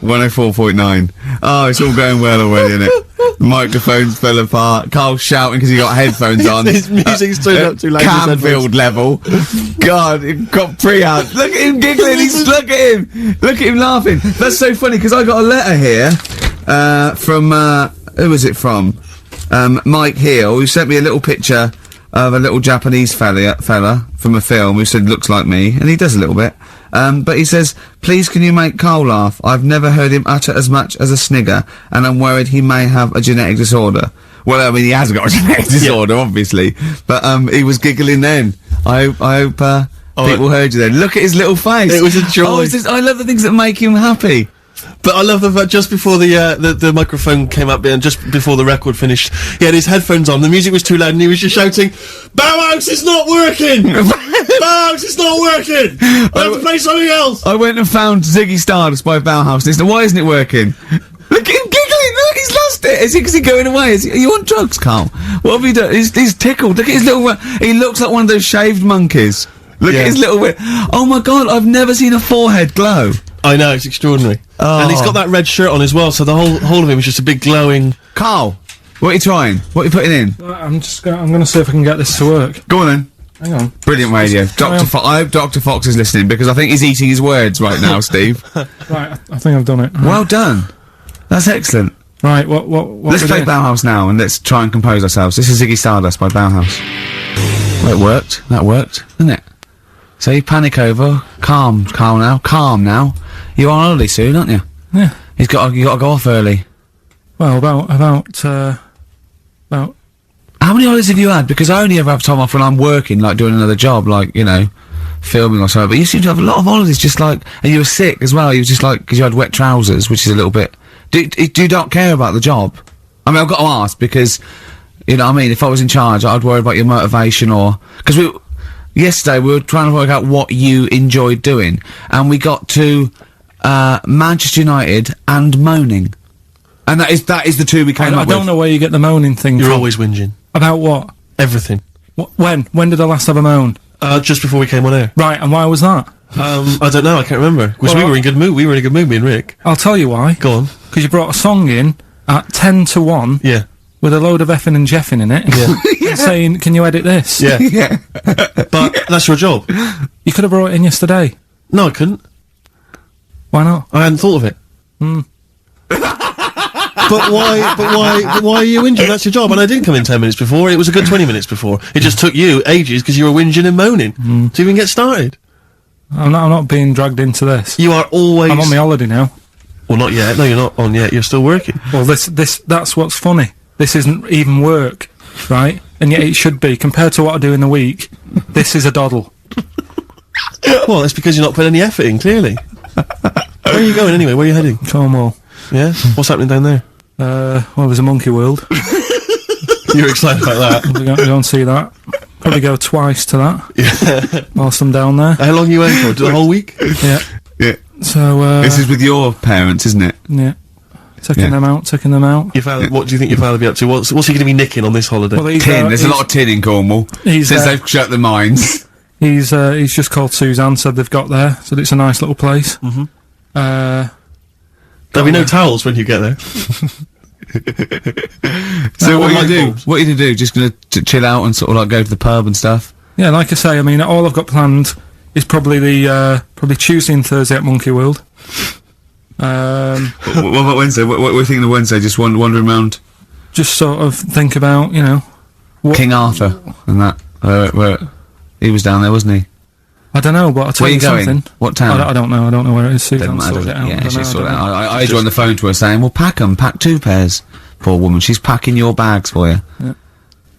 104.9. Oh, it's all going well already, isn't it? The microphones fell apart. Carl's shouting because he got headphones on. His music's turned up too loud. Canfield level. God, it got pre-out. Look at him giggling. Look at him. Look at him laughing. That's so funny because I got a letter here from who was it from? Mike Heel, who sent me a little picture of a little Japanese fella from a film who said looks like me, and he does a little bit. But he says, please can you make Carl laugh? I've never heard him utter as much as a snigger, and I'm worried he may have a genetic disorder. Well, I mean, he has got a genetic disorder, obviously. But, he was giggling then. I hope, people heard you then. Look at his little face. It was a joy. Oh, I love the things that make him happy. But I love the fact just before the microphone came up and just before the record finished, he had his headphones on, the music was too loud and he was just shouting, Bauhaus is not working! Bauhaus is not working! I have to play something else! I went and found Ziggy Stardust by Bauhaus and he said, why isn't it working? Look at him giggling! Look, he's lost it! Is he going away? Are you on drugs, Carl? What have you done? He's tickled. Look at his little... He looks like one of those shaved monkeys. Look at his little... Oh my God, I've never seen a forehead glow. I know, it's extraordinary. Oh. And he's got that red shirt on as well, so the whole of him is just a big glowing... Carl, what are you trying? What are you putting in? I'm gonna see if I can get this to work. Go on then. Hang on. Brilliant radio. I hope Dr. Fox is listening, because I think he's eating his words right now, Steve. Right, I think I've done it. Right. Well done. That's excellent. Right, what Let's play Bauhaus now, and let's try and compose ourselves. This is Ziggy Stardust by Bauhaus. Well, it worked. That worked, didn't it? So you panic over. Calm now. You're on holiday soon, aren't you? Yeah. You got to go off early. Well, about How many holidays have you had? Because I only ever have time off when I'm working, like doing another job, like, you know, filming or something. But you seem to have a lot of holidays, just like, and you were sick as well. You were just like, because you had wet trousers, which is a little bit. Do you not care about the job? I mean, I've got to ask because, you know what I mean, if I was in charge, I'd worry about your motivation or, because yesterday we were trying to work out what you enjoyed doing, and we got to, Manchester United and moaning. And that is the two we came up with. I don't know where you get the moaning thing You're from. always whinging. About what? Everything. When did I last have a moan? Just before we came on air. Right, and why was that? I don't know, I can't remember. Because we were in good mood, me and Rick. I'll tell you why. Go on. Because you brought a song in at 10 to 1. Yeah. With a load of effing and jeffing in it. Yeah. And saying, can you edit this? Yeah. Yeah. But that's your job. You could have brought it in yesterday. No, I couldn't. Why not? I hadn't thought of it. But why are you whinging? That's your job. And I didn't come in 10 minutes before. It was a good 20 minutes before. It just took you ages because you were whinging and moaning to even get started. I'm not being dragged into this. You are always... I'm on my holiday now. Well, not yet. No, you're not on yet. You're still working. Well, that's what's funny. This isn't even work, right? And yet it should be. Compared to what I do in the week, this is a doddle. Well, that's because you're not putting any effort in, clearly. Where are you going anyway? Where are you heading? Cornwall. Yeah? What's happening down there? Well, there's a monkey world. You're excited about that? We're going to go and see that. Probably go twice to that. Yeah. Whilst I'm down there. How long are you in for? The whole week? Yeah. Yeah. So, this is with your parents, isn't it? Yeah. Taking them out. Your father, what do you think your father will be up to? What's he going to be nicking on this holiday? Well, Tin. There's a lot of tin in Cornwall. Since they've shut the mines. He's just called Suzanne, said they've got there, said it's a nice little place. There'll be no towels when you get there. So what are you gonna do? What are you gonna do? Just gonna chill out and sort of like go to the pub and stuff? Yeah, like I say, I mean, all I've got planned is probably probably Tuesday and Thursday at Monkey World. What about Wednesday? What are you thinking of Wednesday? Just wandering around? Just sort of think about, you know... King Arthur and that. Where he was down there, wasn't he? I don't know, but I'll tell Where you going? something. What town? I don't know. I don't know where it is. Suzanne Doesn't matter, sorted does it it? out. Yeah, she sorted it know. out. I had you on the phone to her saying, well, pack 'em, pack 2 pairs. Poor woman, she's packing your bags for you. Yeah.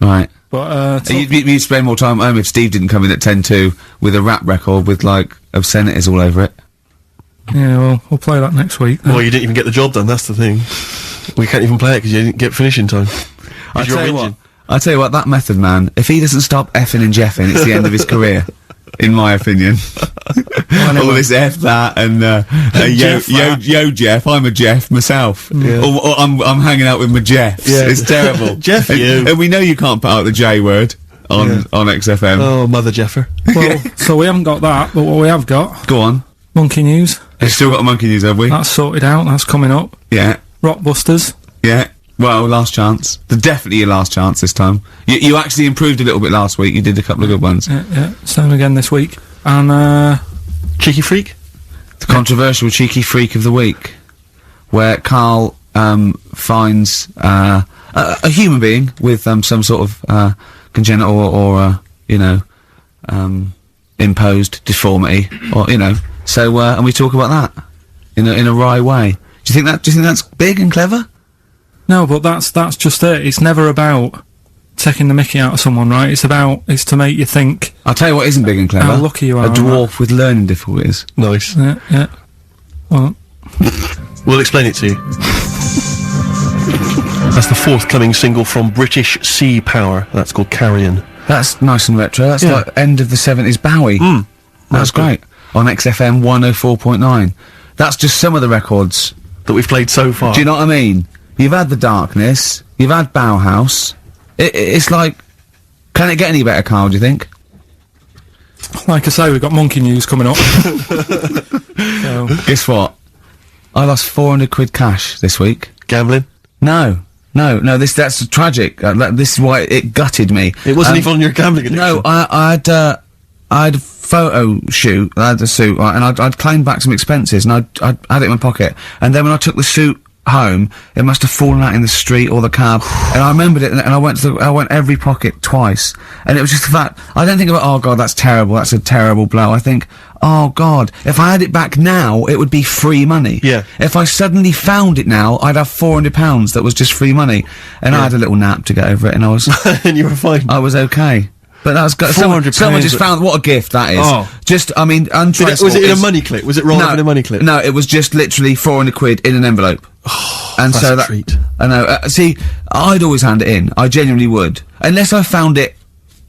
Right. But, you'd spend more time at home if Steve didn't come in at 10-2 with a rap record with, like, obscenities all over it. Yeah, well, we'll play that next week. Then. Well, you didn't even get the job done, that's the thing. We can't even play it because you didn't get finishing time. I tell you what, that Method Man, if he doesn't stop effing and jeffing, it's the end of his career. In my opinion. All this F that and yo Jeff, I'm a Jeff myself. Yeah. Or I'm hanging out with my Jeffs. Yeah. It's terrible. Jeff, and we know you can't put out the J word on XFM. Oh, Mother Jeffer. Well, so we haven't got that, but what we have got... Go on. Monkey News. We've still got a Monkey News, have we? That's sorted out. That's coming up. Yeah. Rockbusters. Yeah. Well, last chance. Definitely your last chance this time. You actually improved a little bit last week. You did a couple of good ones. Yeah. Same again this week. And, Cheeky Freak? The controversial Cheeky Freak of the Week, where Karl finds a human being with some sort of congenital or imposed deformity, or So and we talk about that in a wry way. Do you think that's big and clever? no, but that's just it. It's never about taking the mickey out of someone, right? It's to make you think. I'll tell you what isn't big and clever. How lucky you are A on dwarf with learning difficulties. Nice. Yeah. Well, We'll explain it to you. That's the forthcoming single from British Sea Power. That's called Carrion. That's nice and retro. That's Yeah. like end of the 70s Bowie. That's That's great. On XFM 104.9. That's just some of the records. that we've played so far. Do you know what I mean? You've had The Darkness, you've had Bauhaus. It's like, can it get any better, Karl, do you think? like I say, we've got Monkey News coming up. So, Guess what? I lost 400 quid cash this week. Gambling? No, that's tragic. This is why it gutted me. It wasn't even on your gambling addiction. No, I had a photo shoot, I had a suit, right, and I'd claimed back some expenses, and I'd had it in my pocket, and then when I took the suit home, it must have fallen out in the street or the cab, and I remembered it, and I went every pocket twice, and it was just the fact, I don't think about, oh god, that's terrible, that's a terrible blow, I think, oh god, if I had it back now, it would be free money. Yeah. If I suddenly found it now, I'd have £400 that was just free money, and I had a little nap to get over it, and I was, And you were fine. I was okay. But that's got someone £400 just found what a gift that is. Oh. Just, I mean, untraceable. Was it in a is- money clip? Was it rolled up in a money clip? No, it was just literally 400 quid in an envelope. And that's so a that treat. I know. See, I'd always hand it in. I genuinely would, unless I found it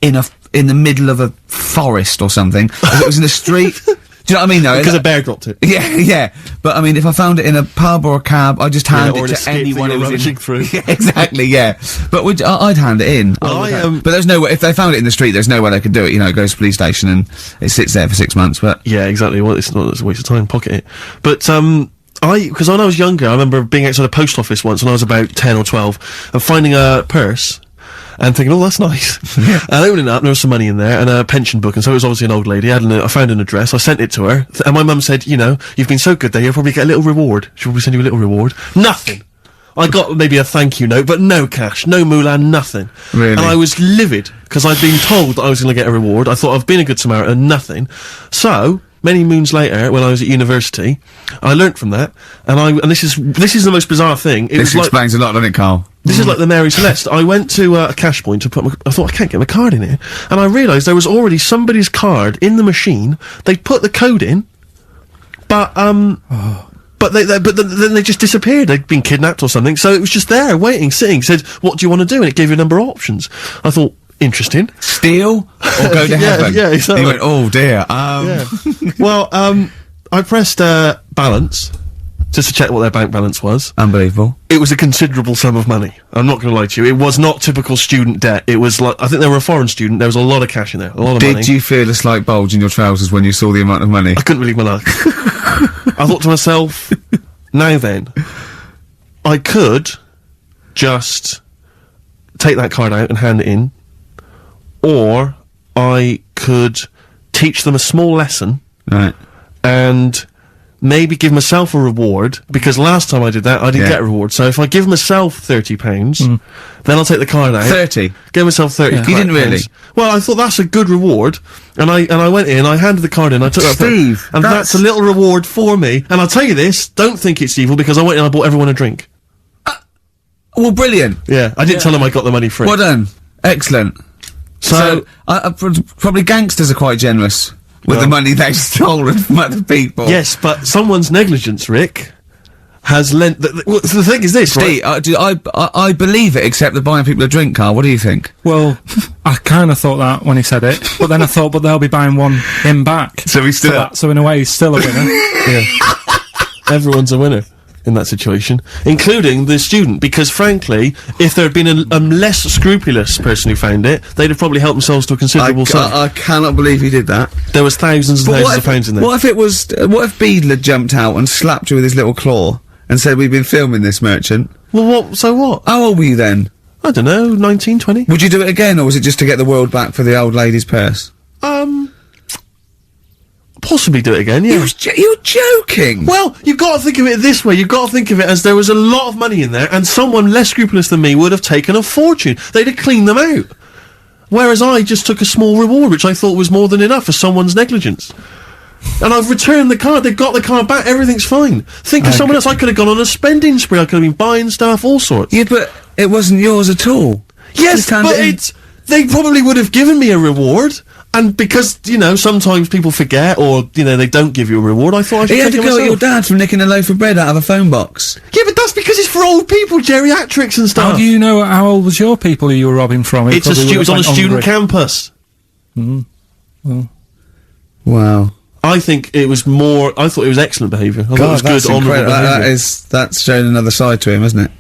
in the middle of a forest or something. If it was in the street. Do you know what I mean? Though, Because a bear dropped it. yeah. But I mean, if I found it in a pub or a cab, I just hand or it an to escape that anyone you're who was rummaging in. through. Yeah, exactly. Yeah. But I'd hand it in. Well, But there's no way. If they found it in the street, there's no way they could do it. It goes to the police station and it sits there for 6 months. But Yeah, exactly. Well, it's not, it's a waste of time, pocket it. But, because when I was younger, I remember being outside a post office once when I was about 10 or 12, and finding a purse, and thinking, oh, that's nice. And opening it up, and there was some money in there, and a pension book, and so it was obviously an old lady. I found an address, I sent it to her, and my mum said, you've been so good there, you'll probably get a little reward. She'll probably send you a little reward. Nothing! I got maybe a thank you note, but no cash, no moolah, nothing. Really? And I was livid, because I'd been told that I was going to get a reward. I thought I've been a good Samaritan, nothing. So, many moons later, when I was at university, I learnt from that, and this is the most bizarre thing. It this was like, explains a lot, doesn't it, Karl? this is like the Mary Celeste. I went to a cash point to I thought, I can't get my card in here. And I realised there was already somebody's card in the machine. They'd put the code in, but then they just disappeared. They'd been kidnapped or something. So it was just there, waiting, sitting. Said, what do you want to do? And it gave you a number of options. I thought, interesting. Steal or go to Yeah, heaven? yeah, exactly. He went, oh dear. Yeah. Well, I pressed balance, just to check what their bank balance was. Unbelievable. It was a considerable sum of money. I'm not going to lie to you. It was not typical student debt. It was like, I think they were a foreign student. There was a lot of cash in there. A lot of money. Did you feel a slight bulge in your trousers when you saw the amount of money? I couldn't believe my luck. I thought to myself, now then, I could just take that card out and hand it in, or I could teach them a small lesson Right. and maybe give myself a reward, because last time I did that, I didn't Yeah. get a reward. So if I give myself £30, then I'll take the card out. 30? Give myself 30. You didn't really? Well, I thought that's a good reward, and I went in, I handed the card in, I took that Steve, and that's a little reward for me. And I'll tell you this, don't think it's evil, because I went in and I bought everyone a drink. Well, brilliant. Yeah, I didn't tell them I got the money free. Well done. Excellent. So probably gangsters are quite generous with the money they've stolen from other people. Yes, but someone's negligence, Rick, has lent. Well, the thing is this, right? Steve, I believe it, except that buying people a drink, Karl. What do you think? well, I kind of thought that when he said it, but then I thought, but they'll be buying him back. So he's still So in a way, he's still a winner. Yeah. Everyone's a winner. in that situation, including the student, because frankly, if there had been a less scrupulous person who found it, they'd have probably helped themselves to a considerable sum. I cannot believe he did that. There was thousands and thousands of pounds in there. What if it was, what if Beadle jumped out and slapped you with his little claw and said, we've been filming this, merchant? Well, so what? How old were you then? I don't know, 19, 20? Would you do it again, or was it just to get the world back for the old lady's purse? Possibly do it again, yeah. You're joking! Well, you've got to think of it this way. You've got to think of it as there was a lot of money in there, and someone less scrupulous than me would have taken a fortune. They'd have cleaned them out. Whereas I just took a small reward, which I thought was more than enough for someone's negligence. And I've returned the card. They've got the card back. Everything's fine. Think of someone else. I could have gone on a spending spree. I could have been buying stuff, all sorts. Yeah, but it wasn't yours at all. Yes, but they probably would have given me a reward. And because, you know, sometimes people forget or, you know, they don't give you a reward, I thought I should take it myself. You had to go at your dad for nicking a loaf of bread out of a phone box. Yeah, but that's because it's for old people, geriatrics and stuff. How do you know how old was your people who you were robbing from? It was on a student campus. Well. Wow. I think it was more, I thought it was excellent behaviour. I thought it was that's good, honourable behaviour. That's showing another side to him, isn't it?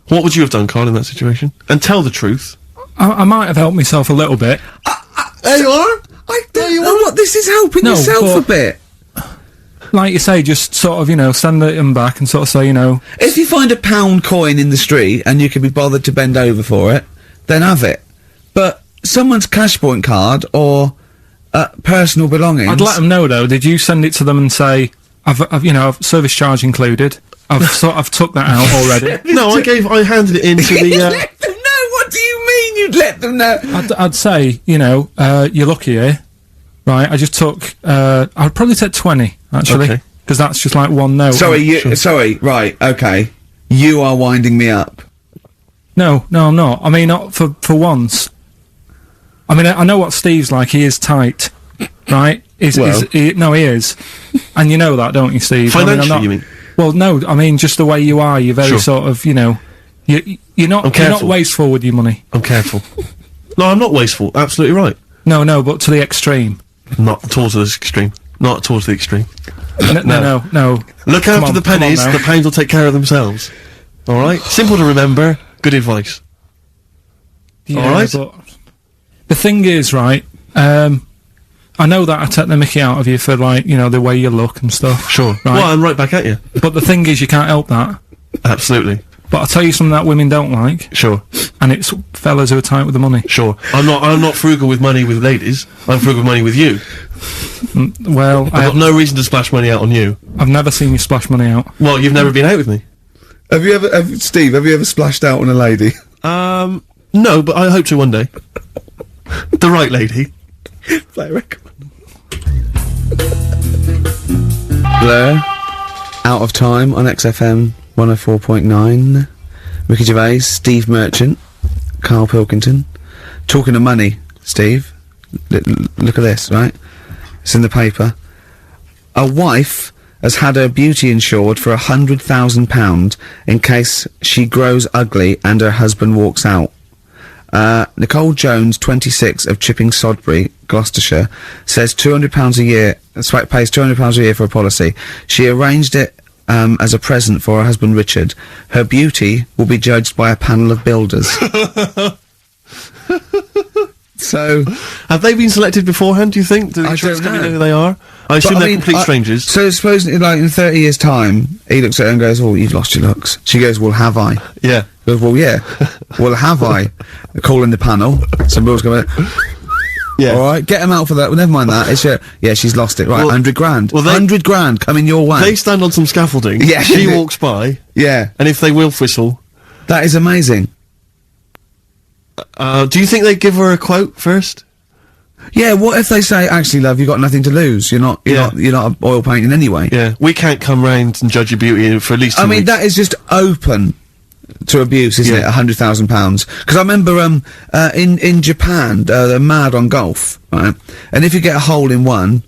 What would you have done, Karl, in that situation? And tell the truth. I might have helped myself a little bit. There you are. What, this is helping yourself a bit. Like you say, just sort of, you know, stand them back and sort of say, you know... If you find a £1 coin in the street and you can be bothered to bend over for it, then have it. But someone's cash point card or personal belongings... I'd let them know, though. Did you send it to them and say, I've service charge included. I've took that out already. No, I handed it in to the... You let them know? What do you mean you'd let them know? I'd say, you know, you're lucky here. Right, I just took, I'd probably take 20, actually. Because that's just like one note. Sorry, right, okay. You are winding me up. No, I'm not. I mean, not for once. I mean, I know what Steve's like. He is tight, right? He is. And you know that, don't you, Steve? Financially, you mean? Well, no, I mean, just the way you are. You're very sort of, you know, you're not wasteful with your money. I'm careful. No, I'm not wasteful. Absolutely right. No, but to the extreme. Not towards the extreme. Not towards the extreme. No. Look after the pennies. The pounds will take care of themselves. All right. Simple to remember. Good advice. Yeah, all right. But the thing is, right. I know that I take the mickey out of you for, like, you know, the way you look and stuff. Sure. Right? Well, I'm right back at you. But the thing is, you can't help that. Absolutely. But I'll tell you something that women don't like. Sure. And it's fellas who are tight with the money. Sure. I'm not frugal with money with ladies. I'm frugal with money with you. Well, I've got no reason to splash money out on you. I've never seen you splash money out. Well, you've never been out with me. Steve, have you ever splashed out on a lady? No, but I hope to one day. The right lady. Play a record. Blur. Out of Time on XFM 104.9. Ricky Gervais, Steve Merchant, Karl Pilkington. Talking of money, Steve. Look at this, right? It's in the paper. A wife has had her beauty insured for £100,000 in case she grows ugly and her husband walks out. Nicole Jones, 26, of Chipping Sodbury, Gloucestershire, says £200 a year, pays £200 a year for a policy. She arranged it as a present for her husband Richard. Her beauty will be judged by a panel of builders. So, have they been selected beforehand, do you think? Do the insurance company know who they are? I assume they're complete strangers. So supposing, like, in 30 years' time, he looks at her and goes, "Oh, you've lost your looks." She goes, "Well, have I?" Yeah. He goes, "Well, yeah." "Well, have I?" Calling the panel. Some bills coming in. Yeah. Alright, get him out for that. Well, never mind that. It's yeah, she's lost it. Right, well, 100 grand. Well, 100 grand coming your way. They stand on some scaffolding. Yeah. She walks by. Yeah. And if they will whistle. That is amazing. Do you think they give her a quote first? Yeah, what if they say, "Actually, love, you've got nothing to lose. You're not oil painting anyway." Yeah, we can't come round and judge your beauty for at least 2 weeks. I mean, that is just open to abuse, isn't it? £100,000. Because I remember, in Japan, they're mad on golf, right? And if you get a hole in one,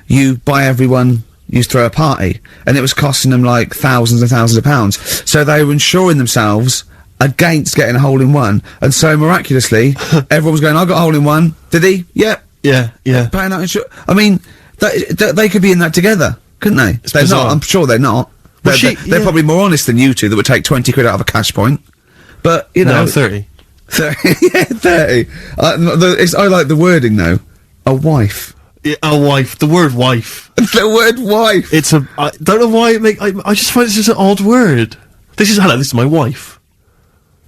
you buy everyone, you throw a party. And it was costing them, like, thousands and thousands of pounds. So they were insuring themselves against getting a hole in one. And so, miraculously, everyone was going, "I got a hole in one." Did he? Yep. Yeah. Paying out I mean, they could be in that together, couldn't they? They're not. I'm sure they're not. They're probably more honest than you two that would take 20 quid out of a cash point. But, you know... No, 30. 30. Yeah, 30. I like the wording, though. A wife. Yeah, a wife. The word wife. The word wife. I don't know why I just find it's just an odd word. This is my wife.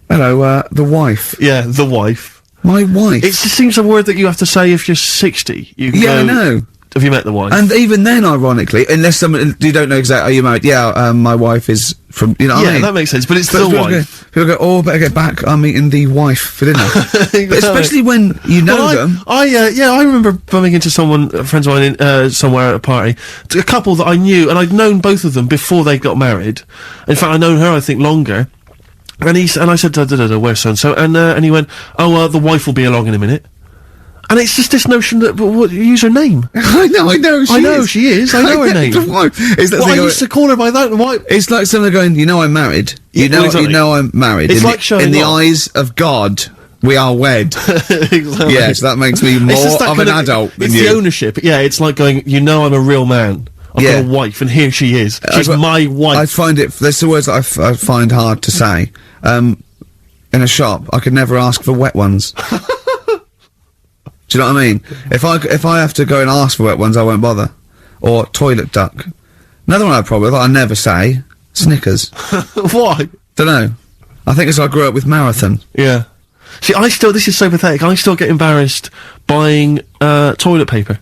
Hello, the wife. Yeah, the wife. My wife. It just seems a word that you have to say if you're 60. You can go, I know. Have you met the wife? And even then, ironically, unless you don't know exactly, are you married? Yeah, my wife is from, you know what I mean? That makes sense, but it's the wife. People go, oh, better get back, I'm meeting the wife for dinner. But especially when you know them. I remember bumping into friends of mine somewhere at a party, a couple that I knew, and I'd known both of them before they got married. In fact, I'd known her, I think, longer. And I said, where's so-and-so? And he went, the wife will be along in a minute. And it's just this notion that, use her name. I know she is. I know her name. I used to call her by that. Why? It's like someone going, you know I'm married. You know I'm married. It's like showing in the eyes of God, we are wed. Exactly. Yes, that makes me more of an adult than you. It's the ownership. Yeah, it's like going, you know I'm a real man. I've got a wife, and here she is. She's my wife. I find there's the words that I find hard to say. In a shop, I could never ask for wet ones. Do you know what I mean? If I have to go and ask for wet ones, I won't bother. Or toilet duck. Another one I probably that I never say, Snickers. Why? Dunno. I think it's I grew up with Marathon. Yeah. See, this is so pathetic, I still get embarrassed buying, toilet paper.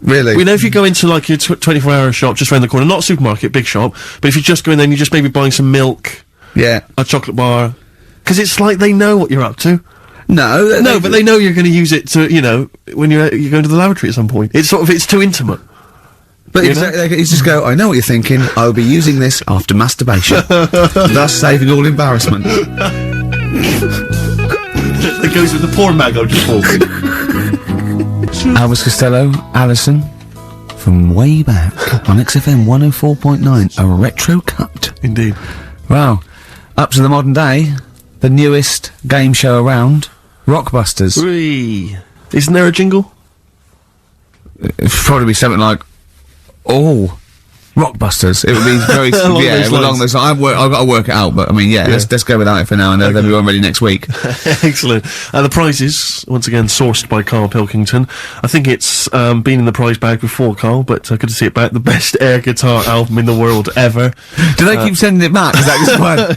Really? You know, if you go into, like, your 24-hour shop just round the corner, not a supermarket, big shop, but if you just go in there and you're just maybe buying some milk. Yeah. A chocolate bar. Because it's like they know what you're up to. No, but they know you're going to use it to, you know, when you're going to the lavatory at some point. It's too intimate. But you just go, I know what you're thinking, I'll be using this after masturbation. Thus saving all embarrassment. It goes with the porn mag I just bought. Elvis Costello, Alison, from way back on XFM 104.9, a retro cut. Indeed. Wow. Up to the modern day, the newest game show around, Rockbusters. Whee. Isn't there a jingle? It'd probably be something like, Rockbusters. It would be very, along those lines. I've got to work it out, but I mean, let's go without it for now, and they'll be on ready next week. Excellent. The prizes, once again, sourced by Karl Pilkington. I think it's, been in the prize bag before, Karl, but good to see it back. The best air guitar album in the world ever. Do they keep sending it back? Is that just fun?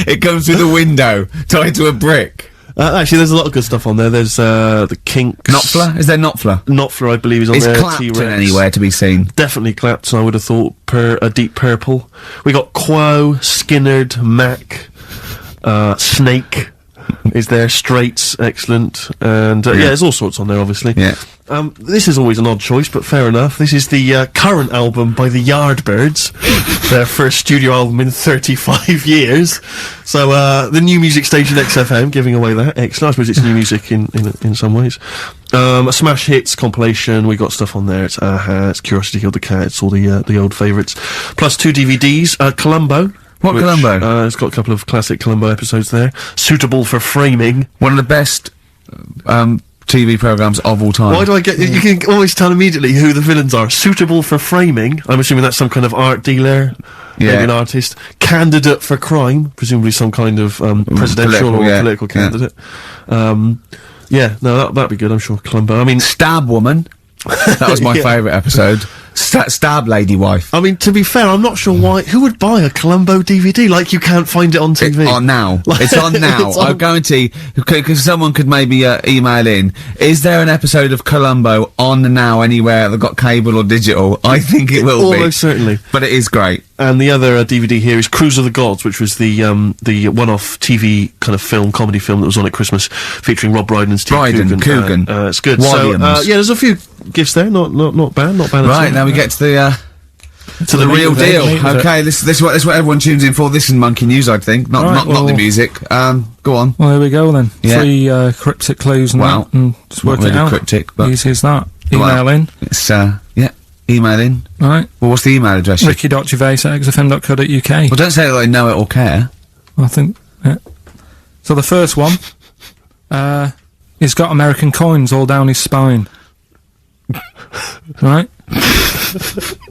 It comes through the window, tied to a brick? Actually, there's a lot of good stuff on there. There's, the Kinks. Knopfler? Is there Knopfler? Knopfler, I believe, is on there. Is Clapton anywhere to be seen? Definitely Clapton, I would have thought, a Deep Purple. We got Quo, Skinnerd, Mac, Snake is there, Straits, excellent, and, there's all sorts on there, obviously. Yeah. This is always an odd choice, but fair enough. This is the, current album by the Yardbirds, their first studio album in 35 years. So, the new music station XFM giving away that. Excellent. I suppose it's new music in some ways. A Smash Hits compilation. We got stuff on there. It's Aha, it's Curiosity Killed the Cat, it's all the old favourites. Plus 2 DVDs. Columbo. What Columbo? It's got a couple of classic Columbo episodes there. Suitable for framing. One of the best, TV programmes of all time. Why do I get... You can always tell immediately who the villains are. Suitable for framing. I'm assuming that's some kind of art dealer. Yeah. Maybe an artist. Candidate for crime. Presumably some kind of, presidential or political candidate. That'd be good, I'm sure. Columbo. I mean... Stab Woman. That was my favourite episode. Stab Lady Wife. I mean, to be fair, I'm not sure why... Who would buy a Columbo DVD? Like, you can't find it on TV. It's on now. It's on now. I guarantee, because someone could maybe email in, is there an episode of Columbo on now anywhere that got cable or digital? I think it will be. Almost certainly. But it is great. And the other DVD here is Cruise of the Gods, which was the one-off TV kind of comedy film that was on at Christmas, featuring Rob Brydon and Steve Coogan. It's good. Williams. So, there's a few gifts there, not bad at all. Right, now we get to the real deal. Okay, this is what everyone tunes in for. This is Monkey News, I think, not the music. Go on. Well, there we go then. Yeah. 3 cryptic clues and that, and just work it out. Cryptic, but easy as that. Email in. It's email in. Right. Well, what's the email address? ricky.gervais@xfm.co.uk. Well, don't say that I know it or care. I think, So the first one, he's got American coins all down his spine. Right?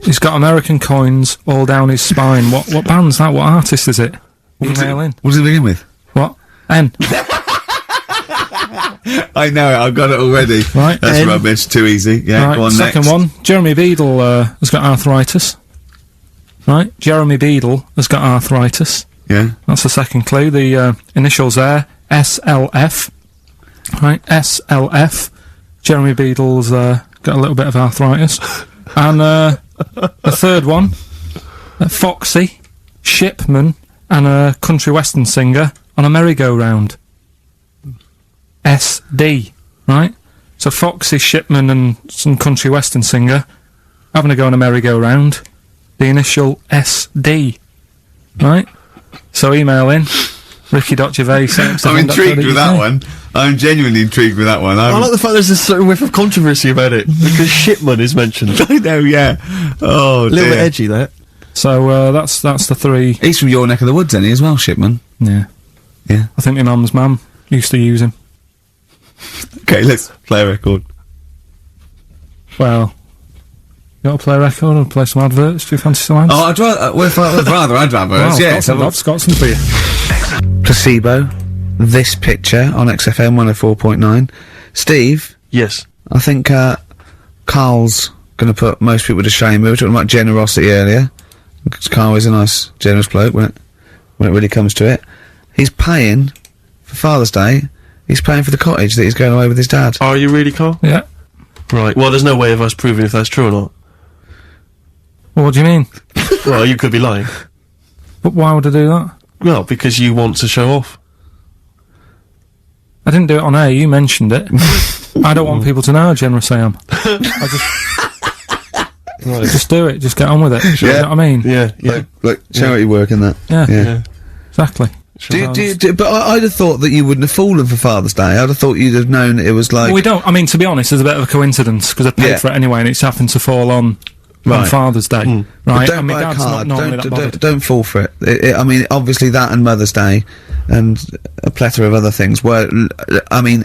He's got American coins all down his spine. What band's that? What artist is it? Email in. What does it begin with? What? N. I know it, I've got it already. Right. That's rubbish, too easy. Yeah, Right, go on second next. one. Jeremy Beadle has got arthritis. Right, Jeremy Beadle has got arthritis. Yeah. That's the second clue. The initials there, SLF. Right, SLF. Jeremy Beadle's got a little bit of arthritis. And the third one, Foxy, Shipman, and a country western singer on a merry-go-round. SD, right? So Foxy, Shipman, and some country western singer having a go on a merry-go-round. The initial SD, right? So email in, ricky.gervais. I'm intrigued with that one. I'm genuinely intrigued with that one. I like the fact there's this certain whiff of controversy about it, because Shipman is mentioned. I know, yeah. Oh, A little bit edgy, that. So that's the three. He's from your neck of the woods, isn't he, as well, Shipman? Yeah. Yeah. I think my mum's mum used to use him. Okay, let's play a record. Well, you want to play a record or play some adverts? Do you fancy some ads? Oh, I'd rather adverts, Well, yeah. I've got some for you. Placebo, this picture on XFM 104.9. Steve, Yes. I think Carl's going to put most people to shame. We were talking about generosity earlier. Because Carl is a nice, generous bloke when it really comes to it. He's paying for Father's Day. He's paying for the cottage that he's going away with his dad. Are you really, Carl? Yeah. Right. Well, there's no way of us proving if that's true or not. Well, what do you mean? Well, you could be lying. But why would I do that? Well, because you want to show off. I didn't do it on air, you mentioned it. I don't want people to know how generous I am. Right. Just do it, just get on with it. You know what I mean? Yeah, yeah. Look, charity work and that. Yeah. Yeah. Exactly. But I'd have thought that you wouldn't have fallen for Father's Day. I'd have thought you'd have known that it was like... Well, we don't, I mean, to be honest, there's a bit of a coincidence, because I paid for it anyway, and it's happened to fall on Father's Day. But Right? don't And my buy a dad's card. not normally that bothered. Don't fall for it. I mean, obviously that and Mother's Day and a plethora of other things were,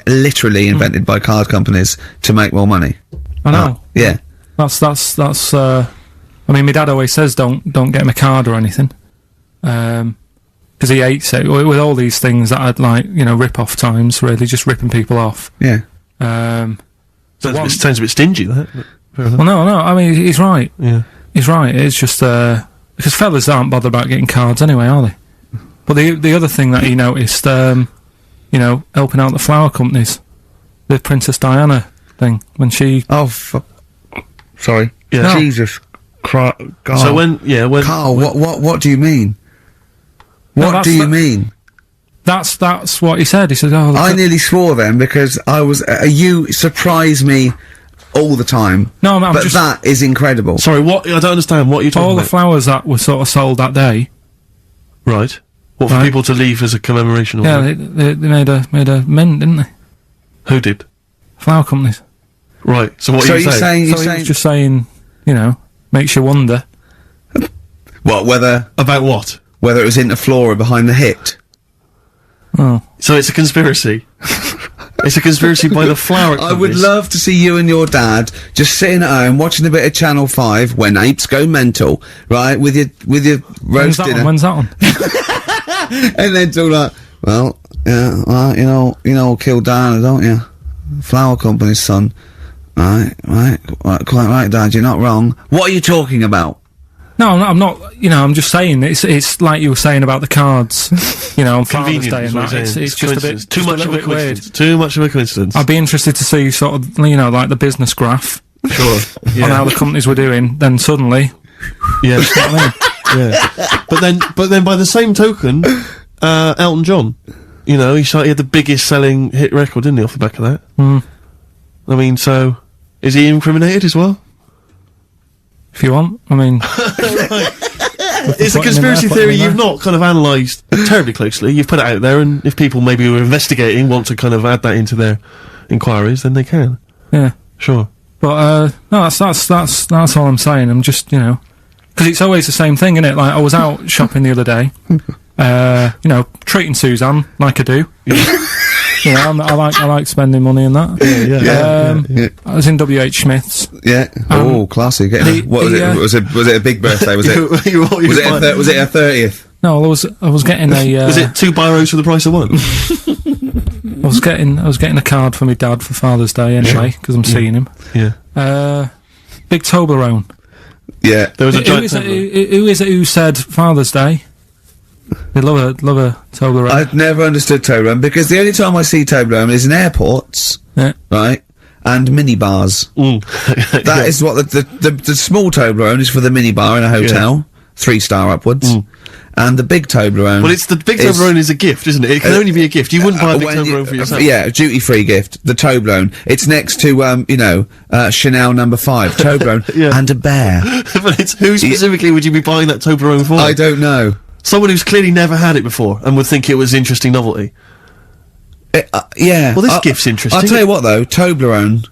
literally invented by card companies to make more money. I know. Yeah. That's, I mean, my dad always says don't get him a card or anything. Because he hates it. With all these things that I'd like, rip-off times, really, just ripping people off. Yeah. Sounds a bit stingy, that. Well, no, I mean, he's right. Yeah. He's right. It's just, because fellas aren't bothered about getting cards anyway, are they? But the other thing that he noticed, helping out the flower companies, the Princess Diana thing, when she... Oh, sorry. Yeah. No. Jesus Christ. So when Carl, what do you mean? What do you mean? That's what he said. He said, "Oh, look I nearly swore then because I was. You surprise me all the time. No, I'm but just that is incredible. Sorry, what? I don't understand. What you're talking all about? the flowers that were sort of sold that day. Right. What, for Right. people to leave as a commemoration? Or Yeah, something? they made a mint, didn't they? Who did? Flower companies. Right. So what So are you saying? So he was just saying, makes you wonder. What whether About what? it was in the floor or behind the hit? Oh, So it's a conspiracy. It's a conspiracy by the flower I would companies. love to see you and your dad just sitting at home watching a bit of Channel 5 when apes go mental, right? With your roast dinner. When's that on? And then talk like, well, yeah, well, you know, kill Diana, don't you? Flower company's son. Right, quite right, Dad, you're not wrong. What are you talking about? No, I'm not. I'm just saying it's like you were saying about the cards. On Father's Day and Convenient, that. is what It's you're just a saying. bit Too much just of a a bit weird. coincidence. Too much of a coincidence. I'd be interested to see sort of like the business graph Sure. on how the companies were doing. Then suddenly, Yeah. you know what I mean? Yeah. But then by the same token, Elton John, he had the biggest selling hit record, didn't he, off the back of that? I mean, so is he incriminated as well? If you want, I mean, It's a conspiracy theory you've not kind of analysed terribly closely. You've put it out there, and if people maybe who are investigating want to kind of add that into their inquiries, then they can. yeah. Sure. But no, that's all I'm saying. I'm just because it's always the same thing, isn't it? Like I was out shopping the other day, treating Suzanne like I do. Yeah, I like spending money in that. Yeah. I was in WH Smith's. Yeah. Classy. What was it? Was it a big birthday? Was it? Was it a 30th? No, I was getting a. Was it 2 biros for the price of one? I was getting a card for my dad for Father's Day anyway, because I'm seeing him. Yeah. Big Toblerone. Yeah. There was a Who is it who said Father's Day? They love a Toblerone. I've never understood Toblerone because the only time I see Toblerone is in airports, right, and minibars. That is what the small Toblerone is for the minibar in a hotel, 3-star upwards. And the big Toblerone. Well, the big Toblerone is a gift, isn't it? It can only be a gift. You wouldn't buy a big Toblerone for yourself. Yeah, duty-free gift. The Toblerone. It's next to, Chanel No. 5. Toblerone and a bear. But who specifically would you be buying that Toblerone for? I don't know. Someone who's clearly never had it before and would think it was interesting novelty. Yeah. Well, this gift's interesting. I'll tell you what, though. Toblerone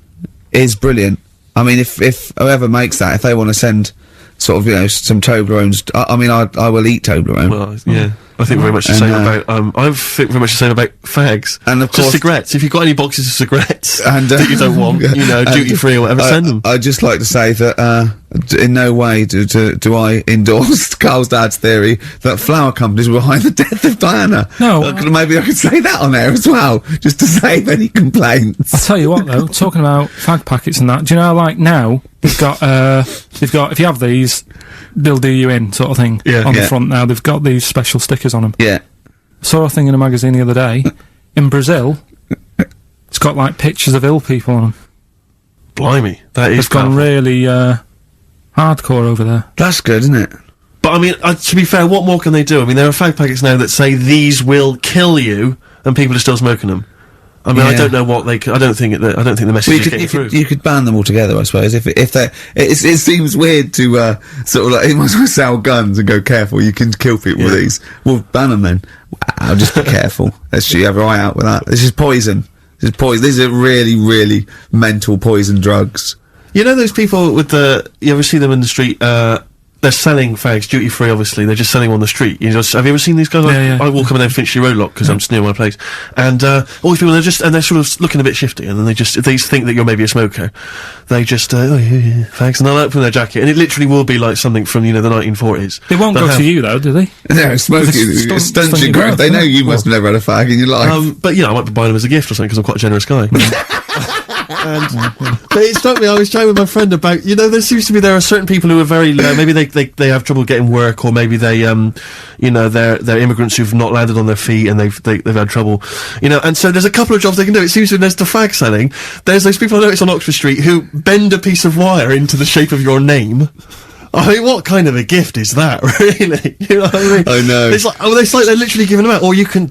is brilliant. I mean, if whoever makes that, if they want to send sort of, some Toblerones, I will eat Toblerone. Well, yeah. I think very much the same about, I think very much the same about fags. And of course, just cigarettes. If you've got any boxes of cigarettes and, that you don't want, duty free or whatever, send them. I'd just like to say that, in no way do I endorse Carl's dad's theory that flower companies were behind the death of Diana. No. Maybe I could say that on air as well, just to save any complaints. I'll tell you what though, talking about fag packets and that, do you know, like now, they've got, if you have these, they'll do you in, sort of thing, on the front now. They've got these special stickers on them. Yeah. I saw a thing in a magazine the other day. In Brazil, it's got, like, pictures of ill people on them. Blimey. That is It's gone really, hardcore over there. That's good, isn't it? But, I mean, to be fair, what more can they do? I mean, there are fag packets now that say these will kill you, and people are still smoking them. I mean, I don't know what I don't think the message is getting through. You could ban them altogether, I suppose. If it seems weird to sort of like you might as well sell guns and go careful. You can kill people with these. Well, ban them then. Wow, just be careful. Let's have your eye out with that. This is poison. These are really, really mental poison drugs. You know those people with you ever see them in the street? They're selling fags duty free. Obviously, they're just selling them on the street. Have you ever seen these guys? I walk up and down Finchley Road lot because I'm just near my place, and all these people they're sort of looking a bit shifty, and then they think that you're maybe a smoker. They just fags, and they'll open their jacket, and it literally will be like something from the 1940s. They won't go to you though, do they? No, smoking stunts your growth. They know you must have never had a fag in your life. But I might be buying them as a gift or something because I'm quite a generous guy. But it struck me, I was chatting with my friend about, there are certain people who are very, maybe they have trouble getting work, or maybe they, they're immigrants who've not landed on their feet and they've had trouble, and so there's a couple of jobs they can do. It seems there's the fag selling, there's those people I notice on Oxford Street who bend a piece of wire into the shape of your name. I mean, what kind of a gift is that, really? You know what I mean? I know. It's like they're literally giving them out. Or you can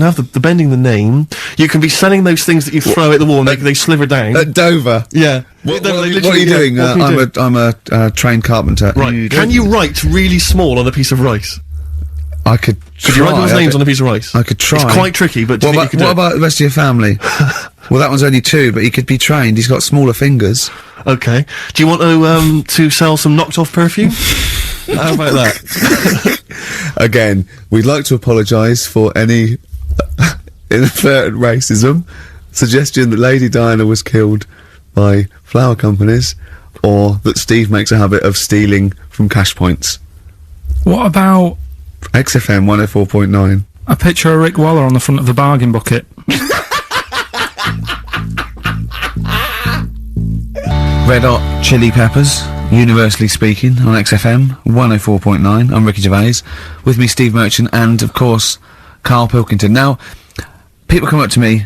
have the bending the name. You can be selling those things that you throw at the wall and they sliver down. At Dover? Yeah. What are you doing? I'm a trained carpenter. Right. Can you write really small on a piece of rice? I could try. Could you write those names on a piece of rice? I could try. It's quite tricky, but do you think you could do it? What about the rest of your family? Well, that one's only 2, but he could be trained. He's got smaller fingers. Okay. Do you want to sell some knocked-off perfume? How about that? Again, we'd like to apologise for any inadvertent racism, suggestion that Lady Diana was killed by flower companies, or that Steve makes a habit of stealing from cash points. What about XFM 104.9? a picture of Rick Waller on the front of the bargain bucket? Red Hot Chili Peppers, universally speaking, on XFM 104.9. I'm Ricky Gervais. With me, Steve Merchant, and, of course, Karl Pilkington. Now, people come up to me,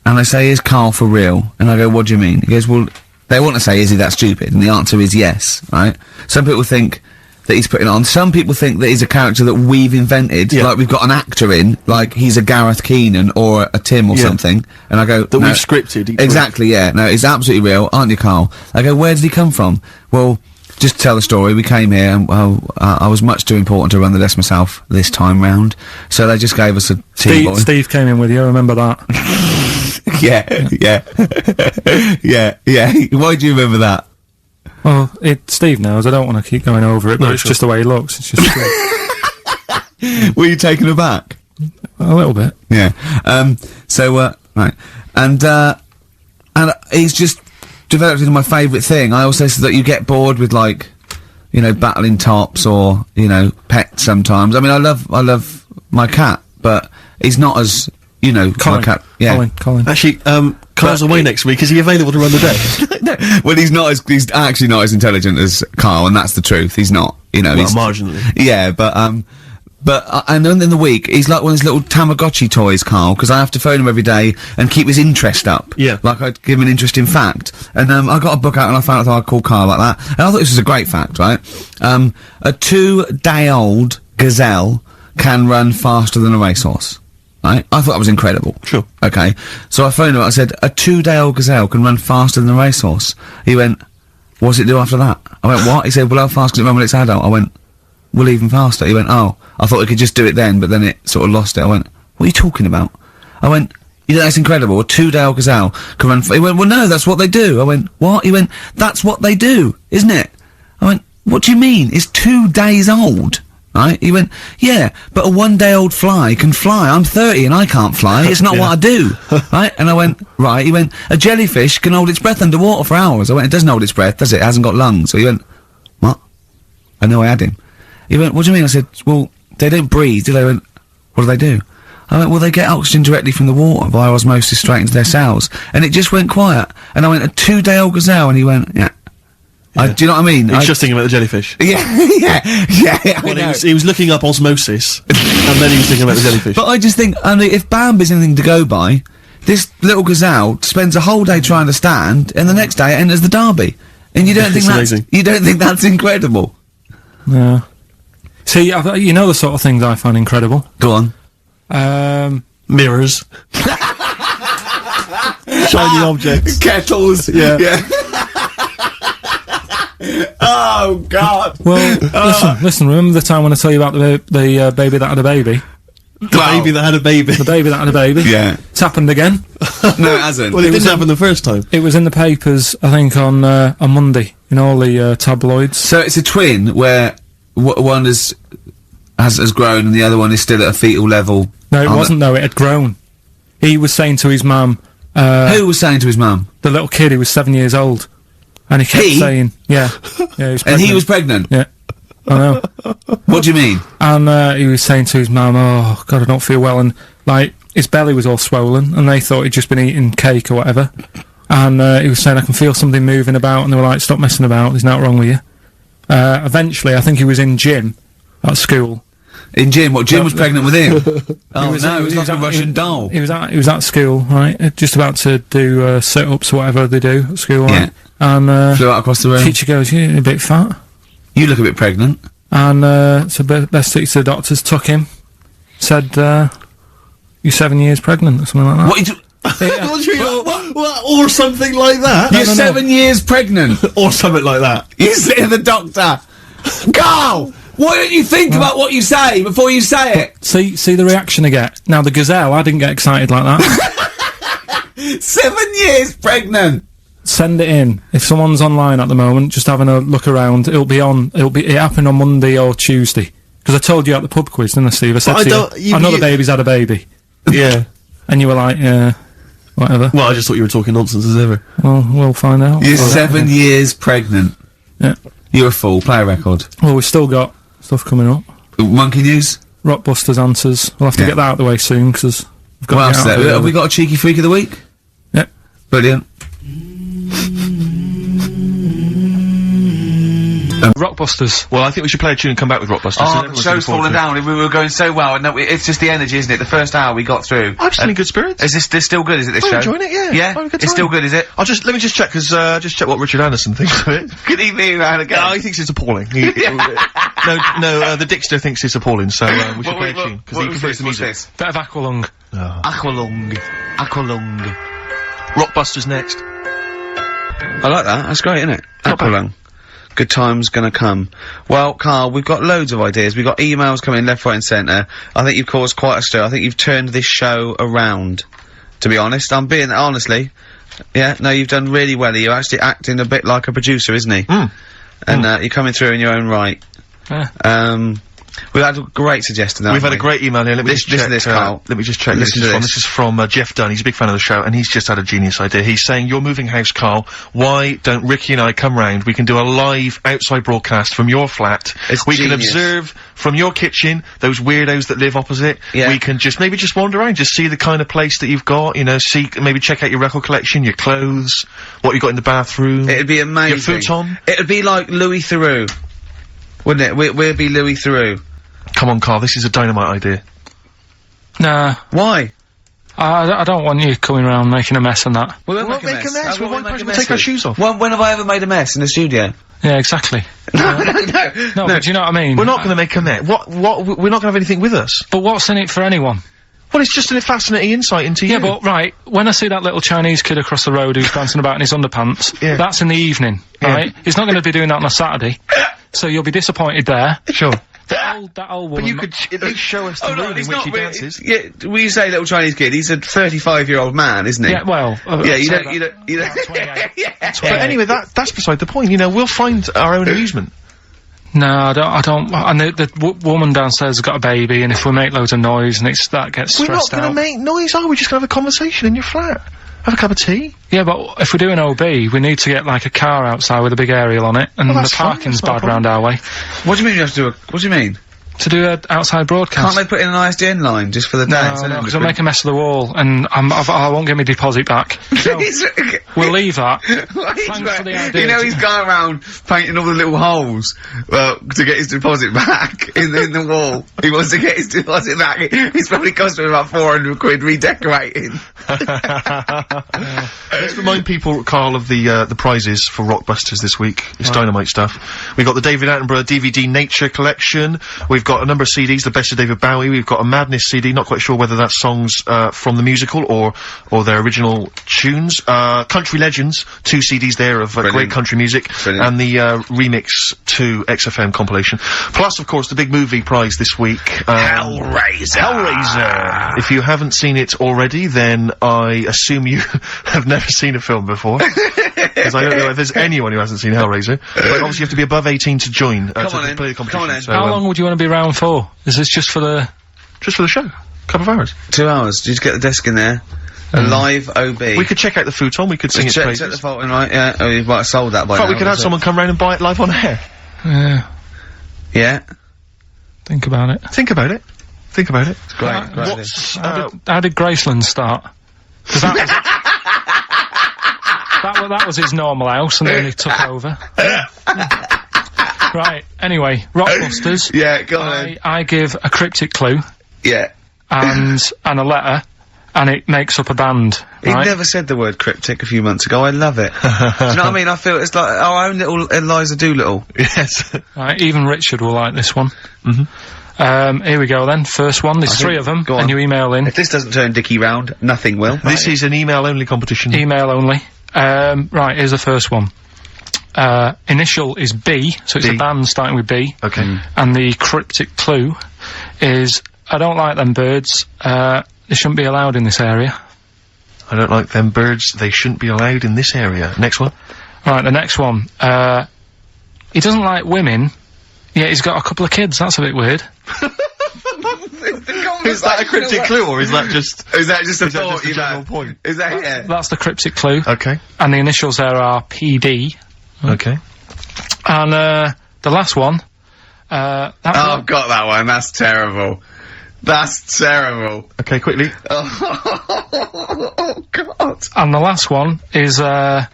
and they say, is Karl for real? And I go, what do you mean? He goes, well, they want to say, is he that stupid? And the answer is yes, right? Some people think that he's putting on. Some people think that he's a character that we've invented, like we've got an actor in, like he's a Gareth Keenan or a Tim or something. And I go, that we've scripted. Exactly, yeah. No, it's absolutely real, aren't you, Karl? I go, where did he come from? Well, just to tell the story, we came here and I was much too important to run the desk myself this time round, so they just gave us a tea boy. Steve came in with you, I remember that. yeah. Why do you remember that? Well, Steve knows, I don't want to keep going over it, but it's just the way he looks. It's just Were you taken aback? A little bit. Yeah. Right. And he's just developed into my favourite thing. I also said that you get bored with, like, you know, battling tops or, you know, pets sometimes. I mean, I love my cat, but he's not as, you know, Colin. my cat. Yeah. Colin. Actually, Carl's away next week. Is he available to run the day? No, well, he's actually not as intelligent as Carl, and that's the truth. He's not, you know. Well, he's marginally. Yeah, but and then in the week, he's like one of those little Tamagotchi toys, Carl, because I have to phone him every day and keep his interest up. Yeah. Like I'd give him an interesting fact. And, I got a book out and I found out I'd call Carl like that. And I thought this was a great fact, right? A 2-day-old gazelle can run faster than a racehorse. Right? I thought that was incredible. Sure. Okay. So I phoned him up, I said, a 2-day-old gazelle can run faster than a racehorse. He went, what does it do after that? I went, what? He said, well, how fast can it run when it's adult? I went, well, even faster. He went, oh, I thought it could just do it then, but then it sort of lost it. I went, what are you talking about? I went, you know, that's incredible. A 2-day-old gazelle can run. He went, well, no, that's what they do. I went, what? He went, that's what they do, isn't it? I went, what do you mean? It's 2 days old. Right? He went, yeah, but a 1-day-old fly can fly. I'm 30 and I can't fly. It's not what I do. Right? And I went, right. He went, a jellyfish can hold its breath underwater for hours. I went, it doesn't hold its breath, does it? It hasn't got lungs. So he went, what? I know I had him. He went, what do you mean? I said, well, they don't breathe, do they? He went, what do they do? I went, well, they get oxygen directly from the water via osmosis straight into their cells. And it just went quiet. And I went, a 2-day-old gazelle? And he went, yeah. Do you know what I mean? He was just thinking about the jellyfish. Yeah, yeah. Well, he was looking up osmosis, and then he was thinking about the jellyfish. But I just think, I mean, if Bambi's anything to go by, this little gazelle spends a whole day trying to stand, and the next day it enters the derby. And you don't think amazing. You don't think that's incredible? No. See, you know the sort of things I find incredible. Go on. Mirrors. Shiny objects. Kettles. Yeah. Oh, God. Well, listen, remember the time when I told you about the baby that had a baby? The baby that had a baby. The baby that had a baby? Yeah. It's happened again. No, it hasn't. Well, it didn't happen the first time. It was in the papers, I think, on Monday, in all the tabloids. So it's a twin where one has grown and the other one is still at a fetal level. No, it wasn't, though. It had grown. He was saying to his mum... who was saying to his mum? The little kid who was 7 years old. And he kept saying... Yeah. He was pregnant. And he was pregnant? Yeah. I know. What do you mean? And he was saying to his mum, oh, God, I don't feel well. And, like, his belly was all swollen, and they thought he'd just been eating cake or whatever. And he was saying, I can feel something moving about, and they were like, stop messing about, there's nothing wrong with you. Eventually, I think he was in gym at school. In gym? What, Jim was pregnant with him? He was like a Russian doll. He was at school, right, just about to do sit-ups or whatever they do at school, right? And flew out across the room. Teacher goes, you're a bit fat. You look a bit pregnant. And so best took to the doctors, took him, said, you're 7 years pregnant, or something like that. What? Or something like that? You're 7 years pregnant. Or something like that. You say to the doctor, Carl, why don't you think about what you say before you say it? See the reaction I get. Now, the gazelle, I didn't get excited like that. 7 years pregnant. Send it in. If someone's online at the moment, just having a look around, it happened on Monday or Tuesday. Because I told you at the pub quiz, didn't I, Steve? I said to you, I know the baby's had a baby. Yeah. And you were like, yeah, whatever. Well, I just thought you were talking nonsense as ever. Well, we'll find out. You're 7 years pregnant. Yeah. You're a fool. Play a record. Well, we've still got stuff coming up. Monkey News? Rockbusters answers. We'll have to get that out of the way soon, because we've got what else to get out. Have we got a cheeky freak of the week? Yeah. Brilliant. Rockbusters. Well, I think we should play a tune and come back with Rockbusters. Oh, the show's fallen down. We were going so well. No, it's just the energy, isn't it? The first hour we got through. I'm still in good spirits. Is this still good? Is it this show? I'm enjoying it. Yeah. Yeah. It's still good, is it? Let me just check just check what Richard Anderson thinks of it. Good evening, man. Again. No, he thinks it's appalling. No, the Dixter thinks it's appalling. So we should play a tune because he prefers the music. Bit of Aqualung. Aqualung. Rockbusters next. I like that. That's great, isn't it? Not bad. Aqualung. Good times gonna come. Well, Carl, we've got loads of ideas. We've got emails coming left, right and centre. I think you've caused quite a stir. I think you've turned this show around, to be honest. I'm being, honestly. Yeah, no, you've done really well. You're actually acting a bit like a producer, isn't he? And, you're coming through in your own right. Yeah. We had a great suggestion. We've had a great email here. Let me just check. This, Carl. Let me just check. Listen to this. This is from Jeff Dunn. He's a big fan of the show, and he's just had a genius idea. He's saying, "You're moving house, Carl. Why don't Ricky and I come round? We can do a live outside broadcast from your flat. We can observe from your kitchen those weirdos that live opposite. Yeah. We can maybe just wander around, just see the kind of place that you've got. You know, maybe check out your record collection, your clothes, what you got in the bathroom. It'd be amazing. Your futon. It'd be like Louis Theroux, wouldn't it? We'd be Louis Theroux. Come on, Carl. This is a dynamite idea. Nah. Why? I don't want you coming around making a mess and that. We won't make a mess. We'll take our shoes off. When have I ever made a mess in the studio? Yeah, exactly. No, But do you know what I mean? We're not going to make a mess. We're not going to have anything with us. But what's in it for anyone? Well, it's just a fascinating insight into you. Yeah, but, right, when I see that little Chinese kid across the road who's dancing about in his underpants, that's in the evening, right? He's not gonna be doing that on a Saturday, so you'll be disappointed there. Sure. That old woman... But you could at least show us the room in which he dances. Yeah, when you say little Chinese kid, he's a 35-year-old man, isn't he? Yeah, well... yeah, you don't... But anyway, that's beside the point. You know, we'll find our own amusement. No, I don't, and the woman downstairs has got a baby, and if we make loads of noise and that gets stressed out... We're not gonna make noise, are we? Just gonna have a conversation in your flat. Have a cup of tea. Yeah, but if we're doing OB, we need to get, like, a car outside with a big aerial on it, and the parking's bad round our way. What do you mean you have to do what do you mean? To do an outside broadcast. Can't they put in an ISDN line just for the dance? No, because I'll make a mess of the wall, and I won't get my deposit back. So, we'll leave that. Thanks for the idea. You know he's going around painting all the little holes, to get his deposit back in the wall. He wants to get his deposit back. It's probably cost him about 400 quid redecorating. Let's remind people, Carl, of the prizes for Rockbusters this week. It's dynamite stuff. We've got the David Attenborough DVD Nature Collection. We've got a number of CDs, the best of David Bowie. We've got a Madness CD, not quite sure whether that's songs from the musical or their original tunes. Country Legends, 2 CDs there of great country music. Brilliant. And the remix to XFM compilation. Plus, of course, the big movie prize this week. Hellraiser! If you haven't seen it already, then I assume you have never seen a film before. Because I don't know if there's anyone who hasn't seen Hellraiser. But obviously you have to be above 18 to join, to play the competition. Come on in. So, How long would you want to be around for? Is this just for the... Just for the show. Couple of hours. 2 hours. You just get the desk in there. A live OB. We could check out the futon, we could sing its praises. Check the fault right, yeah. Oh, you might have sold that by now. We could have someone come round and buy it live on air. Yeah. Yeah. Think about it. Think about it. Think about it. It's great. How did Graceland start? Because that was his normal house, and then he took over. Right, anyway, Rockbusters. Yeah, go on. I give a cryptic clue. Yeah. And a letter, and it makes up a band, right? He never said the word cryptic a few months ago. I love it. Do you know what I mean? I feel it's like our own little Eliza Doolittle. Yes. Right, even Richard will like this one. Here we go then. First one. There's 3 of them, and you email in. If this doesn't turn Dickie round, nothing will. This is an email-only competition. Email only. Right, here's the first one. Initial is B, so it's a band starting with B. Okay. And the cryptic clue is, I don't like them birds, they shouldn't be allowed in this area. I don't like them birds, they shouldn't be allowed in this area. Next one. Right, the next one. He doesn't like women, yet he's got a couple of kids, that's a bit weird. Is that a cryptic clue, or is that just... Is that just a general point? Is that it? That's the cryptic clue. Okay. And the initials there are PD. Okay. And, the last one, I've got that one, that's terrible. That's terrible. Okay, quickly. Oh, God. And the last one is, that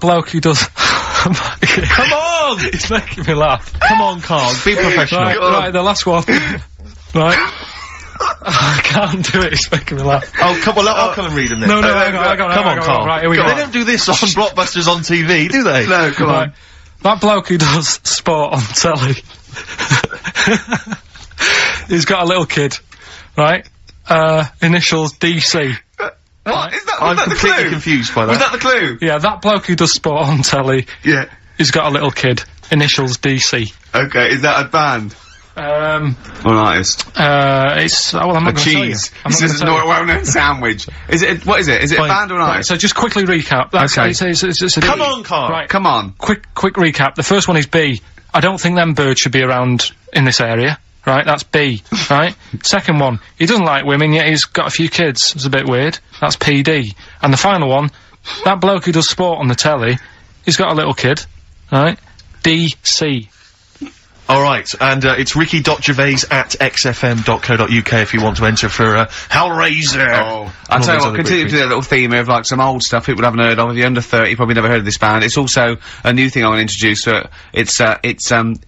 bloke who does... Come on! It's making me laugh. Come on, Carl, be professional. Right, the last one. Right. I can't do it, it's making me laugh. Oh, come on, I'll come and read them then. No, hang on, come on, Carl. Right, here we go. They don't do this on Blockbusters on TV, do they? No, come on. That bloke who does sport on telly. He's got a little kid, right? Initials DC. What? Is that, I'm that completely the clue? confused by that. Was that the clue? Yeah, that bloke who does sport on telly. Yeah. He's got a little kid. Initials DC. Okay, is that a band? Or an artist? It's, well, I'm not gonna cheese. tell you. This is not a well-known sandwich. Is it, what is it? Is it a band or an Right, artist? so just quickly recap. That's, Okay. It's Come on, Carl. Right. Come on. Quick recap. The first one is B, I don't think them birds should be around in this area. Right, that's B, right? Second one, he doesn't like women, yet he's got a few kids. It's a bit weird. That's PD. And the final one, that bloke who does sport on the telly, he's got a little kid, right? DC. Alright, and it's ricky.gervais@xfm.co.uk if you want to enter for Hellraiser. Oh, I'll tell you what, continue to do that little theme of like some old stuff people haven't heard of. If you're under 30, you probably never heard of this band. It's also a new thing I'm going to introduce. It's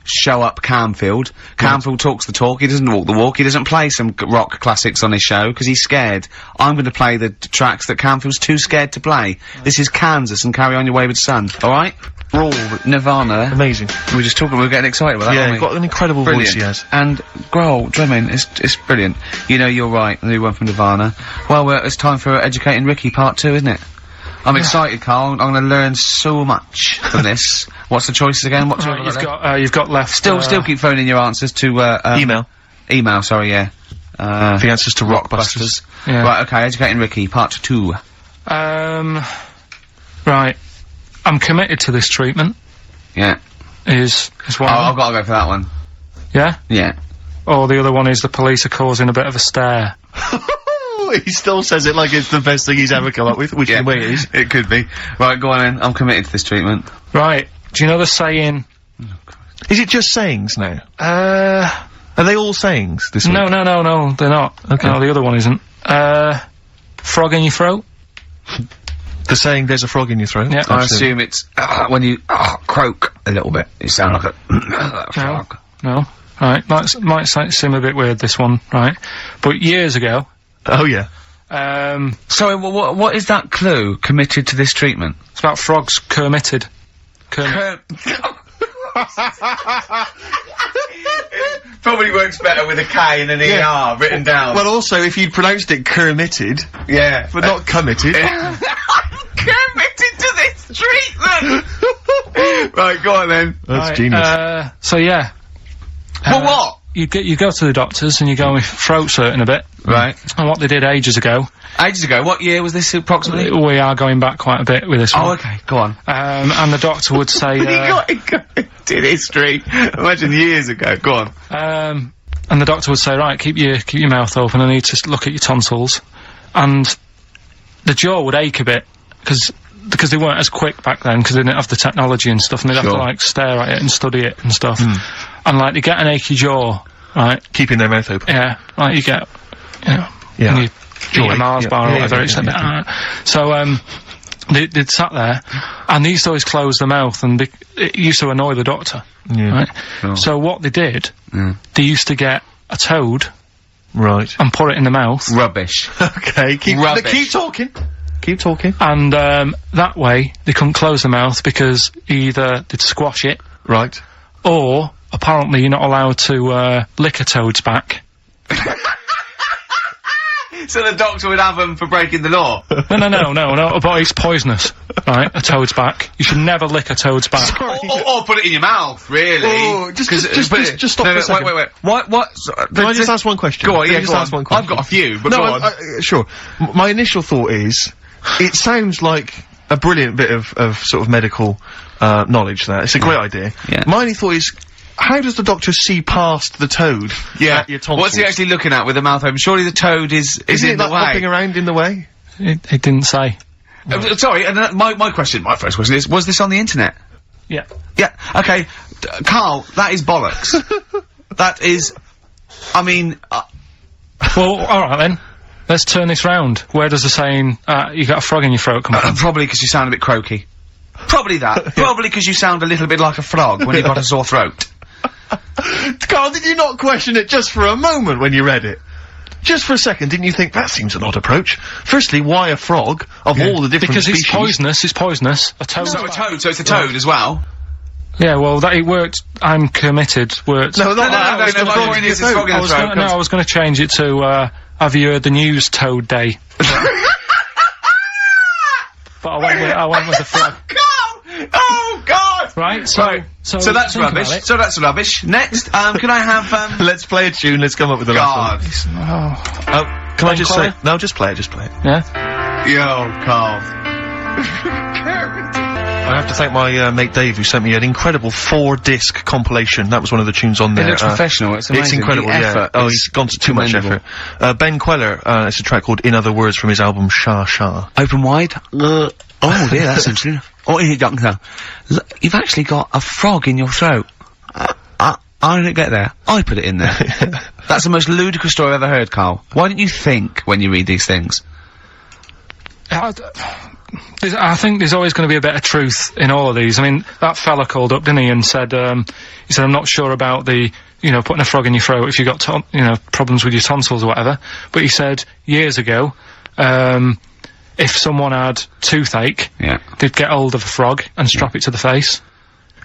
Show Up Camfield. Camfield talks the talk, he doesn't walk the walk, he doesn't play some rock classics on his show, because he's scared. I'm going to play the tracks that Camfield's too scared to play. This is Kansas and Carry On Your Wayward Son, alright? Raw, Nirvana. amazing. We were just talking, we were getting excited about that, Yeah, aren't he's we? got an incredible voice he has. And Grohl, drumming, it's brilliant. You Know You're Right, the new one from Nirvana. Well, it's time for Educating Ricky Part 2, isn't it? I'm excited, Carl. I'm gonna learn so much from this. What's the choices again? What's Right, you've got left. Still keep phoning your answers to, Email. Email, sorry, yeah. The answers to Rockbusters. Yeah. Right, okay, Educating Ricky, Part 2. Right. I'm committed to this treatment. Yeah. Is one. Oh, I've gotta go for that one. Yeah? Yeah. Or the other one is the police are causing a bit of a stir. He still says it like it's the best thing he's ever come up with, which in a way it is. It could be. Right, go on then. I'm committed to this treatment. Right. Do you know the saying? Is it just sayings now? Are they all sayings this week? No, they're not. Okay. No, the other one isn't. Frog in your throat? The saying, there's a frog in your throat? Yeah. I assume it's, when you, croak a little bit. You sound like a frog. No. Right. Might seem a bit weird, this one, right? But years ago, Oh, yeah. Sorry, what is that clue? Committed to this treatment? it's about frogs Kermitted. Kermit. Probably works better with a K and an ER written down. Well, also, if you'd pronounced it Kermitted, yeah. but not committed. Committed to this treatment! Right, go on then. That's Right, genius. So yeah. For what? You go to the doctors and you go with throat's hurting a bit. Right. And what they did ages ago. Ages ago, what year was this approximately? We are going back quite a bit with this one. Oh, okay, go on. And the doctor would say, He got did history. Imagine years ago, go on. and the doctor would say, right, keep your mouth open, I need to look at your tonsils. And the jaw would ache a bit, because they weren't as quick back then, because they didn't have the technology and stuff, and they'd have to, like, stare at it and study it and stuff. And, like, they get an achy jaw, right? Keeping their mouth open. Yeah, like, you get, you know, Yeah. when you eat a Mars bar or whatever, it's like that. So, they'd sat there, and they used to always close their mouth, and it used to annoy the doctor, right? Sure. So what they did, they used to get a toad Right. and put it in the mouth, Rubbish. Okay, keep talking. Keep talking. and that way they couldn't close the mouth, because either they'd squash it, Right. or apparently you're not allowed to lick a toad's back. So the doctor would have them for breaking the law? No, but it's poisonous, right? A toad's back. You should never lick a toad's back. Or put it in your mouth, really. Oh, just stop for a second. Wait. What? Can I just ask one question? Go on, Can I yeah, just go ask on. one question? I've got a few, but No, go on. sure. My initial thought is, it sounds like a brilliant bit of sort of medical, knowledge there. It's a great idea. Yeah. My only thought is, how does the doctor see past the toad? At your tonsils? What's he actually looking at with the mouth open? Surely the toad is Isn't in it the like way. hopping around in the way? It didn't say. Sorry, and my first question is, was this on the internet? Yeah. Yeah, okay. Carl, that is bollocks. That is, I mean, Well, alright then. Let's turn this round. Where does the saying, you got a frog in your throat come from? probably because you sound a bit croaky. Probably that. Probably because you sound a little bit like a frog when you've got a sore throat. Carl, did you not question it just for a moment when you read it? Just for a second, didn't you think, that seems an odd approach? Firstly, why a frog, of all the different Because species? it's poisonous. A toad. So it's a toad as well? Yeah, well, it worked. I'm committed. Worked. No, No, my point is it's frog in the throat. I was gonna change it to, have you heard the news, Toad Day? But I went with the frog. Oh God! Right, So that's think rubbish. about it. So that's rubbish. Next, can I have, Let's play a tune, let's come up with the God. last one. Oh, Can I just say, Colin? no, just play it. yeah? Yo, Carl. I have to thank my mate Dave, who sent me an incredible 4-disc compilation. That was one of the tunes on there. It looks professional. It's amazing. It's incredible. The effort Oh, he's gone to too much effort. Ben Queller. It's a track called "In Other Words" from his album Shah Shah. Open wide. Oh dear, that's interesting. Oh, here, Doctor. Look, you've actually got a frog in your throat. I didn't get there. I put it in there. That's the most ludicrous story I've ever heard, Carl. Why didn't you think when you read these things? I think there's always going to be a bit of truth in all of these. I mean, that fella called up, didn't he, and said, I'm not sure about the, putting a frog in your throat if you've got, problems with your tonsils or whatever. But he said, years ago, if someone had toothache, they'd get hold of a frog and strap it to the face.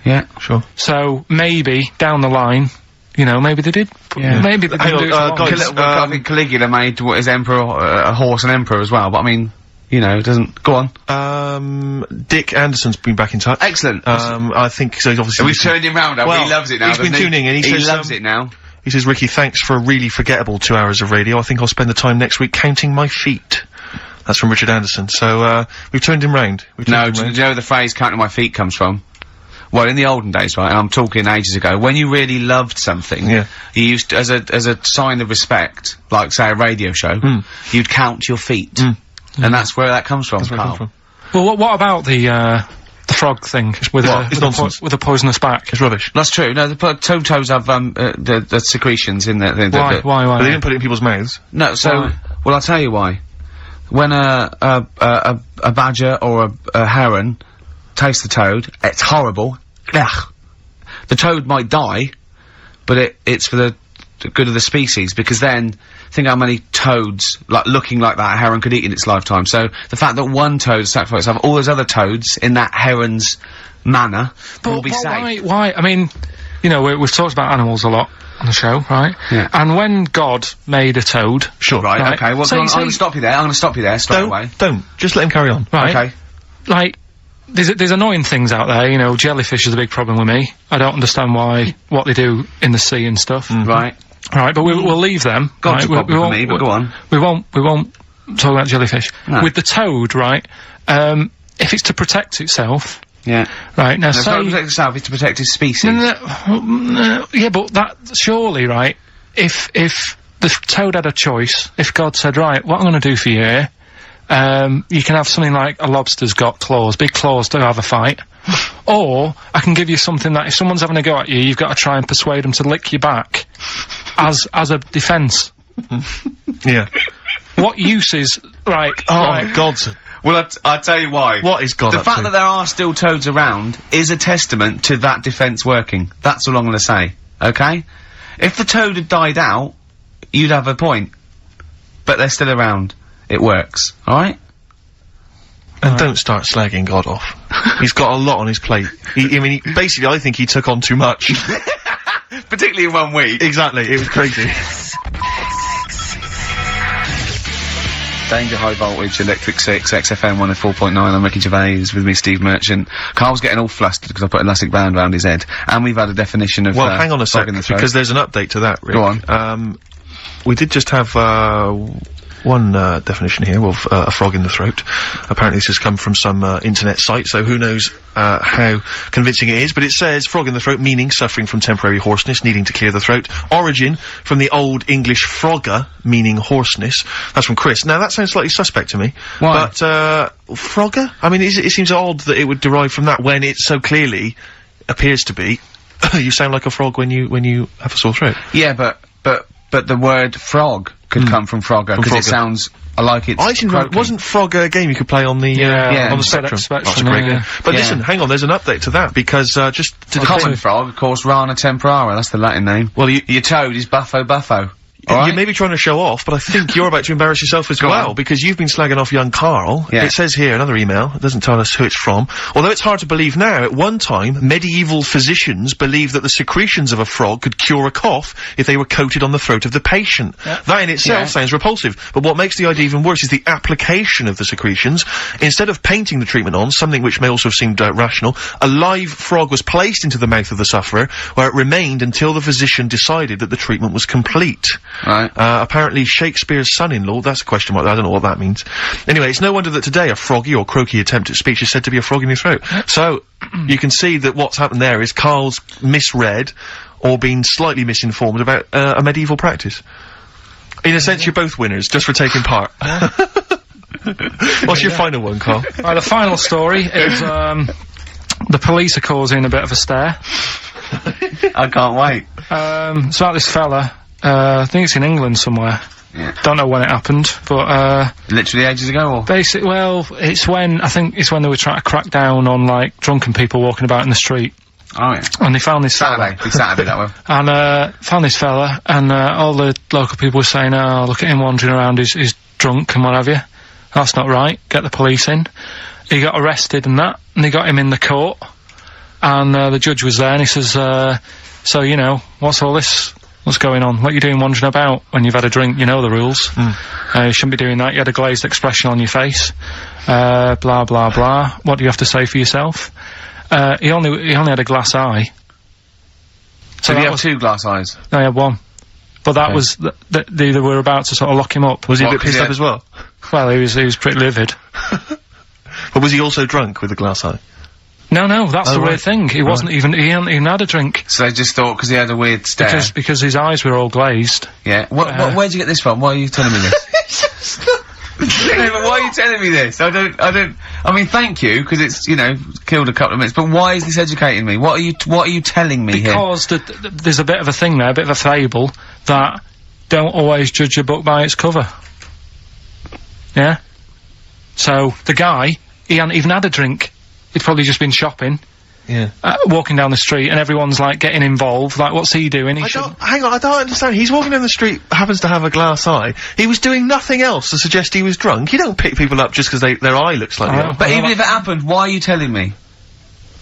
Yeah, sure. So, maybe, down the line, maybe they did. Maybe they didn't do it. I think Caligula made his emperor, a horse and emperor as well, but I mean, it doesn't... Go on. Dick Anderson's been back in touch. Excellent. I think, so he's obviously... We've turned him round now, he loves it now, he's been tuning in, he loves it now. He says, Ricky, thanks for a really forgettable 2 hours of radio. I think I'll spend the time next week counting my feet. That's from Richard Anderson. So, we've turned him round. Do you know where the phrase counting my feet comes from? Well, in the olden days, right, and I'm talking ages ago, when you really loved something, you used to, as a sign of respect, like, say, a radio show, you'd count your feet. And that's where that comes from, Carl. Well, what about the frog thing with a poisonous back? It's rubbish. That's true. No, the toads have, the secretions in there. Why? But they didn't put it in people's mouths. No, so, well, I'll tell you why. When a badger or a heron tastes the toad, it's horrible. Ugh. The toad might die, but it's for the good of the species, because then, think how many toads, looking like that, a heron could eat in its lifetime. So, the fact that one toad sacrificed itself, all those other toads, in that heron's manner, will be safe. Why? I mean, we've talked about animals a lot on the show, right? Yeah. And when God made a toad... Sure. Right, okay, well, I'm gonna stop you there, straight away. Don't. Just let him carry on. Right. Okay. Like, there's annoying things out there, jellyfish is a big problem with me. I don't understand what they do in the sea and stuff. Right. Right, but we'll leave them. God's a problem for me, but go on. We won't talk about jellyfish. No. With the toad, right, if it's to protect itself... Yeah. Right, now it's not to protect itself, it's to protect its species. No, yeah, but that, surely, right, if the toad had a choice, if God said, right, what I'm gonna do for you here, you can have something like a lobster's got claws, big claws to have a fight. Or, I can give you something that if someone's having a go at you, you've got to try and persuade them to lick your back. As a defence. Yeah. What use is, right, right. God. Well, I'll tell you why. What is God The up fact to? that there are still toads around is a testament to that defence working. That's all I'm gonna say. Okay? If the toad had died out, you'd have a point. But they're still around. It works. Alright? And don't start slagging God off. He's got a lot on his plate. Basically, I think he took on too much. Particularly in 1 week. Exactly, it was crazy. Danger High Voltage, Electric 6, XFM 104.9, I'm Ricky Gervais, with me Steve Merchant. Carl's getting all flustered because I put an elastic band around his head. And we've had a definition of, well, hang on a sec, because there's an update to that, Rick. Go on. We did just have, one definition here of a frog in the throat. Apparently this has come from some internet site, so who knows how convincing it is, but it says frog in the throat, meaning suffering from temporary hoarseness, needing to clear the throat. Origin from the Old English frogger, meaning hoarseness. That's from Chris. Now that sounds slightly suspect to me. Why? But frogger? I mean, it seems odd that it would derive from that when it so clearly appears to be you sound like a frog when you have a sore throat. Yeah, but the word frog could come from Frogger, because it sounds like it's I think wasn't Frogger a game you could play on the on the Spectrum? That's a great game. But listen, hang on, there's an update to that, because just to common frog, of course, Rana temporara, that's the Latin name. Well, your toad is Buffo Buffo. You may be trying to show off, but I think you're about to embarrass yourself as well, because you've been slagging off young Karl. Yeah. It says here, another email, it doesn't tell us who it's from. Although it's hard to believe now, at one time, medieval physicians believed that the secretions of a frog could cure a cough if they were coated on the throat of the patient. Yeah. That in itself sounds repulsive, but what makes the idea even worse is the application of the secretions. Instead of painting the treatment on, something which may also have seemed rational, a live frog was placed into the mouth of the sufferer, where it remained until the physician decided that the treatment was complete. Right. Apparently Shakespeare's son-in-law, that's a question mark, I don't know what that means. Anyway, it's no wonder that today a froggy or croaky attempt at speech is said to be a frog in your throat. So, you can see that what's happened there is Karl's misread, or been slightly misinformed about, a medieval practice. In a sense, you're both winners, just for taking part. What's your final one, Karl? Right, the final story is, the police are causing a bit of a stir. I can't wait. It's about this fella, I think it's in England somewhere. Yeah. Don't know when it happened, but, Literally ages ago, or? well, I think it's when they were trying to crack down on, like, drunken people walking about in the street. Oh, yeah. And they found this Saturday. Big Saturday, that one. And, found this fella, and, all the local people were saying, oh, look at him wandering around, he's drunk and what have you. That's not right. Get the police in. He got arrested and that, and they got him in the court. And, the judge was there, and he says, so, you know, what's all this? What's going on? What are you doing wandering about when you've had a drink? You know the rules. You shouldn't be doing that. You had a glazed expression on your face. Blah, blah, blah. What do you have to say for yourself? He only had a glass eye. So he had 2 glass eyes? No, he had 1. But that was, they were about to sort of lock him up. Was he a bit pissed up as well? Well, he was pretty livid. But was he also drunk with a glass eye? No, that's the weird thing. He wasn't even, he hadn't even had a drink. So they just thought, because he had a weird stare. Because his eyes were all glazed. Yeah. Where'd you get this from? Why are you telling me this? No, but why are you telling me this? I mean, thank you, because it's, you know, killed a couple of minutes, but why is this educating me? What are you telling me here? Because there's a bit of a thing there, a bit of a fable, that don't always judge a book by its cover. Yeah? So, the guy, he hadn't even had a drink. He'd probably just been shopping. Yeah. Walking down the street, and everyone's, like, getting involved. Like, what's he doing? Hang on, I don't understand. He's walking down the street, happens to have a glass eye. He was doing nothing else to suggest he was drunk. You don't pick people up just because their eye looks like that. But even if it happened, why are you telling me?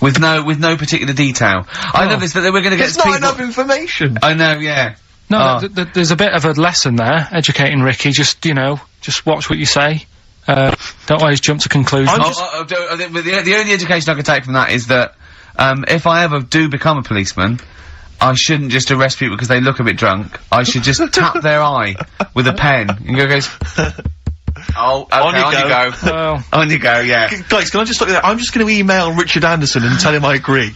With no particular detail. I know this, that we're gonna get It's not enough information. I know, yeah. No, there's a bit of a lesson there, educating Ricky. Just, you know, just watch what you say. Don't always jump to conclusions. The only education I can take from that is that, if I ever do become a policeman, I shouldn't just arrest people because they look a bit drunk. I should just tap their eye with a pen and goes, oh, okay, on you go. Well, on you go, yeah. Guys, can I just look at that? I'm just gonna email Richard Anderson and tell him I agree.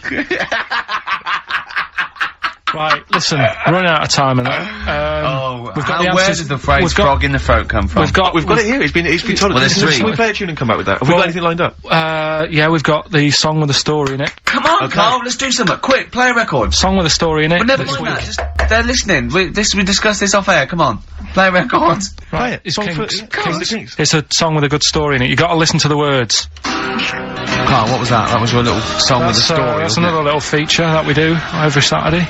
right, listen, we're running out of time and that. We've got the where answers. does the phrase frog in the throat come from? We've got it here. It's been told. Well, there's 3. Can we play a tune and come back with that? Have we got anything lined up? Yeah, we've got the song with a story in it. Come on, Karl, let's do something. Quick, play a record. Song with a story in it. But never mind that. Just, they're listening. We discussed this off air. Come on, play a record. Right, it's Song Kinks. Kinks. It's a song with a good story in it. You got to listen to the words. Karl, what was that? That was your little song with a story. That's another little feature that we do every Saturday.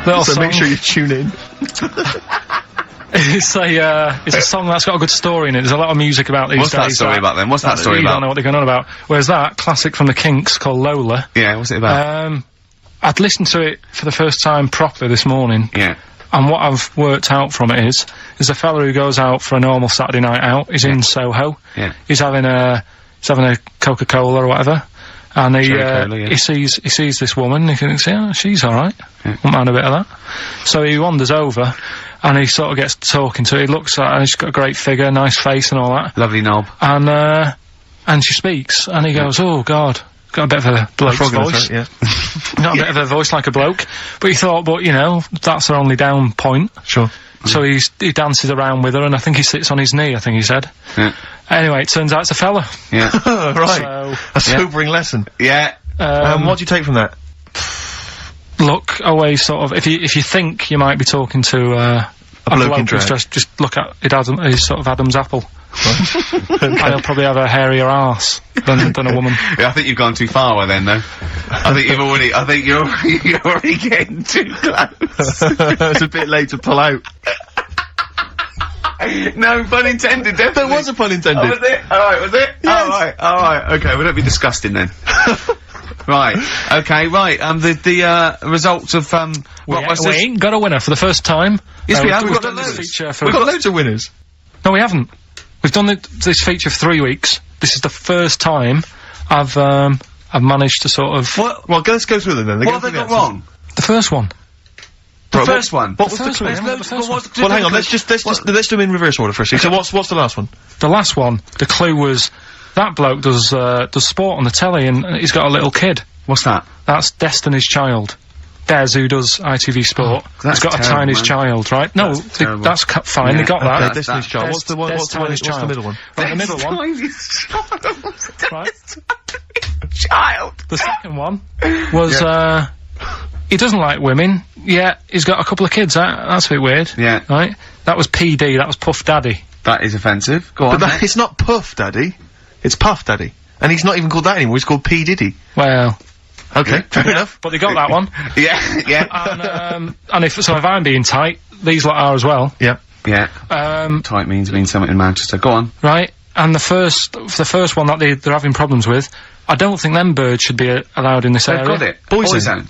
Little so song. make sure you tune in. It's a song that's got a good story in it. There's a lot of music about these What's days. What's that story about then? What's that story you about? don't know what they're going on about. Whereas that, classic from the Kinks, called Lola. Yeah, what's it about? I'd listened to it for the first time properly this morning. Yeah. And what I've worked out from it is, there's a fella who goes out for a normal Saturday night out. He's in Soho. Yeah. He's having a Coca-Cola or whatever. And he sees this woman, and he thinks, yeah, she's alright. Yeah. Won't mind a bit of that. So he wanders over, and he sort of gets talking to her. He looks at her, and she's got a great figure, nice face and all that. Lovely knob. And she speaks, and he goes, oh God. Got a bit of a bloke's voice. Yeah. Got a bit of a voice like a bloke. But he thought, but, you know, that's her only down point. Sure. So he dances around with her, and I think he sits on his knee, I think he said. Yeah. Anyway, it turns out it's a fella. Yeah. Right. A sobering lesson. Yeah. What do you take from that? Look, always sort of, if you think you might be talking to, a bloke in drag, just look at his sort of Adam's apple. And he'll probably have a hairier arse than a woman. Yeah, I think you've gone too far then, though. I think you're already getting too close. It's a bit late to pull out. No, pun intended, definitely. There was a pun intended. Oh, was it? Alright, was it? Yes. Alright, okay, we don't be disgusting then. Right, okay, right, the results of, we ain't got a winner for the first time. Yes, we have. We've done this feature for... We've got loads of winners. No, we haven't. We've done this feature for 3 weeks. This is the first time I've managed to sort of... What? Well, let's go through them then. What have they got wrong? The first one. The first one. What was the first clue? one, yeah, the first one. Well, hang on. Let's do them in reverse order first. So what's the last one? The last one, the clue was, that bloke does sport on the telly and he's got a little kid. What's that? That's Destiny's Child. Des, who does ITV Sport, that's has got terrible, a Tiny's man. Child, right? No, terrible. that's fine, they got Okay, that. Destiny's Child. What's the middle one? Right, the middle one. Right. Child. The second one was, he doesn't like women, yet he's got a couple of kids, that's a bit weird. Yeah. Right? That was PD, that was Puff Daddy. That is offensive. Go on. But it's not Puff Daddy. It's Puff Daddy. And he's not even called that anymore. He's called P Diddy. Well, Okay, fair enough. but they got that one. yeah. And if I'm being tight, these lot are as well. Yeah. Yeah. Tight means something in Manchester. Go on. Right? And the first one that they're having problems with, I don't think them birds should be allowed in this They've area. got it. Boyzone.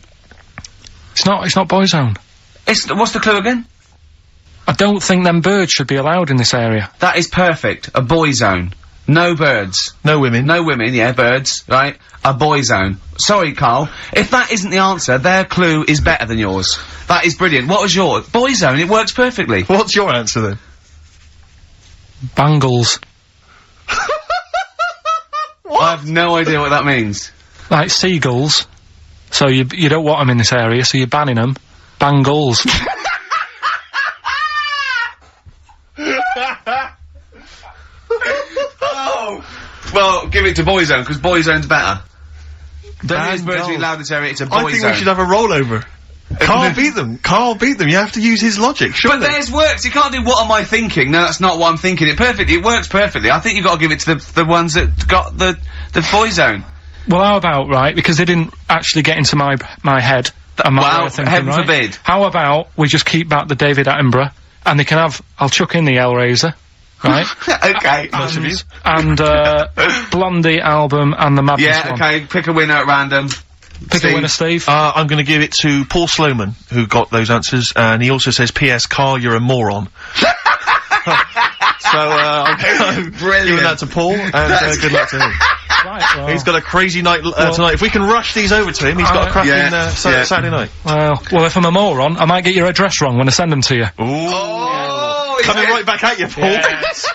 It's not Boyzone. What's the clue again? I don't think them birds should be allowed in this area. That is perfect. A boy zone. No birds. No women. No women, yeah, birds, right? A boy zone. Sorry, Carl. If that isn't the answer, their clue is better than yours. That is brilliant. What was yours? Boy zone, it works perfectly. What's your answer then? Bangles. I have no idea what that means. Like seagulls. So you don't want them in this area, so you're banning them. Bangles. Oh! Well, give it to boy zone, because boy zone's better. Don't use birds Bangles. being loud in this area, it's a boy zone. I think we should have a rollover. Carl beat them. Carl beat them. You have to use his logic, surely. But theirs works. You can't do what am I thinking. No, that's not what I'm thinking. It perfectly. It works perfectly. I think you've got to give it to the ones that got the boy zone. Well, how about, right, because they didn't actually get into my head and my way Well, of thinking, heaven right? forbid. How about we just keep back the David Attenborough, and they can have, I'll chuck in the Hellraiser, right? Okay. And Blondie album and the Madness Yeah, one. okay. Pick a winner at random. Pick Steve. a winner, Steve. I'm going to give it to Paul Sloman, who got those answers, and he also says, P.S. Carl, you're a moron. So, I'm giving that to Paul, and good luck to him. Right, well, He's got a crazy night tonight. If we can rush these over to him, he's got a cracking Saturday night. well, if I'm a moron, I might get your address wrong when I send them to you. Oh, Coming right back at you, Paul. Yes.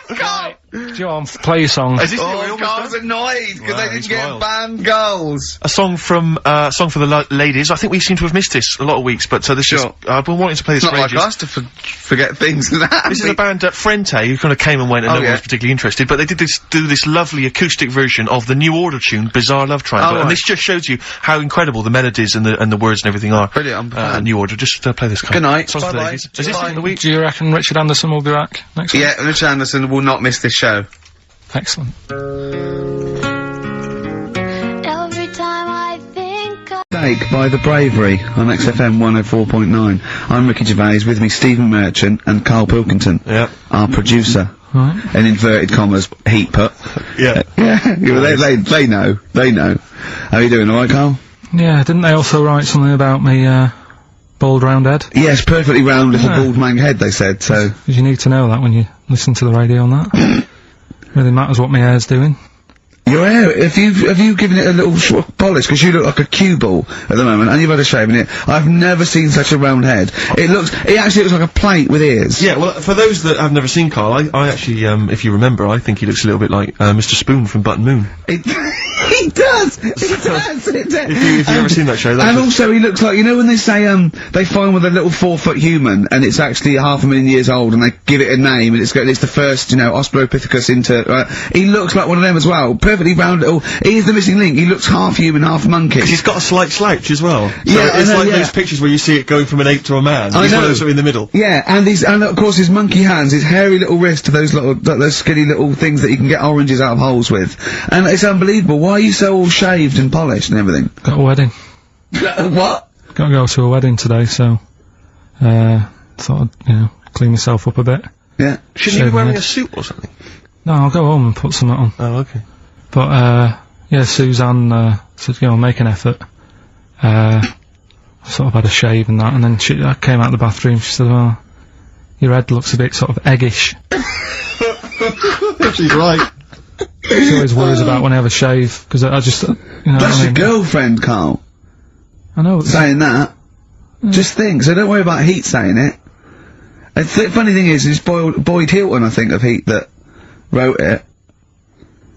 Right. John, play your song. Is this Oh, Carl's annoyed because Wow, they didn't he's get wild. banned goals. A song from, song for the ladies. I think we seem to have missed this a lot of weeks, but this is, I've been wanting to play this It's for not like ages. us to forget things that This is a band, Frente, who kind of came and went and no one was particularly interested, but they did do this lovely acoustic version of the New Order tune, Bizarre Love Triangle, and this just shows you how incredible the melodies and the words and everything are. Brilliant, I'm New Order, just play this. Good night. Songs for the Bye-bye. ladies. Is this in the week? Do you reckon Richard Anderson will be back next week? Yeah, Richard Anderson will not miss this show. Excellent. Every time I think of Stake by The Bravery on XFM 104.9. I'm Ricky Gervais, with me Stephen Merchant and Karl Pilkington, Yeah. our producer. Right. In inverted commas, heat put. Yeah. Yeah, they know. They know. How you doing, alright, Carl? Yeah, didn't they also write something about me, bald round head? Yes, perfectly round little bald man head, they said, so. Because you need to know that when you listen to the radio on that. Really matters what my hair's doing. Your hair, have you given it a little polish? Because you look like a cue ball at the moment, and you've had a shave in it. I've never seen such a round head. It actually looks like a plate with ears. Yeah, well, for those that have never seen Carl, I actually, if you remember, I think he looks a little bit like, Mr. Spoon from Button Moon. He does! It does! It does! If you've never seen that show, that's And also he looks like, you know when they say, they find with a little 4-foot human, and it's actually 500,000 years old, and they give it a name, and it's the first, Australopithecus into, he looks like one of them as well. Perfectly round little, he is the missing link, he looks half human, half monkey. Because he's got a slight slouch as well. So Yeah, I it's know, like yeah. those pictures where you see it going from an ape to a man. I He's one know. of those sort of in the middle. Yeah, and of course his monkey hands, his hairy little wrist to those those skinny little things that you can get oranges out of holes with. And it's unbelievable. Why are you so all shaved and polished and everything? Got a wedding. What? Got to go to a wedding today, so, thought I'd, clean myself up a bit. Yeah. Shouldn't you be Shaving wearing head. a suit or something? No, I'll go home and put something on. Oh, okay. But, Suzanne, said, make an effort. Sort of had a shave and that, and then I came out of the bathroom, she said, well, your head looks a bit sort of eggish. She's right. She always worries about when I have a shave, because I just, That's your girlfriend, Carl. I know, Saying that. Just think. So don't worry about Heat saying it. And the funny thing is, it's Boyd Hilton, I think, of Heat that wrote it.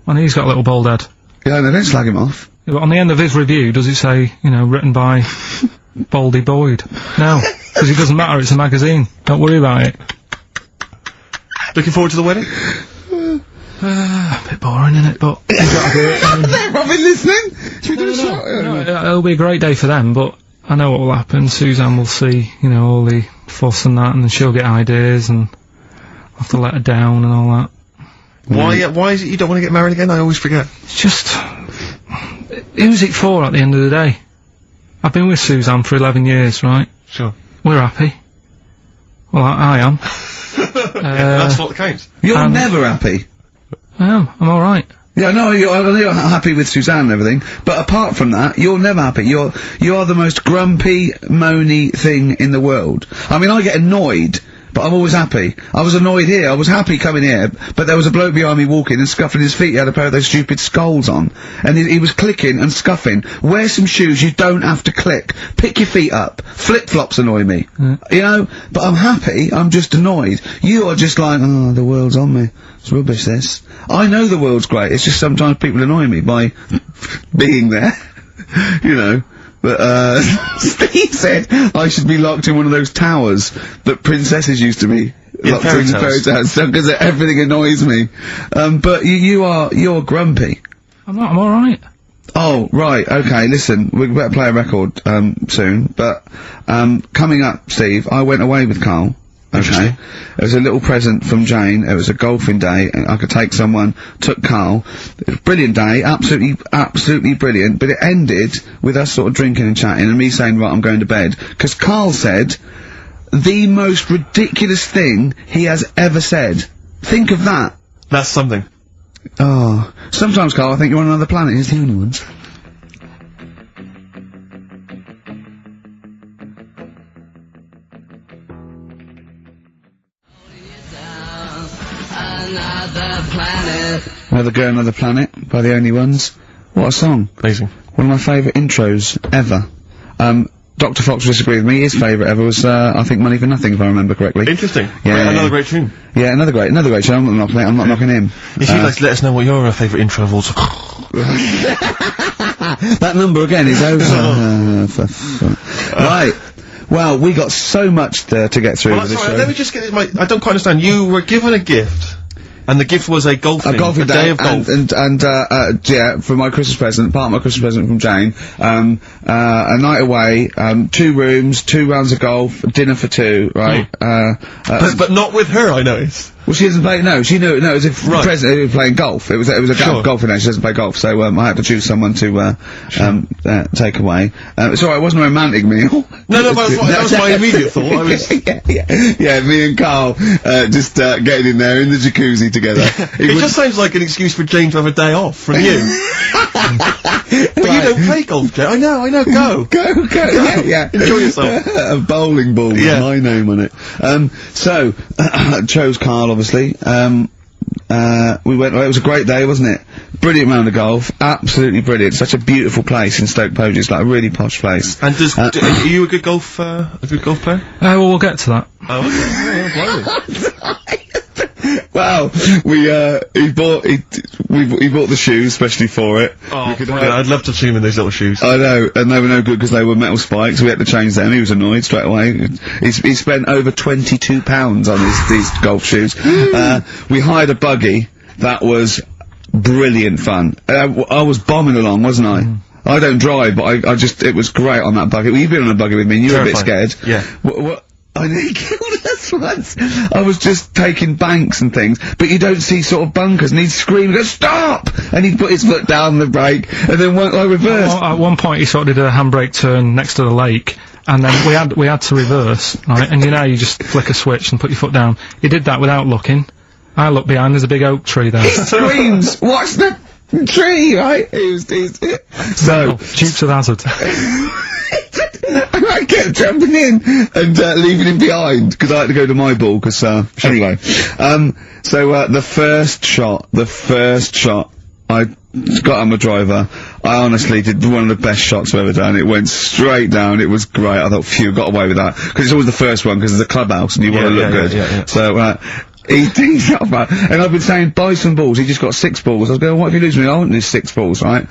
Well, he's got a little bald head. Yeah, no, don't slag him off. Yeah, but on the end of his review, does it say, you know, written by Baldy Boyd? No, because it doesn't matter, it's a magazine. Don't worry about it. Looking forward to the wedding? A bit boring, innit? But you've got to do it. They're probably listening! Should we do a shot? No, it'll be a great day for them, but I know what will happen. Suzanne will see, you know, all the fuss and that, and then she'll get ideas, and I'll have to let her down and all that. Why is it you don't want to get married again? I always forget. It's just... who's it for at the end of the day? I've been with Suzanne for 11 years, right? Sure. We're happy. Well, I am. That's what counts. You're never happy. I am. I'm alright. Yeah, no, I know you're happy with Suzanne and everything, but apart from that, you're never happy. You are the most grumpy, moany thing in the world. I mean, I get annoyed, but I'm always happy. I was annoyed here, I was happy coming here, but there was a bloke behind me walking and scuffing his feet. He had a pair of those stupid skulls on, and he was clicking and scuffing. Wear some shoes you don't have to click. Pick your feet up. Flip-flops annoy me. You know? But I'm happy, I'm just annoyed. You are just like, oh, the world's on me. It's rubbish, this. I know the world's great, it's just sometimes people annoy me by being there. You know? But, Steve said I should be locked in one of those towers that princesses used to be locked in fairy tales, because everything annoys me. But you're grumpy. I'm not, I'm alright. Oh, right, okay, listen, we better play a record, soon, but, coming up, Steve, I went away with Karl. Okay. It was a little present from Jane. It was a golfing day, and I could take someone. Took Karl. It was a brilliant day, absolutely brilliant. But it ended with us sort of drinking and chatting, and me saying, "Right, I'm going to bed." Because Karl said the most ridiculous thing he has ever said. Think of that. That's something. Oh, sometimes, Karl, I think you're on another planet. He's the only one. Another Girl, Another Planet by the Only Ones. What a song. Amazing. One of my favourite intros ever. Dr. Fox disagreed with me. His favourite ever was, I think, Money for Nothing, if I remember correctly. Interesting. Yeah, another great tune. Yeah, another great tune. I'm not knocking him. If you'd like to let us know what your favourite intro of all time. That number again is over. Right. Well, we got so much to get through with this show. Let me just get this. I don't quite understand. You were given a gift. And the gift was a golfing day of golf. And yeah, for my Christmas present, part of my Christmas present from Jane, a night away, 2 rooms, 2 rounds of golf, dinner for 2, right? But not with her, I noticed. Well, she doesn't play, no, she knew, no, it was a present, it was playing golf. It was a golfing day, she doesn't play golf, so, I had to choose someone to, take away. It's alright, it wasn't a romantic meal. No, but that was my immediate thought. I was... yeah, me and Karl, just, getting in there in the jacuzzi together. It just sounds like an excuse for Jane to have a day off from you. But you don't play golf, Jane. I know, go. Go. Yeah. Enjoy yourself. A bowling ball with my name on it. So, chose Karl, obviously. We went, it was a great day, wasn't it? Brilliant round of golf. Absolutely brilliant. Such a beautiful place in Stoke Poges, it's like a really posh place. And are you a good golf player? Well, we'll get to that. Oh, okay. Well, he bought the shoes especially for it. Oh, I'd love to see him in those little shoes. I know, and they were no good because they were metal spikes. We had to change them. He was annoyed straight away. He spent over £22 on these golf shoes. We hired a buggy that was brilliant fun. I was bombing along, wasn't I? I don't drive, but it was great on that buggy. Well, you've been on a buggy with me, and you were a bit scared. Yeah. What? I nearly killed us once. I was just taking banks and things, but you don't see sort of bunkers, and he'd scream, go, stop! And he'd put his foot down the brake, and then I reversed. At one point he sort of did a handbrake turn next to the lake, and then we had to reverse, right? And you know, you just flick a switch and put your foot down. He did that without looking. I looked behind, there's a big oak tree there. He screams, watch the tree, right? So, Dukes of Hazzard. I kept jumping in and leaving him behind because I had to go to my ball. Anyway, so the first shot I got on my driver. I honestly did one of the best shots I've ever done. It went straight down. It was great. I thought, phew, got away with that. Because it's always the first one, because it's a clubhouse and you want to look good. So, he's up, and I've been saying, buy some balls. He just got 6 balls. I was going, what if you lose me? I want these 6 balls, right?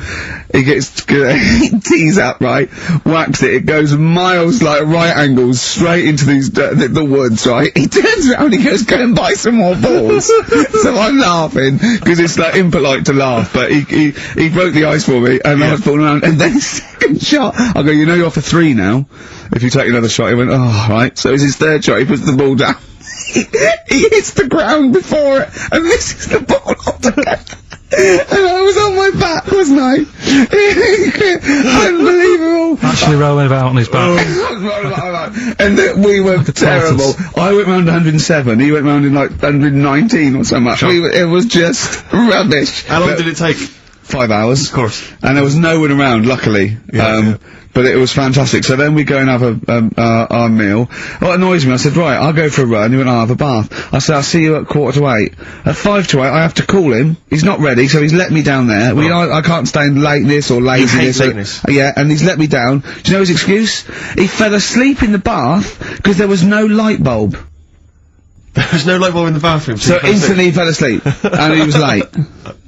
He gets, he tees up, right? Whacks it. It goes miles, like, right angles, straight into these, the woods, right? He turns around, he goes, go and buy some more balls. So I'm laughing, because it's, like, impolite to laugh, but he broke the ice for me, and I was falling around, and then his second shot, I go, you know you're for 3 now. If you take another shot, he went, oh, right. So it's his 3rd shot, he puts the ball down. He hits the ground before it, and misses the ball altogether. And I was on my back, wasn't I? Unbelievable. Actually rolling about on his back. And we were terrible. I went round 107, he went round in like 119 or something. Sure. It was just rubbish. How long did it take? 5 hours. Of course. And there was no one around, luckily. But it was fantastic. So then we go and have our meal. What annoys me, I said, right, I'll go for a run. He went, I'll have a bath. I said, I'll see you at 7:45. At 7:55, I have to call him. He's not ready, so he's let me down there. I can't stand lateness or laziness. You hate lateness. Yeah, and he's let me down. Do you know his excuse? He fell asleep in the bath because there was no light bulb. There was no light bulb in the bathroom. So instantly he fell asleep. And he was late.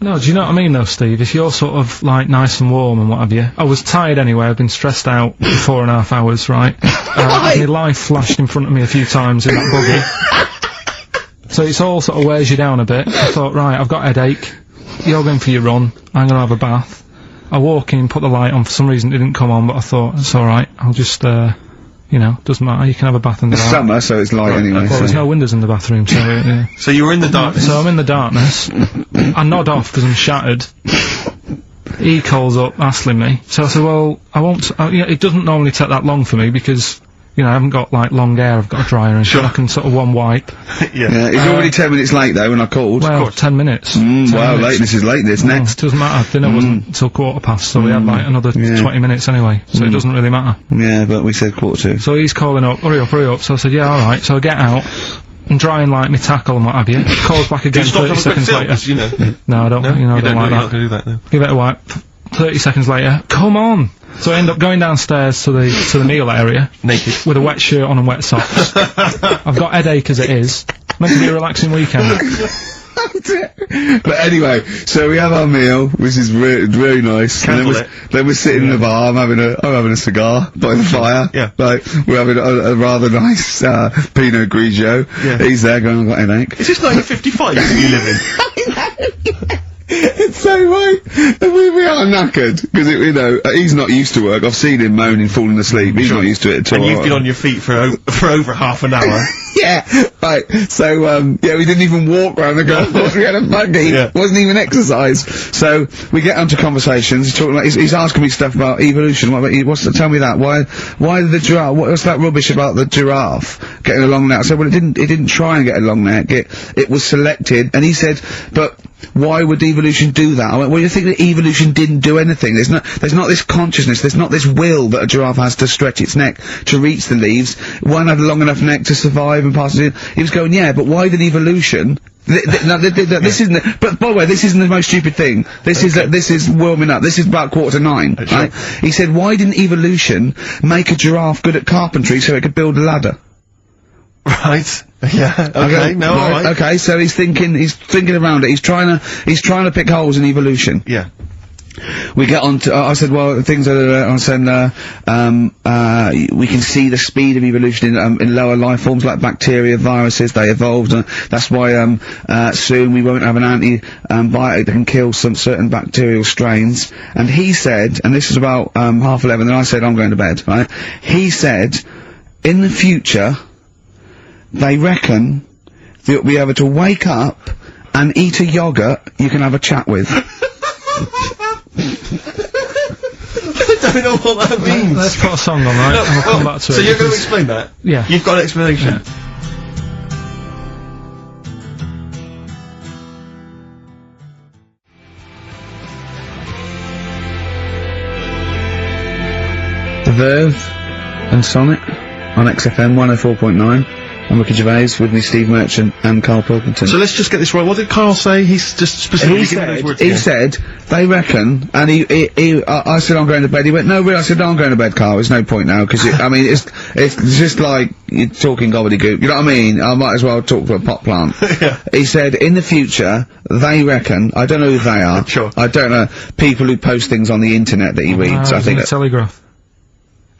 No, do you know what I mean though, Steve? If you're sort of, like, nice and warm and what have you. I was tired anyway, I've been stressed out for 4.5 hours, right? My life flashed in front of me a few times in that buggy. So it's all sort of wears you down a bit. I thought, right, I've got a headache. You're going for your run. I'm gonna have a bath. I walk in, put the light on, for some reason it didn't come on, but I thought, it's alright, I'll just, you know, doesn't matter, you can have a bath in the dark. Summer, so it's light anyway. Well, there's no windows in the bathroom, so, yeah. So you were in the darkness. So I'm in the darkness. I nod off because I'm shattered. He calls up, asking me. So I said, well, I won't, you know, it doesn't normally take that long for me because, you know, I haven't got, like, long hair, I've got a dryer and Sure. I can sort of one wipe. Yeah, he's already 10 minutes late though when I called. Well, 10 minutes. 10 Wow, minutes. lateness is lateness. Next. Doesn't matter, dinner wasn't till 7:15, so we had, like, another 20 minutes anyway, so it doesn't really matter. Yeah, but we said 7:45. So he's calling up, hurry up, so I said, yeah, alright, so I get out, and drying, like, my tackle and what have you, calls back again 30 seconds later. You know. No, I don't, No? you know, I You don't like you're that. not gonna do that, no. Give it a wipe. 30 seconds later, come on! So I end up going downstairs to the meal area. Naked. With a wet shirt on and wet socks. I've got headache as it is. Meant to be a relaxing weekend. But anyway, so we have our meal, which is very nice. And then we're sitting in the bar. I'm having a cigar by the fire. Yeah. Like we're having a rather nice Pinot Grigio. Yeah. He's there going, I've got a headache. Is this 1955 you live in? It's so right. We are knackered because you know he's not used to work. I've seen him moaning, falling asleep. He's not used to it at all. And you've been on your feet for over half an hour. Yeah, right. So, yeah, we didn't even walk around the golf course. We had a buggy. Yeah. Wasn't even exercise. So, we get onto conversations. He's talking about, he's asking me stuff about evolution. What about, tell me that. Why did the giraffe, what's that rubbish about the giraffe getting a long neck? I said, well, it didn't try and get a long neck. It was selected. And he said, but why would evolution do that? I went, well, you think that evolution didn't do anything? There's not this consciousness, there's not this will that a giraffe has to stretch its neck to reach the leaves. One had a long enough neck to survive and pass it in. He was going, yeah, but why did evolution? This isn't. But by the way, this isn't the most stupid thing. This is warming up. This is about 8:45, right? He said, why didn't evolution make a giraffe good at carpentry so it could build a ladder? Right. Yeah. Okay. No. All right. Okay. So he's thinking around it. He's trying to pick holes in evolution. Yeah. We get on to, I said, well, things are, I said, we can see the speed of evolution in lower life forms like bacteria, viruses, they evolved, and that's why, soon we won't have an antibiotic that can kill some certain bacterial strains. And he said, and this was about, 11:30, and I said, I'm going to bed, right? He said, in the future, they reckon that you'll be able to wake up and eat a yogurt you can have a chat with. I don't know what that means. Let's put a song on, right? I'll come back to it. So you're going to explain that? Yeah. You've got an explanation? Yeah. The Verve and Sonic on XFM 104.9. I'm Ricky Gervais, with me Steve Merchant and Karl Pilkington. So let's just get this right. What did Karl say? He's just specifically giving those words He again. said, they reckon, and I said I'm going to bed, he went, no really, I said, no, I'm going to bed, Karl, there's no point now, because I mean, it's just like, you're talking gobbledygook, you know what I mean? I might as well talk to a pot plant. Yeah. He said, in the future, they reckon, I don't know who they are, Sure. I don't know, people who post things on the internet that he reads, I think the Telegraph.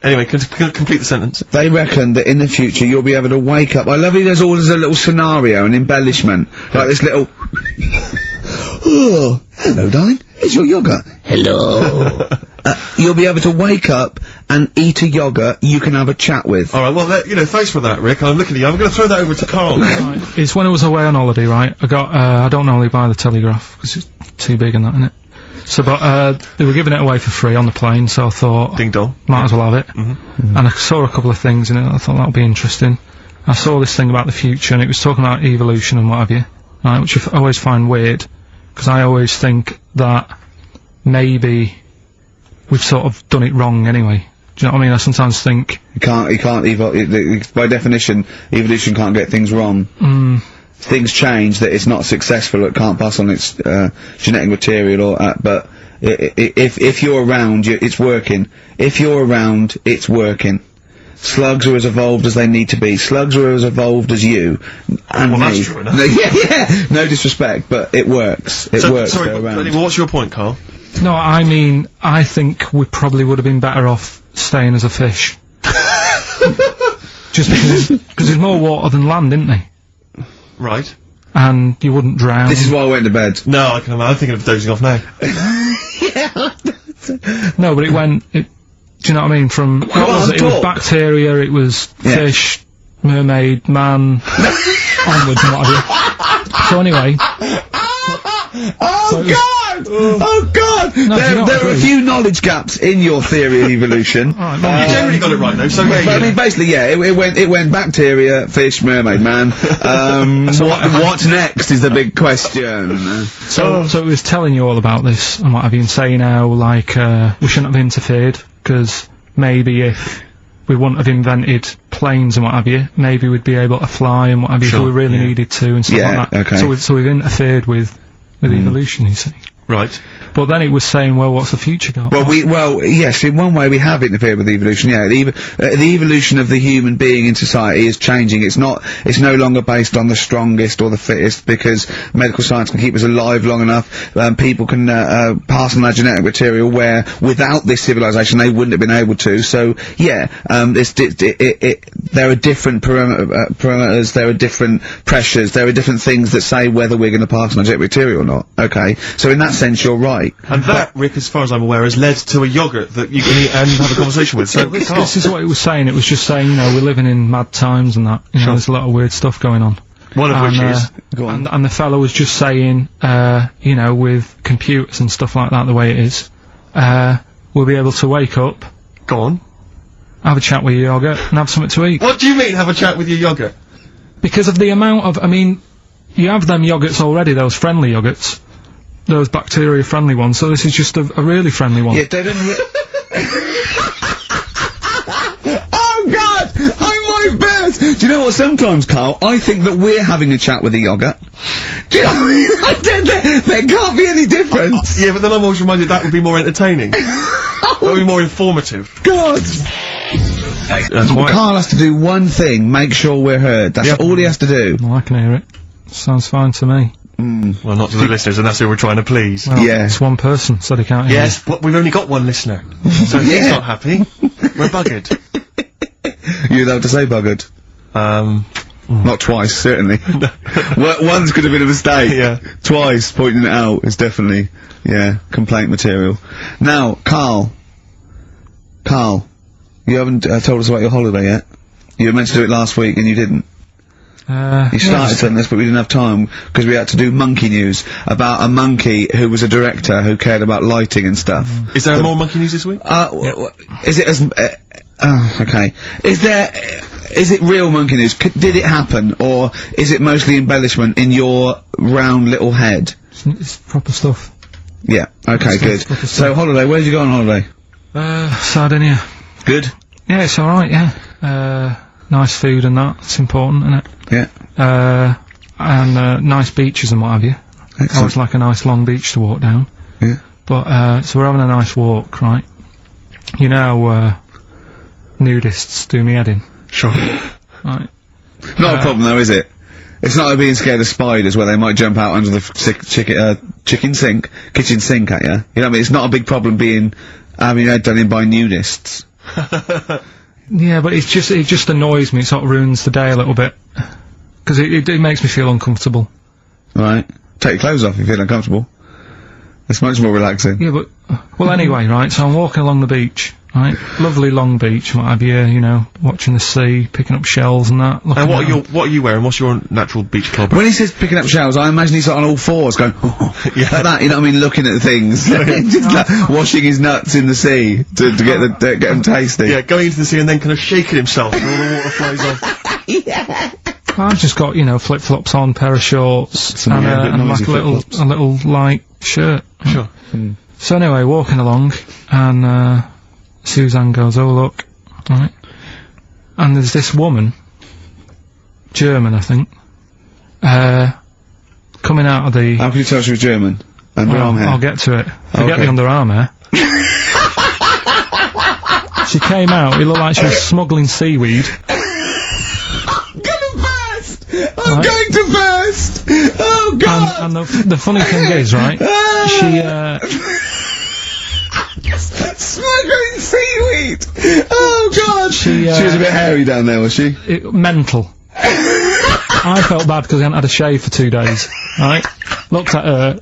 Anyway, complete the sentence. they reckon that in the future you'll be able to wake up. I love it. There's always a little scenario, an embellishment, like this little. Oh, hello, darling. It's your yogurt. Hello. You'll be able to wake up and eat a yogurt you can have a chat with. Alright, well, thanks for that, Rick. I'm looking at you. I'm going to throw that over to Karl. Right, it's when I was away on holiday, right? I got, I don't normally buy the Telegraph, because it's too big and that, innit? So, but, they were giving it away for free on the plane, so I thought, Ding dong. might as well have it. And I saw a couple of things in it, I thought that would be interesting. I saw this thing about the future, and it was talking about evolution and what have you, right, which I always find weird, because I always think that maybe we've sort of done it wrong anyway. Do you know what I mean? I sometimes think... You can't by definition, evolution can't get things wrong. Things change, that it's not successful, it can't pass on its, genetic material or, but, if you're around, it's working. If you're around, it's working. Slugs are as evolved as they need to be. Slugs are as evolved as you. And Well, me. that's true enough. Yeah. No disrespect, but it works. It works. Sorry, they're but around. what's your point, Karl? No, I mean, I think we probably would have been better off staying as a fish. Just because there's more water than land, isn't there? Right. And you wouldn't drown. This is why I went to bed. No, I can imagine. I'm thinking of dozing off now. No, but do you know what I mean? From, what was it? It was bacteria, it was fish, mermaid, man, onwards and what have you. So anyway. Oh God! No, do you not there are a agree? few knowledge gaps in your theory of evolution. Alright, You generally got it right, though, so But I mean, basically, yeah, it went bacteria, fish, mermaid, man. What's next is the big question. So it was telling you all about this and what have you, and saying how, like, we shouldn't have interfered, because maybe if we wouldn't have invented planes and what have you, maybe we'd be able to fly and what have you, if Sure, we really yeah. needed to and stuff Yeah, like that. okay. So we've interfered with evolution, you see. Right. But then it was saying, well, what's the future got? Well, yes, in one way we have interfered with evolution, yeah. The evolution of the human being in society is changing. It's no longer based on the strongest or the fittest, because medical science can keep us alive long enough. People can, pass on their genetic material where, without this civilization, they wouldn't have been able to. So, yeah, there are different parameters, there are different pressures, there are different things that say whether we're going to pass on our genetic material or not. Okay? So in that sense, you're right. And that, Rick, as far as I'm aware, has led to a yogurt that you can eat and have a conversation with. So, Karl. This is what it was saying. It was just saying, you know, we're living in mad times and that. You know, Sure. there's a lot of weird stuff going on. One of which is... Go on. And the fellow was just saying, you know, with computers and stuff like that, the way it is, we'll be able to wake up, Go on. have a chat with your yogurt, and have something to eat. What do you mean, have a chat with your yogurt? Because of the amount of, I mean, you have them yogurts already, those friendly yogurts. Those bacteria-friendly ones, so this is just a really friendly one. Yeah, they don't. Oh God! I might burst! Do you know what? Sometimes, Karl, I think that we're having a chat with a yogurt. Do you know what I mean? There can't be any difference. Yeah, but then I'm always reminded that would be more entertaining. That would be more informative. God! That's why. Karl has to do one thing: make sure we're heard. That's Yep. all he has to do. Well, I can hear it. Sounds fine to me. Well, not to the listeners, and that's who we're trying to please. Well, Yeah. it's one person, so they can't hear Yes, but we've only got one listener. So he's Yeah. not happy. We're buggered. You're allowed to say buggered. Not twice, certainly. Once could have been a mistake. Yeah. Twice, pointing it out is definitely, yeah, complaint material. Now, Karl, you haven't told us about your holiday yet. You were meant to do it last week and you didn't. You started telling us, but we didn't have time because we had to do monkey news about a monkey who was a director who cared about lighting and stuff. Is there more monkey news this week? Is it as? Okay. Is it real monkey news? Did it happen, or is it mostly embellishment in your round little head? It's proper stuff. Yeah. Okay. Good. proper So stuff. holiday. Where did you go on holiday? Sardinia. Good. Yeah, it's alright, yeah. nice food and that. It's important, isn't it? Yeah. And nice beaches and what have you. Excellent. Always like a nice long beach to walk down. Yeah. But, so we're having a nice walk, right? You know, nudists do me head in. Sure. Right. Not a problem though, is it? It's not like being scared of spiders where they might jump out under the kitchen sink at you. You know what I mean? It's not a big problem having your head done in by nudists. Yeah, but it just annoys me. It sort of ruins the day a little bit. Because it makes me feel uncomfortable. Right. Take your clothes off if you feel uncomfortable. It's much more relaxing. Yeah, but, well anyway, right, so I'm walking along the beach, right? Lovely long beach, what have you know, watching the sea, picking up shells and that. And what are you wearing? What's your natural beach club? When he says picking up shells, I imagine he's on all fours going, Yeah. like that, you know what I mean, looking at things. Just like washing his nuts in the sea to get them tasty. Yeah, going into the sea and then kind of shaking himself and all the water flies off. Yeah. I've just got, you know, flip-flops on, pair of shorts, Some, yeah, a bit and like noisy a little light shirt. Sure. So anyway, walking along, and, Suzanne goes, oh look, right, and there's this woman, German I think, coming out of the... How can you tell she was German? Underarm hair? I'll get to it. Forget Okay. the underarm hair. She came out, it looked like she was smuggling seaweed. I'm going to burst! Oh God! And the funny thing is, right, she, smuggling seaweed! Oh God! She was a bit hairy down there, was she? mental. I felt bad because I hadn't had a shave for 2 days, right? Looked at her,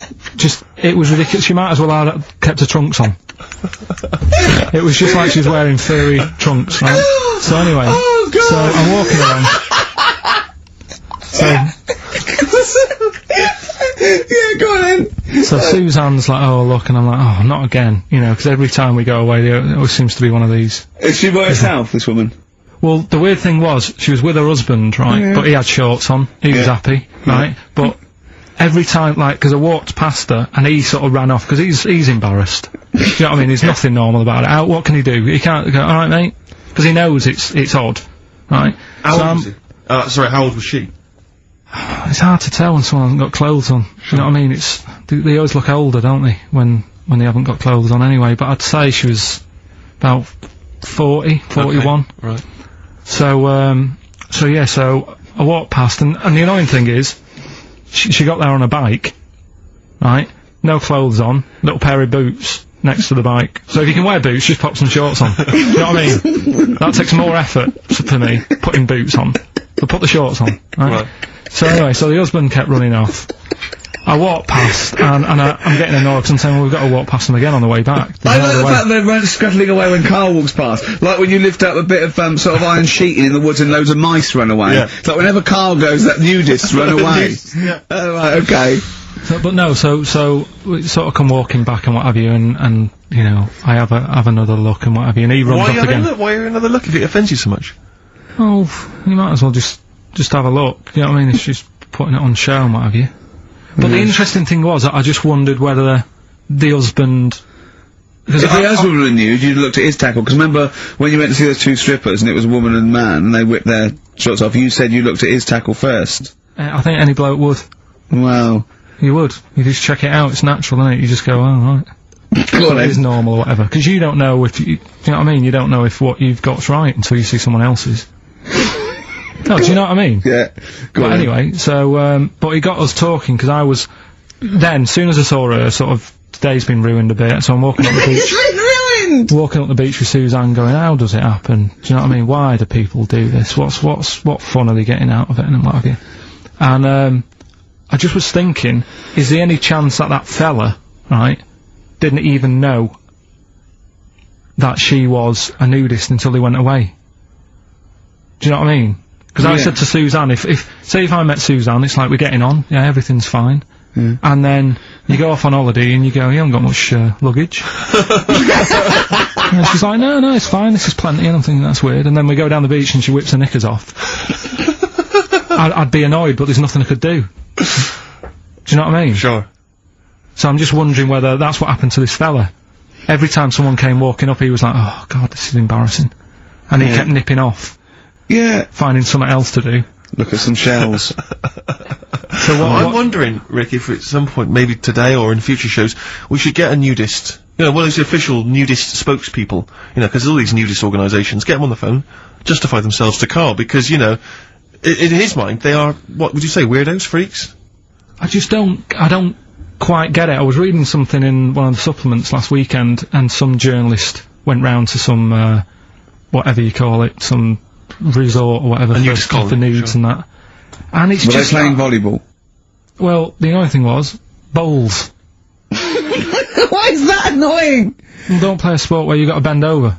it was ridiculous. She might as well have kept her trunks on. It was just like she was wearing furry trunks, right? So anyway, Oh God! so I'm walking around. So, yeah, go on then! so Suzanne's like, oh look, and I'm like, oh, not again, you know, because every time we go away, there always seems to be one of these. Is she by herself, this woman? Well, the weird thing was, she was with her husband, right, Yeah. but he had shorts on, he was Yeah. happy, right, but every time, like, because I walked past her, and he sort of ran off, because he's embarrassed. Do you know what I mean? There's nothing normal about it. What can he do? He can't go, alright mate, because he knows it's odd, right? How old was he? Sorry, how old was she? It's hard to tell when someone hasn't got clothes on. You know what I mean? They always look older, don't they, when they haven't got clothes on anyway, but I'd say she was about 40, 41. Okay. Right. So yeah, so I walked past, and the annoying thing is, she got there on a bike, right? No clothes on, little pair of boots next to the bike. So if you can wear boots, just pop some shorts on. You know what I mean? That takes more effort for me, putting boots on. But put the shorts on, right? So anyway, so the husband kept running off. I walked past, and I'm getting annoyed because I'm saying, well, we've got to walk past them again on the way back. I There's no like other the way. fact they're scuttling away when Carl walks past. Like when you lift up a bit of, sort of iron sheeting in the woods and loads of mice run away. Yeah. It's like whenever Carl goes, that nudists run away. Yeah. Oh, right, okay. So, but no, so we sort of come walking back and what have you, and you know, I have another look and what have you, and he runs off again. Why are you another look if it offends you so much? Oh, you might as well just have a look. You know what I mean? It's just putting it on show and what have you. But the interesting thing was, I just wondered whether the husband. Because if the husband were nude, you'd looked at his tackle. Because remember when you went to see those two strippers and it was a woman and man, and they whipped their shorts off, you said you looked at his tackle first. I think any bloke would. Well, You would. You just check it out. It's natural, isn't it? You just go, oh right. go on It is then. normal or whatever. Because you don't know if you know what I mean? You don't know if what you've got's right until you see someone else's. No, do you know what I mean? Yeah. Go But on then. anyway, so, but he got us talking, because I was, then, as soon as I saw her, sort of, today's been ruined a bit, so I'm walking up the beach. It's been ruined! Walking up the beach with Suzanne going, how does it happen? Do you know what I mean? Why do people do this? What fun are they getting out of it and what have you? And, I just was thinking, is there any chance that fella, right, didn't even know that she was a nudist until they went away? Do you know what I mean? Because I Yeah. said to Suzanne, say if I met Suzanne, it's like we're getting on, yeah, everything's fine. Yeah. And then you go off on holiday and you go, you haven't got much luggage. And she's like, no, it's fine, this is plenty. And I'm thinking, that's weird. And then we go down the beach and she whips her knickers off. I'd be annoyed, but there's nothing I could do. Do you know what I mean? Sure. So I'm just wondering whether that's what happened to this fella. Every time someone came walking up, he was like, oh god, this is embarrassing. And he Yeah. kept nipping off. Yeah. finding something else to do. Look at some shells. So I'm wondering, Rick, if at some point, maybe today or in future shows, we should get a nudist. You know, one of those official nudist spokespeople. You know, because all these nudist organisations, get them on the phone, justify themselves to Karl, because, you know, in his mind, they are, what would you say, weirdos, freaks? I don't quite get it. I was reading something in one of the supplements last weekend, and some journalist went round to some, whatever you call it, some resort or whatever, for nudes and that. And it's Were just... they playing volleyball? Well, the only thing was, bowls. Why is that annoying? Well, don't play a sport where you got to bend over.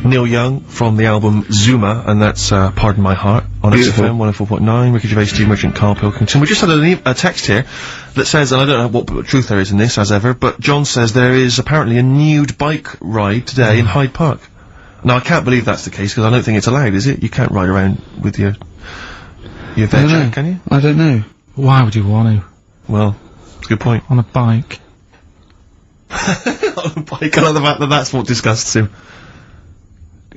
Neil Young from the album Zuma, and that's Pardon My Heart on Beautiful. XFM 104.9. Ricky Gervais, Steve Merchant, Karl Pilkington. We just had a text here that says, and I don't know what truth there is in this, as ever, but John says there is apparently a nude bike ride today in Hyde Park. Now, I can't believe that's the case, because I don't think it's allowed, is it? You can't ride around with your veg, can you? I don't know. Why would you want to? Well, it's a good point. On a bike. On a bike, I love the fact that that's what disgusts him.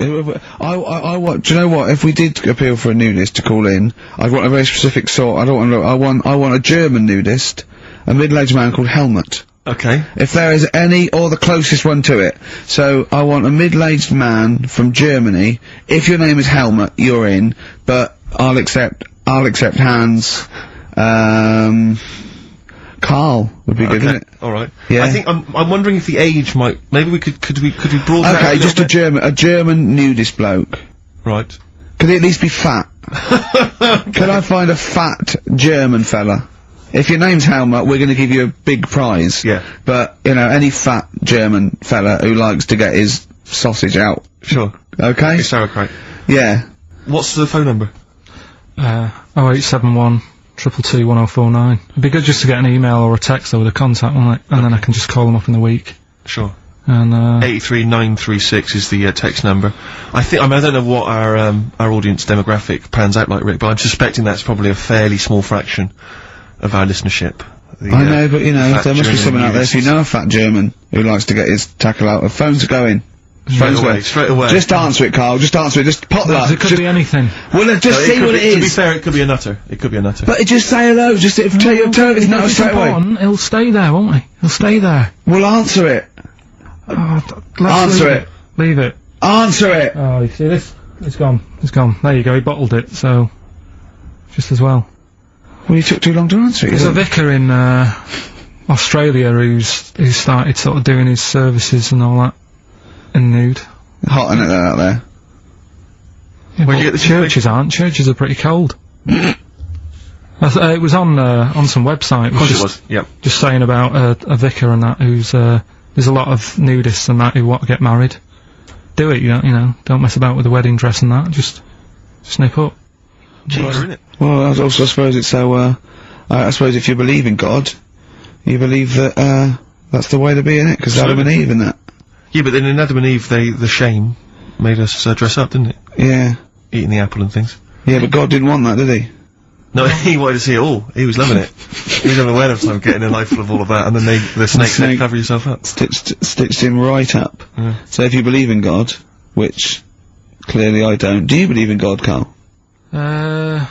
I want. Do you know what? If we did appeal for a nudist to call in, I'd want a very specific sort. I don't want. I want a German nudist, a middle-aged man called Helmut. Okay. If there is any, or the closest one to it. So I want a middle-aged man from Germany. If your name is Helmut, you're in. But I'll accept Hans. Karl would be good, wouldn't it? Alright. Yeah. I think, I'm wondering if the age might, maybe we could we broaden that Okay, out just a German nudist bloke. Right. Could he at least be fat? Could I find a fat German fella? If your name's Helmut, we're gonna give you a big prize. Yeah. But, you know, any fat German fella who likes to get his sausage out. Sure. Okay? It's sauerkraut. Yeah. What's the phone number? 0871 222 1049. It'd be good just to get an email or a text over the contact, wouldn't it? And then I can just call them up in the week. Sure. And 83936 is the text number. I don't know what our audience demographic pans out like, Rick, but I'm suspecting that's probably a fairly small fraction of our listenership. I know, but you know, fat there must be German someone out there, if you nudists. know a fat German who likes to get his tackle out, phones are going. Straight away. Just answer it, Carl, just answer it, just pop that. it could be anything. Well, just see what it To be is. fair, it could be a nutter. It could be a nutter. But just say hello, just tell you it's not If straight it's away. important, he'll stay there, won't he? He'll stay there. Well, answer it. Answer it. Leave it. Answer it. Oh, you see this? It's gone. It's gone. There you go, he bottled it, so... just as well. Well, you took too long to answer it. There's a vicar in, Australia who's started sort of doing his services and all that in nude. Hot in it out there. Yeah, Where'd but you get the churches aren't. Churches are pretty cold. It was on some website. Of course it was. Yep. Just saying about a vicar and that who's there's a lot of nudists and that who want to get married. Do it, you know, don't mess about with the wedding dress and that. Just snip up. Cheaper, isn't it? Well, I suppose it's so, I suppose if you believe in God, you believe that, that's the way to be, innit? Because Adam and Eve and that. Yeah, but then in Adam and Eve, the shame made us dress up, didn't it? Yeah. Eating the apple and things. Yeah, but God didn't want that, did he? No, he wanted to see it all. He was loving it. He was having a whale of time getting a life full of all of that, and then the snake said, snake cover yourself up. Stitched him right up. Yeah. So if you believe in God, which clearly I don't, do you believe in God, Carl? Dunno,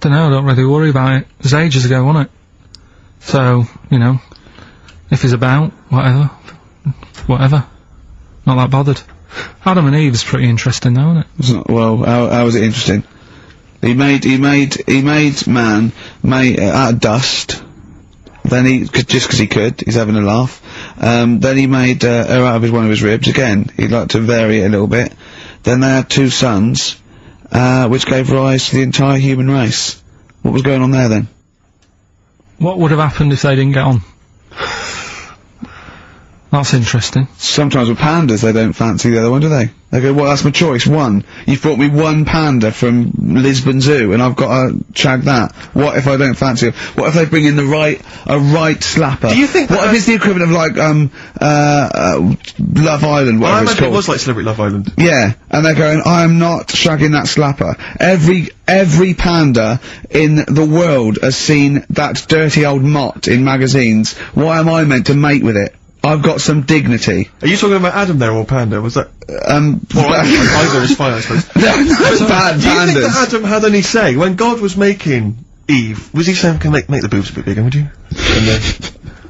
I don't really worry about it. It was ages ago, wasn't it? So, you know, if he's about, whatever. Not that bothered. Adam and Eve is pretty interesting though, isn't it? It's not, well, how was it interesting? He made man, out of dust. Then just 'cause he could, he's having a laugh. Then he made, her out of one of his ribs. Again, he'd like to vary it a little bit. Then they had 2 sons, which gave rise to the entire human race. What was going on there then? What would have happened if they didn't get on? That's interesting. Sometimes with pandas, they don't fancy the other one, do they? They go, well, that's my choice, one. You've brought me one panda from Lisbon Zoo, and I've got to shag that. What if I don't fancy it? What if they bring in a right slapper? Do you think what if it's the equivalent of, like, Love Island, whatever I it's imagine called? it was like Celebrity Love Island. Yeah, and they're going, I'm not shagging that slapper. Every panda in the world has seen that dirty old mott in magazines. Why am I meant to mate with it? I've got some dignity. Are you talking about Adam there, or Panda? Was that? Either is fine, I suppose. No, bad Do you think pandas. that Adam had any say when God was making Eve? Was he saying, "Can make the boobs a bit bigger, would you?" And then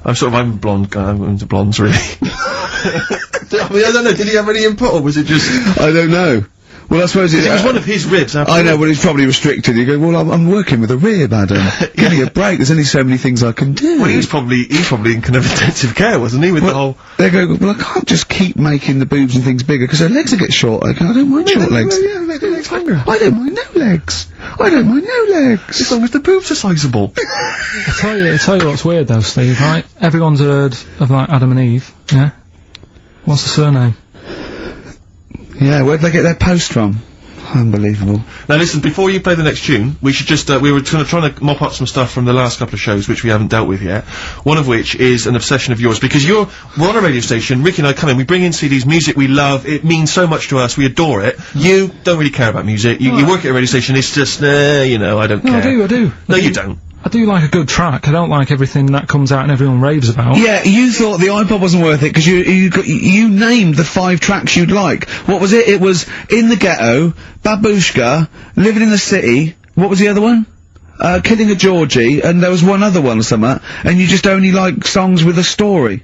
I'm a blonde guy. I'm into blondes, really. I mean, I don't know. Did he have any input, or was it just? I don't know. Well, I suppose It was one of his ribs. I know, but it's probably restricted. You go, well, I'm working with a rib, Adam. Give me a break. There's only so many things I can do. Well, he's probably in kind of intensive care, wasn't he? With the whole. They go, well, I can't just keep making the boobs and things bigger because their legs will get shorter. I don't mind short legs. Yeah, make the legs longer. I don't mind no legs. I don't mind no legs. As long as the boobs are sizable. I tell you what's weird though, Steve, right? Everyone's heard of, like, Adam and Eve, yeah? What's the surname? Yeah, where'd they get their post from? Unbelievable. Now listen, before you play the next tune, we should just, we were trying to mop up some stuff from the last couple of shows which we haven't dealt with yet. One of which is an obsession of yours, because we're on a radio station, Ricky and I come in, we bring in CDs, music we love, it means so much to us, we adore it. You don't really care about music, you work at a radio station, it's just, you know, I don't care. I do. No, you don't. I do like a good track. I don't like everything that comes out and everyone raves about. Yeah, you thought the iPod wasn't worth it because you named the 5 tracks you'd like. What was it? It was In the Ghetto, Babushka, Living in the City. What was the other one? Killing a Georgie, and there was one other one or something. And you just only like songs with a story.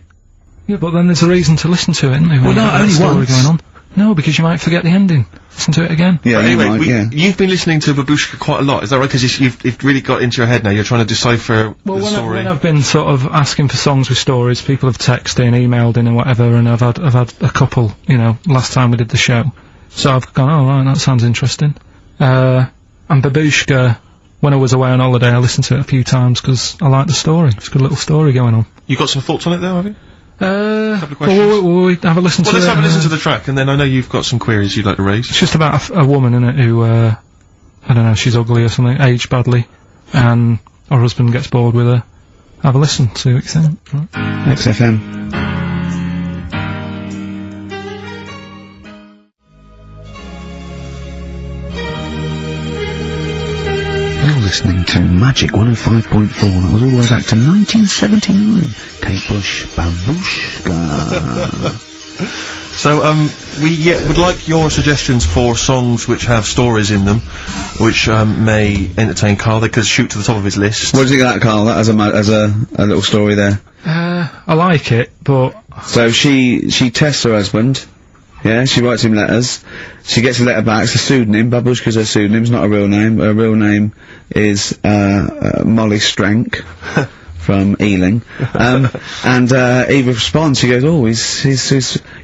Yeah, but then there's a reason to listen to it, isn't there? Well, no, only once. Going on. No, because you might forget the ending. Listen to it again. Yeah, But anyway, yeah. you've been listening to Babushka quite a lot, is that right? Because you've really got into your head now, you're trying to decipher the story. When I've been sort of asking for songs with stories, people have texted in, emailed in and whatever, and I've had a couple, you know, last time we did the show. So I've gone, oh right, that sounds interesting. And Babushka, when I was away on holiday, I listened to it a few times because I like the story. It's a good little story going on. You got some thoughts on it there, have you? Couple of questions. Will we have a listen to it? Well, let's have a listen to the track, and then I know you've got some queries you'd like to raise. It's just about a woman, innit, who, I don't know, she's ugly or something, aged badly, and her husband gets bored with her. Have a listen, see what you think. Right. XFM. You're listening to Magic 105.4. That was all the way back to 1979. Kate Bush, Babushka. So, we would like your suggestions for songs which have stories in them, which may entertain Carl. They could shoot to the top of his list. What do you think of that, Carl? That as a little story there. I like it, but... So she tests her husband. Yeah, she writes him letters. She gets a letter back. It's a pseudonym. Babushka's her pseudonym. It's not a real name. Her real name is Molly Strank from Ealing. And Eva responds. She goes, "Oh, he's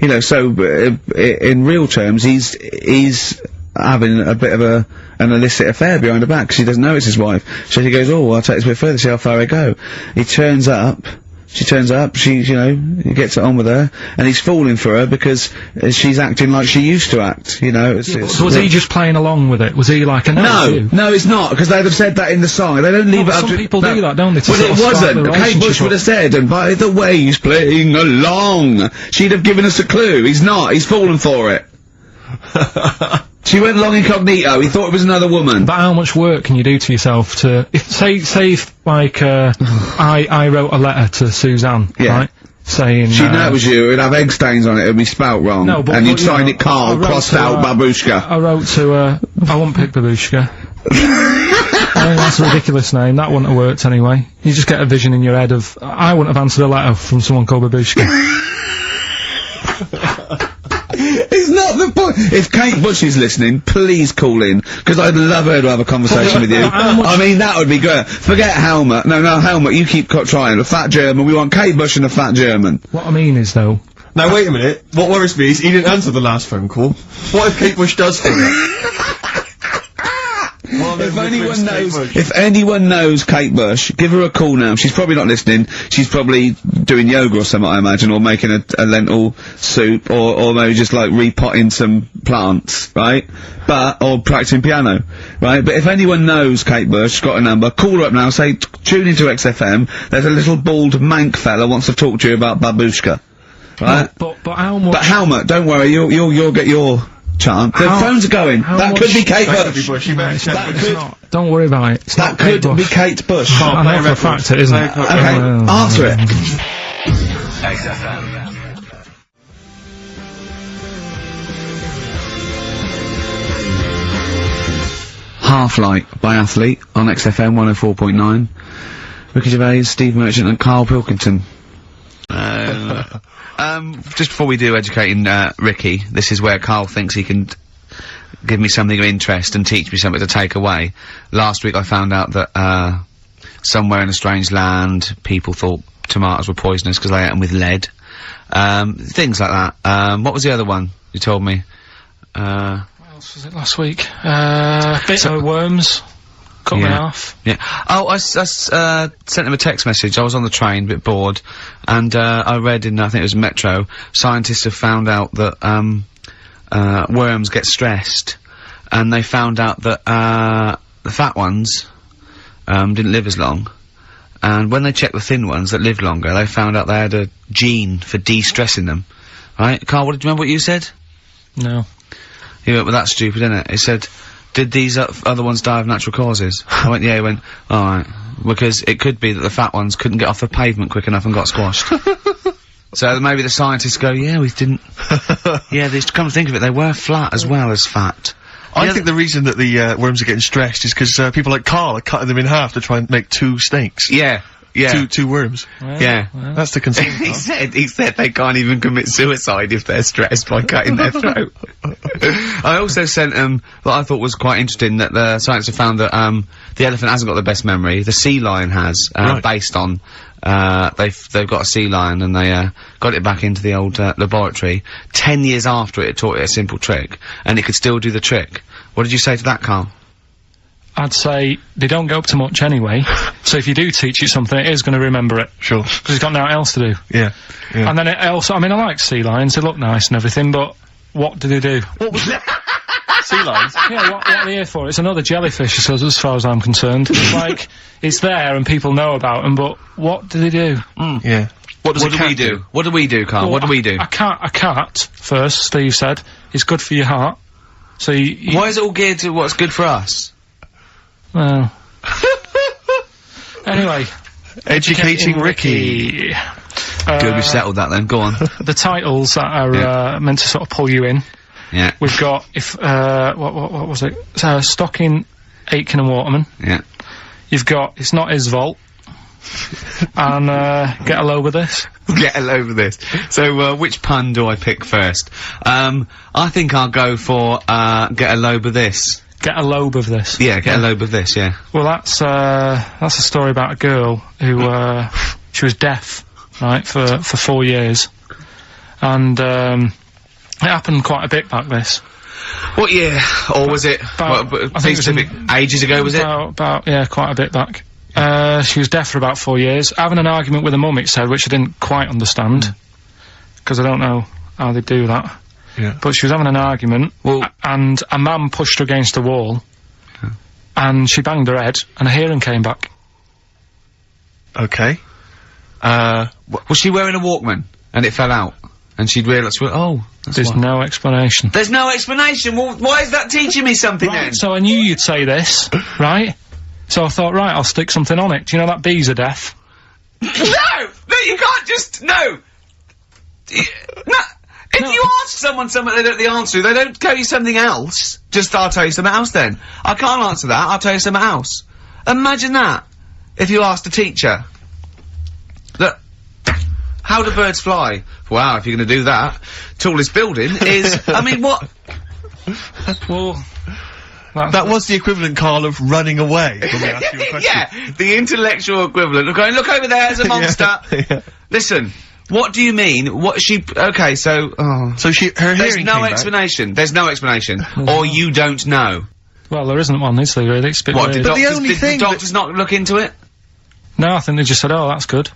you know." So in real terms, he's having a bit of an illicit affair behind her back because she doesn't know it's his wife. So she goes, "Oh, I'll take this a bit further. See how far I go." He turns up. She turns up, he gets it on with her, and he's falling for her because she's acting like she used to act, you know. Was he just playing along with it? Was he like, No, it's not, because they'd have said that in the song. They don't leave it up to... Some people do that, don't they? Well, it wasn't. Kate Bush would have said, and by the way, he's playing along. She'd have given us a clue. He's not. He's fallen for it. She went along incognito. He thought it was another woman. But how much work can you do to yourself to... Say if like, I wrote a letter to Suzanne, right? Saying... She'd know it was you. It'd have egg stains on it. It'd be spelt wrong. No, but... And you'd sign it Carl, crossed out Babushka. I wrote to, I won't pick Babushka. I mean, that's a ridiculous name. That wouldn't have worked anyway. You just get a vision in your head of... I wouldn't have answered a letter from someone called Babushka. It's not the point. If Kate Bush is listening, please call in, because I'd love her to have a conversation with you. I mean, that would be great. Forget Helmut. No, Helmut, you keep trying. A fat German. We want Kate Bush and a fat German. What I mean is, though... Now, wait a minute. What worries me is he didn't answer the last phone call. What if Kate Bush does phone it? If anyone knows Kate Bush, give her a call now. She's probably not listening. She's probably doing yoga or something, I imagine, or making a lentil soup, or maybe just like repotting some plants, right? Or practicing piano, right? But if anyone knows Kate Bush, got a number, call her up now, say, tune into XFM, there's a little bald mank fella wants to talk to you about babushka. Right? But how much? But how much? Don't worry, you'll get your chance. The phones are going. That could be Kate Bush. Don't worry about it. That could be Kate Bush. I know for a fact it isn't. Okay, answer it. XFM. Half Light by Athlete on XFM 104.9. Ricky Gervais, Steve Merchant and Karl Pilkington. Just before we do educating Ricky, this is where Karl thinks he can give me something of interest and teach me something to take away. Last week I found out that somewhere in a strange land people thought tomatoes were poisonous because they ate them with lead. Things like that. What was the other one you told me? What else was it last week? Bit of worms. Cut me off. Yeah. Oh, I sent him a text message. I was on the train, a bit bored, and I read in, I think it was Metro, scientists have found out that worms get stressed, and they found out that the fat ones didn't live as long, and when they checked the thin ones that lived longer, they found out they had a gene for de-stressing them. Right? Karl, do you remember what you said? No. He went, well, that's stupid, isn't it? He said, did these other ones die of natural causes? I went, yeah. He went, alright. Because it could be that the fat ones couldn't get off the pavement quick enough and got squashed. So maybe the scientists go, yeah, we didn't... yeah, they come to think of it, they were flat as well as fat. I think the reason that the worms are getting stressed is because people like Karl are cutting them in half to try and make 2 snakes. Yeah. Yeah. Two worms. Well, yeah. well. That's the concern. he said they can't even commit suicide if they're stressed by cutting their throat. I also sent what I thought was quite interesting, that the scientists have found that the elephant hasn't got the best memory. The sea lion has, Right. based on they've got a sea lion and they got it back into the old laboratory 10 years after it taught it a simple trick, and it could still do the trick. What did you say to that, Karl? I'd say they don't go up to much anyway, so if you do teach it something, it is going to remember it. Sure. Because it's got nothing else to do. Yeah. And then it also, I mean, I like sea lions, they look nice and everything, but what do they do? What was that? Sea lions? Yeah, what are they here for? It's another jellyfish, as far as I'm concerned. It's like, it's there and people know about them, but what do they do? Yeah. What do we do? What do we do, Karl? Well, what do we do? A cat, first, Steve said, is good for your heart. So you Why is it all geared to what's good for us? well... Anyway. Educating Ricky. Good, we've settled that then. Go on. The titles that are meant to sort of pull you in. Yeah. We've got, what was it? Stocking, Aitken and Waterman. Yeah. You've got It's Not His Vault. And, Get a Load with This. Get a load of this. So, which pun do I pick first? I think I'll go for, get a load of this. Get a lobe of this. Yeah, get a load of this, yeah. Well, that's a story about a girl who, she was deaf, right, for 4 years. And, it happened quite a bit back this. What year? Or was it, I think it was ages ago, was it? Yeah, quite a bit back. She was deaf for about 4 years. Having an argument with her mum, it said, which I didn't quite understand. Because I don't know how they do that. Yeah. But she was having an argument, and a man pushed her against a wall, and she banged her head, and her hearing came back. Okay. Was she wearing a Walkman, and it fell out? And she'd realised, oh, that's There's why. no explanation. There's no explanation! Well, why is that teaching me something then? So I knew you'd say this, right? So I thought, right, I'll stick something on it. Do you know that bees are deaf? No! No, you can't just, no! If you ask someone something they don't know the answer to, they don't tell you something else. Just, I'll tell you something else then. I can't answer that, I'll tell you something else. Imagine that, if you asked a teacher. Look, how do birds fly? Wow, if you're gonna do that, tallest building is, I mean, what? Well... That was the equivalent, Karl, of running away when we asked you a question. Yeah, the intellectual equivalent of going, look over there, there's a monster. Yeah. Listen, what do you mean? What she, okay, so, So her there's hearing no came back. explanation. There's no explanation. Or you don't know. Well, there isn't one, is there, really? It's a bit What, weird. did But the doctors, only did thing the doctors not look into it? No, I think they just said, oh, that's good.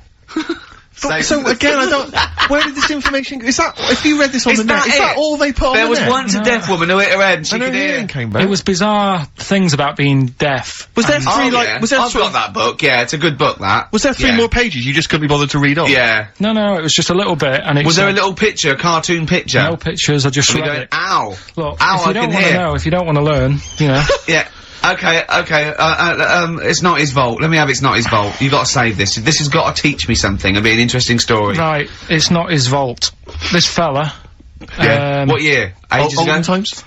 So again, I don't. Where did this information go? Is that if you read this on Is the net? that Is that it? all they put on There the was net? once a deaf woman who hit her head and she And her could hear. hearing came back. It was bizarre things about being deaf. Was there And- three like? yeah. Was there I've sort got of, that book, yeah, it's a good book, that. Was there three Yeah. more pages you just couldn't be bothered to read on? Yeah. No, it was just a little bit, and it Was there a said- little picture, a cartoon picture? No pictures, I just Are we read going, it. ow. Look, Ow, if you I don't can want to hear. know, if you don't want to learn, you know. Yeah. Okay, it's not his fault. Let me have it's not his fault. You gotta save this. This has gotta teach me something. It'll be an interesting story. Right, it's not his vault. This fella, Yeah. What year? Ages ago? Olden times.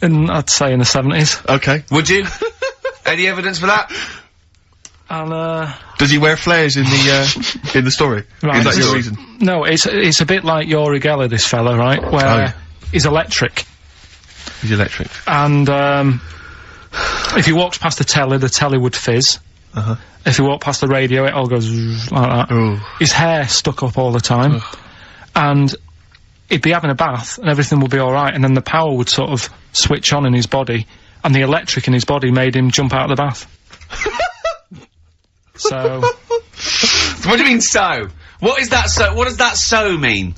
I'd say in the 70s, Okay. Would you? Any evidence for that? and Does he wear flares in the story? Right, Is that so- your reason? no, it's a bit like Yuri Geller, this fella, right, where he's electric, He's electric. and if he walks past the telly would fizz. Uh-huh. If he walked past the radio, it all goes zzz, like that. Oh. His hair stuck up all the time, and he'd be having a bath, and everything would be all right, and then the power would sort of switch on in his body, and the electric in his body made him jump out of the bath. So, What do you mean so? What is that so? What does that so mean?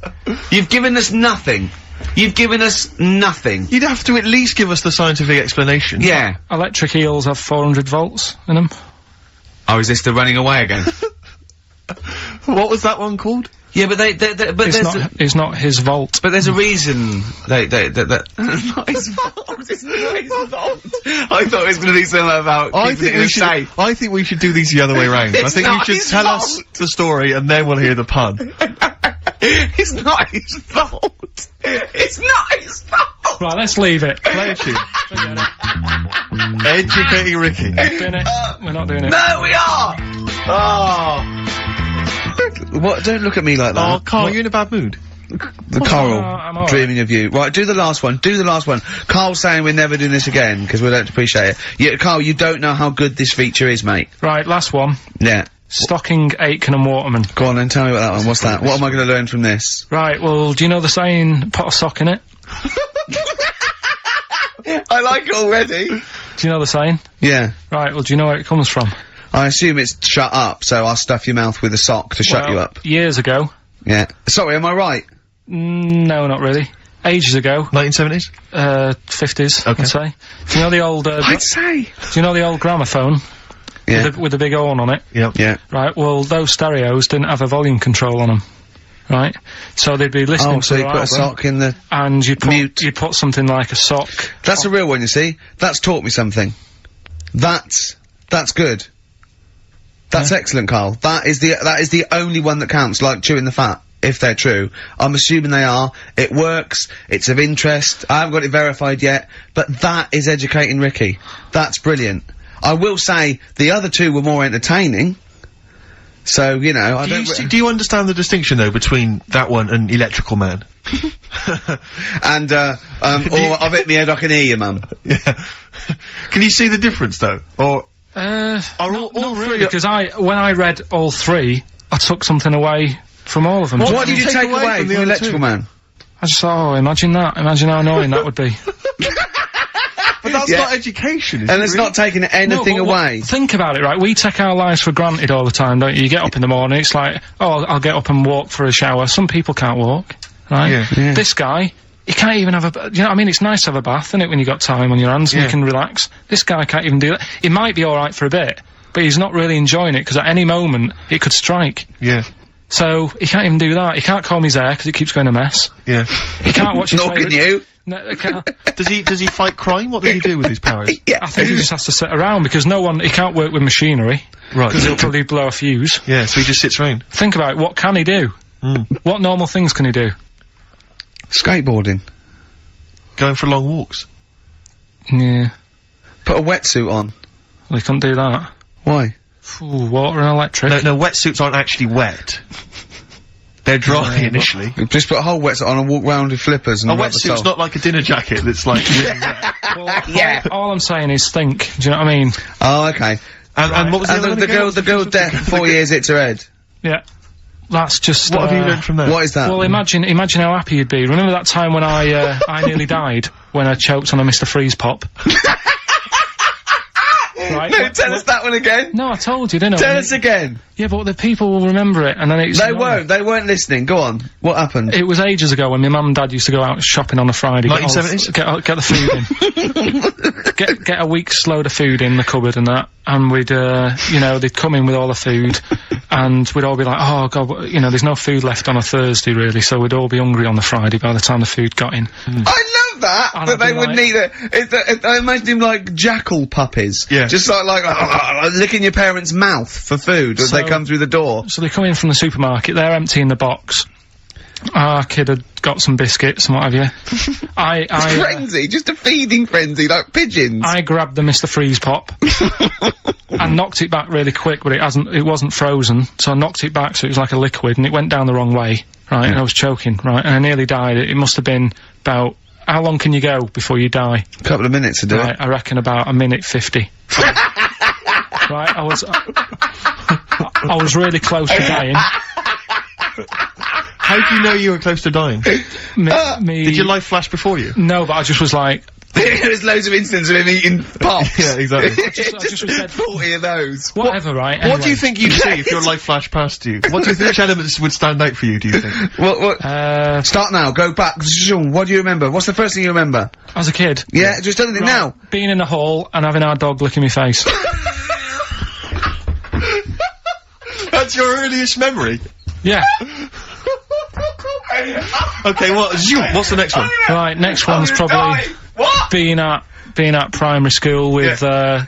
You've given us nothing. You've given us nothing. You'd have to at least give us the scientific explanation. Yeah. electric eels have 400 volts in them. Oh, is this the running away again? What was that one called? Yeah, but but It's not his vault. but there's a reason that not his fault. It's not his fault. I thought it was going to be something about keeping it in a safe. I think we should do these the other way round. I It's think you not should his tell us fault. the story and then we'll hear the pun. It's not his fault. It's not his fault. Right, let's leave it. Play a tune. Forget it. Educating Ricky. Doing it. We're not doing it. No, we are. Oh. What? Don't look at me like that. Oh, Carl, you in a bad mood? The Coral, I'm all right. dreaming of you. Right, do the last one. Do the last one. Carl's saying we're never doing this again because we don't appreciate it. Yeah, Carl, you don't know how good this feature is, mate. Right, last one. Yeah. Stocking, Aitken and Waterman. Go on then, tell me about that one. What's that? What am I going to learn from this? Right, well, do you know the saying, put a sock in it? I like it already. Do you know the saying? Yeah. Right, well, do you know where it comes from? I assume it's shut up, so I'll stuff your mouth with a sock to shut Well, you up. Years ago. Yeah. Sorry, am I right? No, not really. Ages ago. 1970s? 50s, Okay. I'd say. Do you know the old, I'd say. do you know the old gramophone? Yeah. With the big horn on it? Yep. Yeah. Right, well, those stereos didn't have a volume control on them. Right? So they'd be listening Oh, to so you their put a album, sock in the... and mute. you'd put something like a sock. That's a real one, you see. That's taught me something. That's good. That's excellent, Carl. That is the only one that counts, like chewing the fat, if they're true. I'm assuming they are. It works. It's of interest. I haven't got it verified yet, but that is educating Ricky. That's brilliant. I will say, the other two were more entertaining. So, you know, I don't... Do you understand the distinction, though, between that one and Electrical Man? And, or I've hit me head, I can hear you, mum. Yeah. Can you see the difference, though? Or Are all really, three... because when I read all three, I took something away from all of them. What did you take away from the other Electrical two? Man? I just thought, oh, imagine that. Imagine how annoying that would be. But that's Yeah. not education, is And it it's really? not taking anything No, but away. Think about it, right? We take our lives for granted all the time, don't you? You get up in the morning, it's like, oh, I'll get up and walk for a shower. Some people can't walk, right? Yeah. Yeah. This guy, he can't even have a, you know what I mean? It's nice to have a bath, isn't it, when you got time on your hands and Yeah. you can relax. This guy can't even do that. He might be alright for a bit, but he's not really enjoying it, because at any moment, it could strike. Yeah. So, he can't even do that. He can't comb his hair, because it keeps going a mess. Yeah. He can't watch his Nor can favourite- you. No, he can't. Does he fight crime? What does he do with his powers? Yeah. I think he just has to sit around, because he can't work with machinery, Right. because he'll probably blow a fuse. Yeah, so he just sits around. Think about it, what can he do? What normal things can he do? Skateboarding. Going for long walks. Yeah, Put a wetsuit on. well, he couldn't do that. Why? Ooh, water and electric. No, wetsuits aren't actually wet. They're dry initially. Just put a whole wetsuit on and walk round with flippers and A rub the wetsuit's sole. not like a dinner jacket that's like really wet. Well, Yeah. all I'm saying is think, do you know what I mean? Oh, okay. And what was the And other one the again? girl deaf for 4 years hits her head. Yeah. That's just, What have you learned from that? What is that? Well, imagine how happy you'd be. Remember that time when I nearly died when I choked on a Mr. Freeze Pop? Right? No, tell us that one again. No, I told you, didn't I? Tell us again. Yeah, but the people will remember it, and then it's... They won't. They weren't listening. Go on. What happened? It was ages ago when my mum and dad used to go out shopping on a Friday. 1970s? Get the food in. get a week's load of food in the cupboard and that, and we'd, they'd come in with all the food, and we'd all be like, oh God, there's no food left on a Thursday really, so we'd all be hungry on the Friday by the time the food got in. I love that! And That I'd they be wouldn't like- eat it. I imagine him like jackal puppies. Yeah. Just like licking your parents' mouth for food as they So- come through the door. So they come in from the supermarket, they're emptying the box. Our kid had got some biscuits and what have you. Frenzy, just a feeding frenzy, like pigeons. I grabbed the Mr. Freeze Pop and knocked it back really quick, but it wasn't frozen, so I knocked it back so it was like a liquid, and it went down the wrong way, right, and I was choking, right, and I nearly died. It must have been about, how long can you go before you die? A couple of minutes to do Right, it. I reckon about a minute 50. Right, I was really close to dying. How do you know you were close to dying? Did your life flash before you? No, but I just was like, There's loads of instances of him eating pops. Yeah, exactly. I just was dead. 40 of those. whatever, right? What do anyway. you think you'd see if your life flashed past you? What do you think, which elements would stand out for you, do you think? What? Start now, go back. What do you remember? What's the first thing you remember? As a kid, Yeah, just tell anything now. being in a hall and having our dog licking my face. That's your earliest memory? Yeah. Okay, what's the next one? Right, next one's probably What? being at primary school with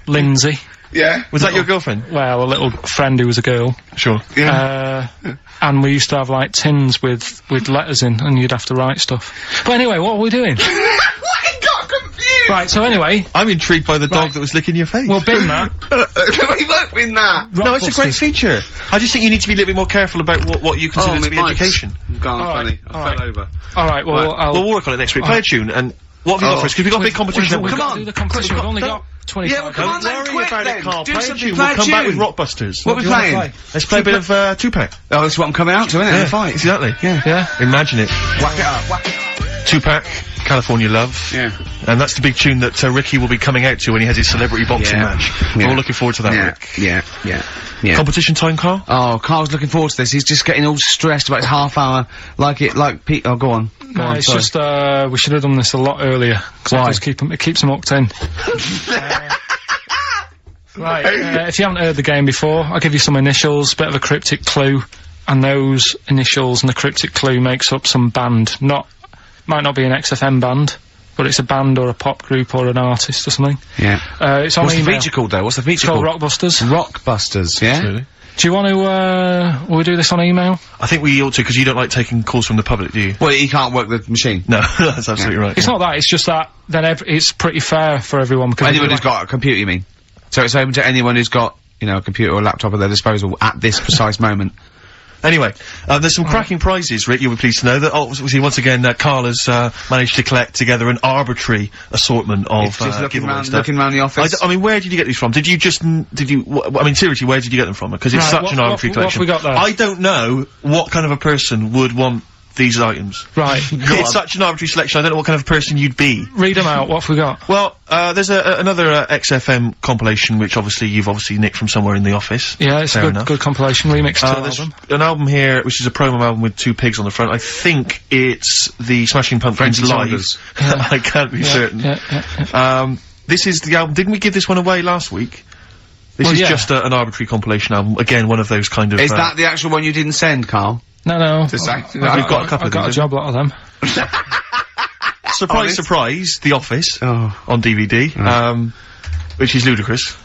Lindsay. Yeah. Was that your girlfriend? Well, a little friend who was a girl. Sure. And we used to have like tins with letters in, and you'd have to write stuff. But anyway, what are we doing? I got confused. Right, so anyway, I'm intrigued by the dog Right. that was licking your face. well, bin that. We won't win that. no, it's a great feature. I just think you need to be a little bit more careful about what you consider to be education. Gone Alright, funny. I alright. fell over. Alright, well, I'll... We'll work on it next week. Play a tune, and what have we got for us? Because we've got a big competition. We've come got on. to do the competition. We've only Don't- got 25 Yeah, well, come on minutes. then, Don't worry quick about then. it, Carl. Do Play a something, tune. play We'll a come back with tune. Rockbusters. What we do you wanna playing? play? Let's play a bit of Tupac. Oh, that's what I'm coming out to, isn't it? Yeah, The fight. exactly. Yeah? Imagine it. Whack it up, whack it up. Tupac, California Love. Yeah. And that's the big tune that Ricky will be coming out to when he has his celebrity boxing Yeah. match. Yeah. We're all looking forward to that, Rick. Yeah. Competition time, Carl? Oh, Carl's looking forward to this. He's just getting all stressed about his half hour. Like Pete. Oh, go on. Go No, on, it's sorry. just, we should have done this a lot earlier. 'Cause Why? it keeps them hooked in. Right, if you haven't heard the game before, I'll give you some initials, bit of a cryptic clue, and those initials and the cryptic clue makes up some band. Might not be an XFM band, but it's a band or a pop group or an artist or something. Yeah. It's on What's the email. feature called, though? What's the feature It's called called? Rockbusters. Rockbusters, yeah? Absolutely. Do you want to, will we do this on email? I think we ought to, because you don't like taking calls from the public, do you? Well, he can't work the machine. No, that's absolutely right. It's not that, it's just that then it's pretty fair for everyone because... Anyone who's got a computer, you mean? So it's open to anyone who's got, a computer or a laptop at their disposal at this precise moment. Anyway, there's some cracking prizes, Rick, you'll be pleased to know that, obviously, once again, Carl has managed to collect together an arbitrary assortment of Just looking giveaway round, stuff. looking round the office. I mean, where did you get these from? Did you I mean, seriously, where did you get them from? Because it's Right, such what- an arbitrary what have collection. we got there? I don't know what kind of a person would want these items. Right, It's such an arbitrary selection, I don't know what kind of person you'd be. read them out, what have we got? Well, there's another XFM compilation, which you've obviously nicked from somewhere in the office. Yeah, it's Fair a enough. good compilation, remix to There's album. an album here, which is a promo album with two pigs on the front. I think it's the Smashing Pumpkins French live. Saunders. I can't be certain. Yeah. This is the album. Didn't we give this one away last week? This Well, is yeah. just an arbitrary compilation album. Again, one of those kind of. Is that the actual one you didn't send, Carl? No. say- I've We've got a couple I've of got a these, job lot of them. surprise, Honest? surprise? The Office Oh. on DVD, which is ludicrous.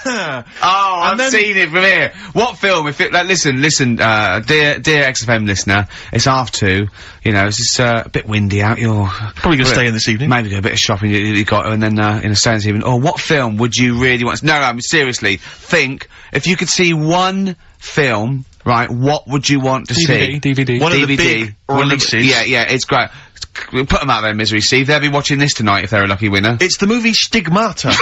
Oh, I've then- seen it from here. What film? If it, like, listen, dear XFM listener, it's 2:30. It's just a bit windy out. You're Probably gonna stay in this evening. Maybe do a bit of shopping you got, and then stay in this evening. Or what film would you really want? No, I mean seriously. Think if you could see one film, right? What would you want to see? DVD. One of the DVD. big One of the- releases. Yeah, it's great. Put them out there, misery, Steve. They'll be watching this tonight if they're a lucky winner. It's the movie Stigmata.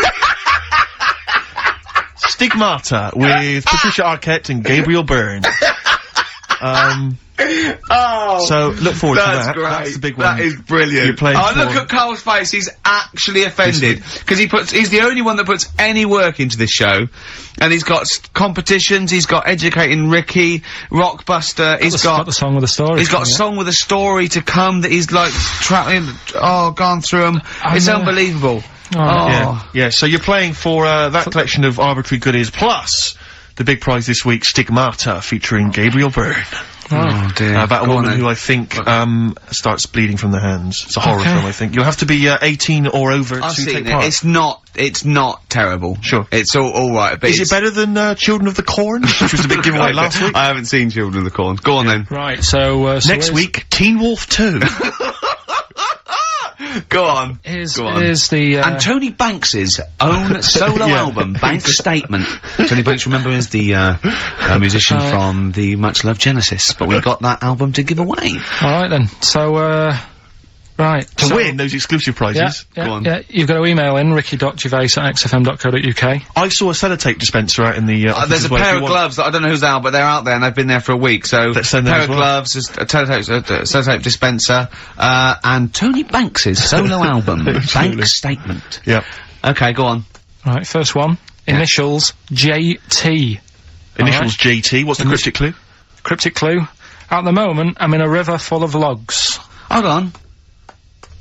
Stigmata with Patricia Arquette and Gabriel Byrne. Oh, so look forward to that's that. great. That's the big one. That is brilliant. You're playing look for- at Carl's face. He's actually offended because he's the only one that puts any work into this show, and he's got competitions. He's got Educating Ricky, Rockbuster. He's got the song with a story. He's got a song with a story to come that he's like gone through them. It's unbelievable. Yeah. So you're playing for that collection of arbitrary goodies plus the big prize this week, Stigmata, featuring Gabriel Byrne. Oh dear. About a woman who I think starts bleeding from the hands. It's a horror film, I think. You'll have to be 18 or over I've to seen take part. It's not terrible. Sure. It's all right. But Is it better than Children of the Corn, which was the big giveaway last week? I haven't seen Children of the Corn. Go on then. Right, so Next week, Teen Wolf 2. Go on. Here's the and Tony Banks's own solo album, Bank Statement. Tony Banks, remember, is the musician from the much loved Genesis, but we got that album to give away. All right then. So right to win those exclusive prizes. Go on. Yeah, you've got to email in ricky.gervais@xfm.co.uk. I saw a sellotape dispenser out in the. There's a pair of gloves that I don't know who's out, but they're out there and they've been there for a week. So let's send them pair of gloves, a sellotape dispenser, and Tony Banks's solo album, Bank Statement. Yeah. Okay, go on. Right, first one. Initials JT. Initials JT. What's the cryptic clue? Cryptic clue. At the moment, I'm in a river full of logs. Hold on.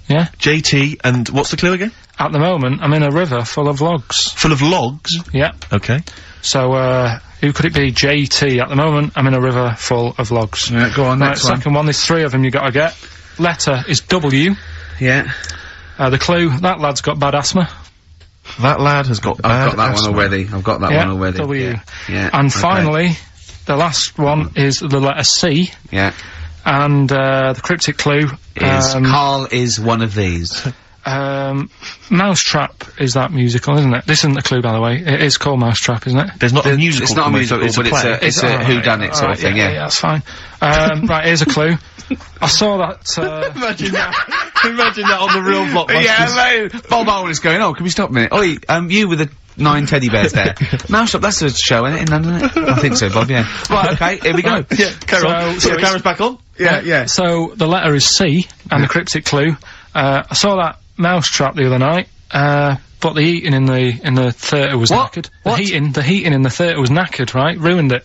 Yeah? JT, and what's the clue again? At the moment, I'm in a river full of logs. Full of logs? Yeah. Okay. So, who could it be? JT. At the moment, I'm in a river full of logs. Yeah, go on, next one. Second one, there's three of them you gotta get. Letter is W. Yeah. The clue, that lad's got bad asthma. That lad has got I've got that one already. I've got that one already. W. Yeah. And finally, the last one is the letter C. Yeah. And, the cryptic clue is Carl is one of these. Mousetrap is that musical, isn't it? This isn't the clue, by the way. It is called Mousetrap, isn't it? There's not a musical. It's not a musical, but it's a whodunit sort of thing, yeah. Yeah, that's fine. Right, here's a clue. I saw that, Imagine that. Imagine that on the real Blockbusters. Yeah, Bob Owen is going, oh, can we stop a minute? Oi, you with the 9 teddy bears there. Mousetrap, that's a show, isn't it, in London, isn't it? I think so, Bob, yeah. Right, okay, here we go. Yeah, carry on. So the camera's back on? Yeah. So, the letter is C, and the cryptic clue. I saw that Mousetrap the other night, but the heating in the theatre was knackered. The heating in the theatre was knackered, right? Ruined it.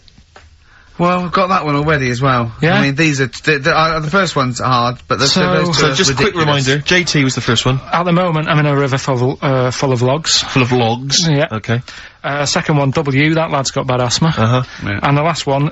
Well, I've got that one already as well. Yeah? I mean, these are, the first one's hard, but those two So just a quick ridiculous. reminder, JT was the first one. At the moment, I'm in a river full of logs. Full of logs? Yeah. Okay. Second one, W, that lad's got bad asthma. Uh-huh. Yeah. And the last one,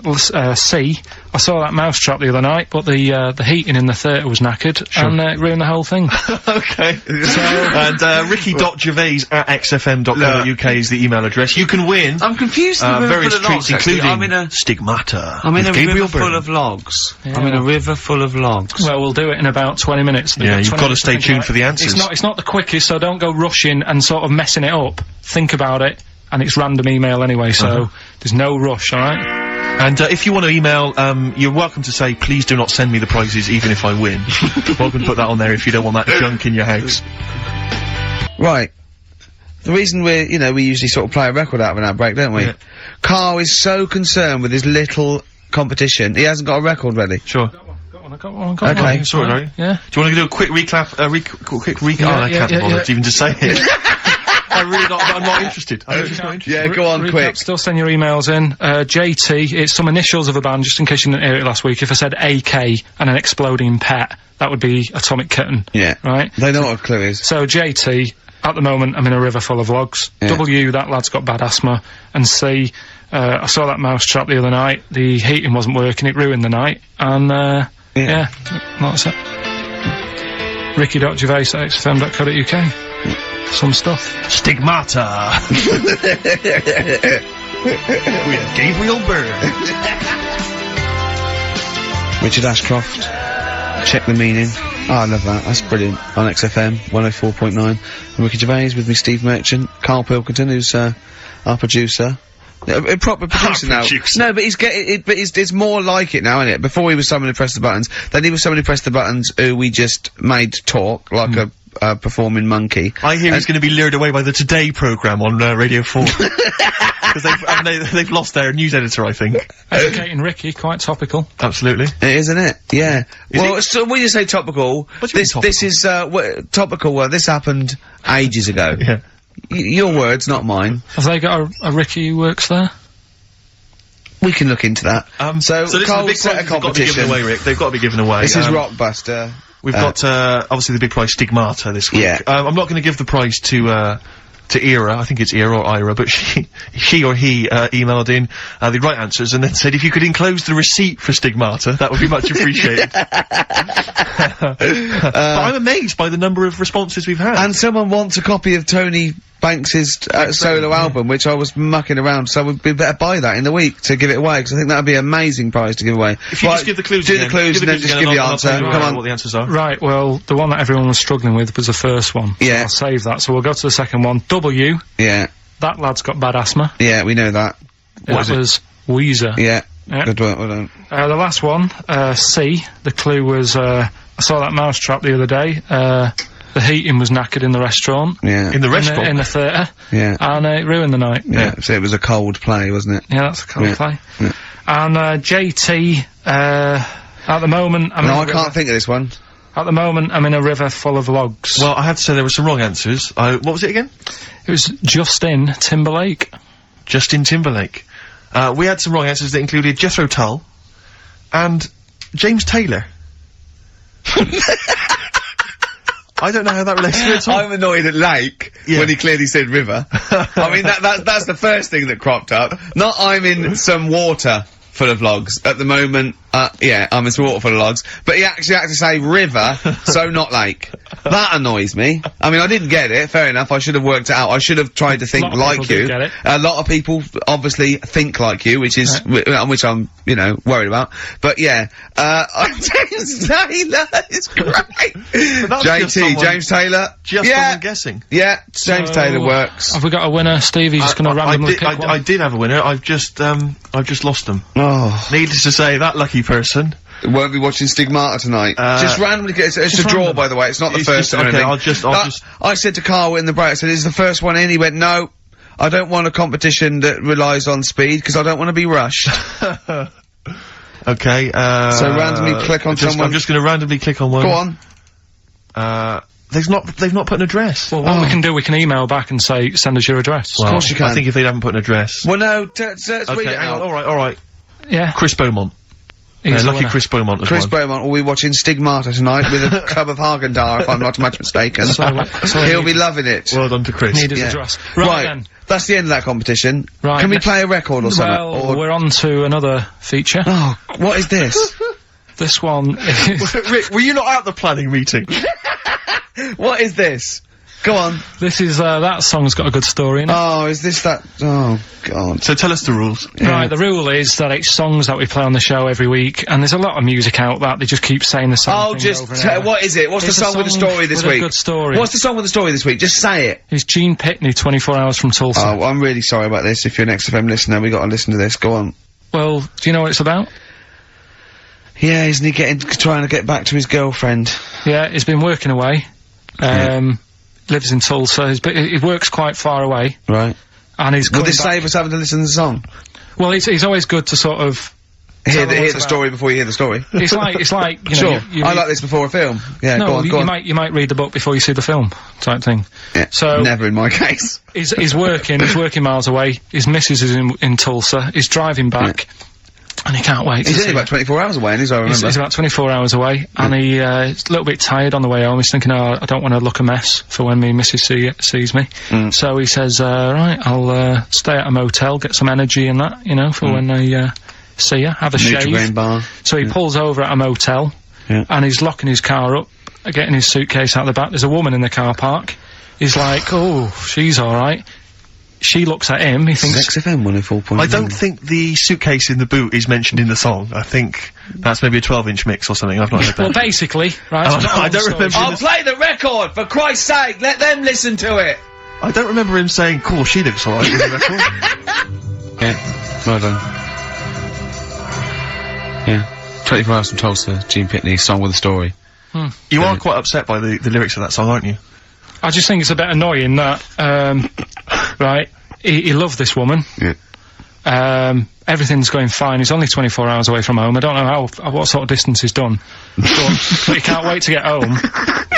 C, I saw that Mousetrap the other night, but the heating in the theatre was knackered, and it ruined the whole thing. Okay. And ricky.gervais@xfm.co.uk is the email address. You can win. I'm confused. Various treats, including I'm in a Stigmata. I'm in a Gabriel river Byrne. full of logs. Yeah. I'm in a river full of logs. Well, we'll do it in about 20 minutes. Yeah, you've 20 got to minutes stay think tuned about it. for the answers. It's not the quickest, so don't go rushing and sort of messing it up. Think about it, and it's random email anyway, so there's no rush, alright? And if you want to email, you're welcome to say, please do not send me the prizes even if I win. Welcome to put that on there if you don't want that junk in your house. Right. The reason we usually sort of play a record out of an outbreak, don't we? Yeah. Carl is so concerned with his little competition, he hasn't got a record ready. Sure. I got one. Okay. Sorry, Larry. Yeah. Do you want to do a quick recap? Quick recap? Yeah, I can't yeah, bother yeah. to even just say it. I'm not interested. I'm just not interested. Yeah, go on, Recap, quick. Still send your emails in. JT, it's some initials of a band, just in case you didn't hear it last week. If I said AK and an exploding pet, that would be Atomic Kitten. Yeah. Right? They know what a clue is. So JT, at the moment, I'm in a river full of logs. Yeah. W, that lad's got bad asthma. And C, I saw that Mousetrap the other night. The heating wasn't working, it ruined the night. And, yeah, that's it. ricky.gervais@xfm.co.uk. Some stuff. Stigmata. With Gabriel Byrne. Richard Ashcroft. Check the meaning. Oh, I love that. That's brilliant. On XFM 104.9. Ricky Gervais with me, Steve Merchant. Karl Pilkington, who's our producer. A proper producer now. No, but he's getting it. But it's more like it now, isn't it? Before he was someone who pressed the buttons. Then he was someone who pressed the buttons who we just made talk like performing monkey. I hear he's going to be lured away by the Today programme on Radio 4. Because they've lost their news editor, I think. Educating Ricky, quite topical. Absolutely. Isn't it? Yeah. Is it? So when you say topical, What do you mean this is topical. This happened ages ago. Yeah. Your words, not mine. Have they got a Ricky who works there? We can look into that. So this is the Carl big set a prizes they've got to be given competition. away, Rick. They've got to be given away. This is Rockbuster. We've got, obviously the big prize Stigmata this week. Yeah. I'm not going to give the prize to Ira. I think it's Ira or Ira, but she or he, emailed in, the right answers and then said if you could enclose the receipt for Stigmata, that would be much appreciated. But I'm amazed by the number of responses we've had. And someone wants a copy of Tony Banks's solo album, which I was mucking around, so we'd better buy that in the week to give it away, because I think that'd be an amazing prize to give away. If you just give the clues do again. the clues and then just give the answer. Come Come on. what the answers are. Right, well, the one that everyone was struggling with was the first one. Yeah. I'll save that, so we'll go to the second one. W, Yeah, that lad's got bad asthma. yeah, we know that. That was Weezer. Yeah. Yeah. Good work, well done. The last one, C, the clue was, I saw that mousetrap the other day, the heating was knackered in the restaurant. Yeah. In the restaurant? In the theatre. Yeah. And it ruined the night. Yeah, so it was a cold play, wasn't it? Yeah, that's a cold Yeah. play. Yeah. And, JT, at the moment, I'm No, in a I river. can't think of this one. At the moment, I'm in a river full of logs. Well, I have to say there were some wrong answers. What was it again? It was Justin Timberlake. Justin Timberlake. We had some wrong answers that included Jethro Tull and James Taylor. I don't know how that relates to it at all. I'm annoyed at Lake Yeah. when he clearly said river. I mean, that's the first thing that cropped up. Not I'm in some water full of logs at the moment. Yeah, I'm in some water full of logs. But he actually had to say river, so not lake. That annoys me. I mean, I didn't get it. Fair enough. I should have worked it out. I should have tried to think lot of like people you. did get it. A lot of people obviously think like you, which is which I'm, you know, worried about. But yeah, James Taylor is great. that's just JT, someone- James Taylor. Just yeah, someone guessing. yeah, James So, Taylor works. Have we got a winner, Steve? He's just going to randomly pick one. I did have a winner. I've just lost them. Oh, Needless to say, that lucky person. won't be watching Stigmata tonight. Just randomly get it's a draw, random. by the way. It's not the It's first just- one. or okay, anything. I said to Carl in the break, I said, "Is the first one in?" He went, "No, I don't want a competition that relies on speed because I don't want to be rushed." Okay. So randomly click on someone. I'm just going to randomly click on one. Go on. They've not put an address. Well, what we can do, we can email back and say, send us your address. Well, of course you can. I think if they haven't put an address. Well, no, let's read Okay, it hang on. out. All right. Yeah. Chris Beaumont. He's the Lucky winner. Chris Beaumont as Chris one. Beaumont will be watching Stigmata tonight with a club of Haagen-Dazs, if I'm not much mistaken. So He'll be loving it. Well done to Chris. Need his Yeah. address. Right then. That's the end of that competition. Right, Can we next- play a record or something? Well, Or- we're on to another feature. Oh, what is this? This one is... Rick, were you not at the planning meeting? What is this? Go on. This is, that song's got a good story in it. Oh, is this that? Oh, God. So tell us the rules. Right, the rule is that it's songs that we play on the show every week, and there's a lot of music out that they just keep saying the same Oh, thing just, over and over. what is it? What's It's the a song with the song story this with a week? good story. What's the song with the story this week? Just say it. It's Gene Pitney, 24 Hours from Tulsa. Oh, I'm really sorry about this. If you're an XFM listener, we got to listen to this. Go on. Well, do you know what it's about? Yeah, isn't he trying to get back to his girlfriend? Yeah, he's been working away. Lives in Tulsa. He works quite far away, Right. and he's Will coming this back. save us having to listen to the song? Well, it's always good to sort of Hear Tell them the what it's story before you hear the story. It's like you know. Sure. You I read- like this before a film. Yeah, No, go on, you, go you on. might read the book before you see the film, type thing. Yeah, So never in my case. he's working miles away. His missus is in Tulsa. He's driving back, and he can't wait. He's to only see about 24 hours away, and I remember. He's about 24 hours away, and he's a little bit tired on the way home. He's thinking, oh, I don't want to look a mess for when me missus sees me. So he says, right, I'll stay at a motel, get some energy and that, you know, for when I see her, have a Nutrigrain shave. bar. So he pulls over at a motel, and he's locking his car up, getting his suitcase out the back. There's a woman in the car park. He's like, oh, she's alright. She looks at him, he thinks... XFM 104.9. I don't think the suitcase in the boot is mentioned in the song. I think that's maybe a 12-inch mix or something. I've not heard that. Well, basically, right? Oh, it's not no, a I don't long story remember short. I'll play the record, for Christ's sake! Let them listen to it! I don't remember him saying, cool, she looks alright in the record. Yeah, well done. Yeah. 24 Hours from Tulsa, Gene Pitney, song with a story. You are quite upset by the lyrics of that song, aren't you? I just think it's a bit annoying that, right, he loved this woman. Yeah. Everything's going fine. He's only 24 hours away from home. I don't know what sort of distance he's done. But he can't wait to get home.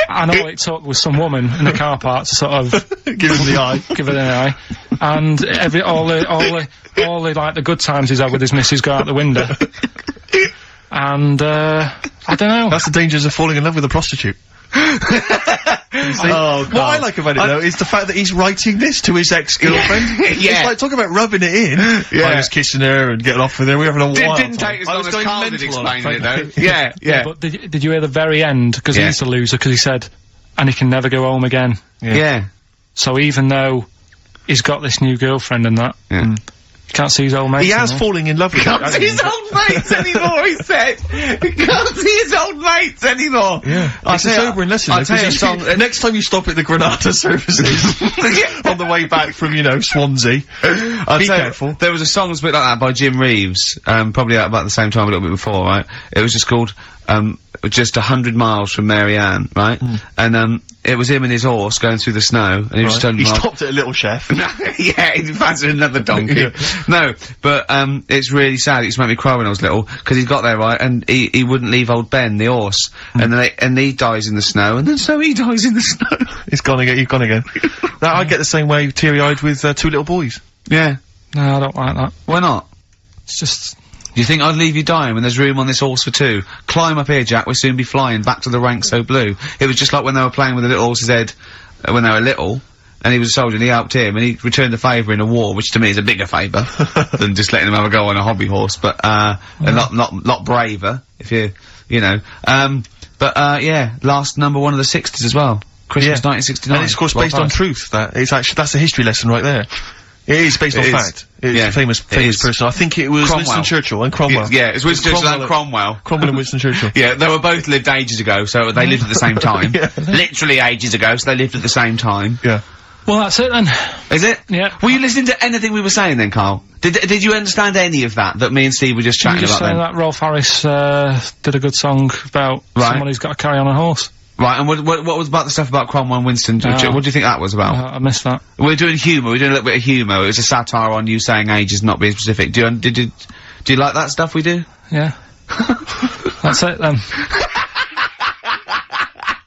And all it took was some woman in the car park to sort of Give him the eye. give it an eye. And all the like the good times he's had with his missus go out the window. And I don't know. That's the dangers of falling in love with a prostitute. What I like about it though is the fact that he's writing this to his ex-girlfriend. Yeah. It's like, talk about rubbing it in. Yeah. I was kissing her and getting off with her, we were having a wild Didn't time. take as I long was as going Carl did mental on explaining it. it, though. Yeah. But did you hear the very end? Because Yeah. he's the loser, because he said, and he can never go home again. Yeah. So even though he's got this new girlfriend and that, Yeah. he can't see his old mate. He has fallen in love with her. Can't hasn't see he? his old mates anymore, he said. He can't see his old mates anymore. Yeah. It's a sobering lesson. I'll though, tell you a 'cause song. next time you stop at the Granada services on the way back from, Swansea, I'll be tell you, careful. there was a song that's a bit like that by Jim Reeves, probably about the same time, a little bit before, right? It was just called, just 100 miles from Mary Ann, right? And, it was him and his horse going through the snow, and he was just He turning stopped at a little chef. yeah, he fancied another donkey. Yeah. No, but, it's really sad. It used to make me cry when I was little, because he got there, right, and he wouldn't leave old Ben, the horse, and he dies in the snow, and then so he dies in the snow. He's gone again, you've gone again. Now, I get the same way, teary-eyed, with two little boys. Yeah. No, I don't like that. Why not? It's just... Do you think I'd leave you dying when there's room on this horse for two? Climb up here, Jack, we'll soon be flying back to the ranks so blue. It was just like when they were playing with the little horse's head, when they were little, and he was a soldier, and he helped him, and he returned a favour in a war, which to me is a bigger favour than just letting him have a go on a hobby horse, but, a lot braver, if you know. Yeah, last number one of the 60s as well. Christmas 1969. And it's, of course, Well based on done. truth. That's a history lesson right there. It is based on It is. fact. It's Yeah, a famous is. person. I think it was Cromwell. Winston Churchill and Cromwell. Yeah, it's Winston Churchill and Cromwell. Cromwell and Winston Churchill. Yeah, they were both lived ages ago, so they lived at the same time. Yeah. Literally ages ago, so they lived at the same time. Yeah. Well, that's it then. Is it? Yeah. Were you listening to anything we were saying then, Carl? Did you understand any of that me and Steve were just You chatting just about saying then? that Rolf Harris did a good song about Right. someone who's got to carry on a horse. Right, and what was about the stuff about Cromwell and Winston Churchill? What do you think that was about? I missed that. We're doing humour, we're doing a little bit of humour. It was a satire on you saying ages not being specific. Do you like that stuff we do? Yeah. That's it then.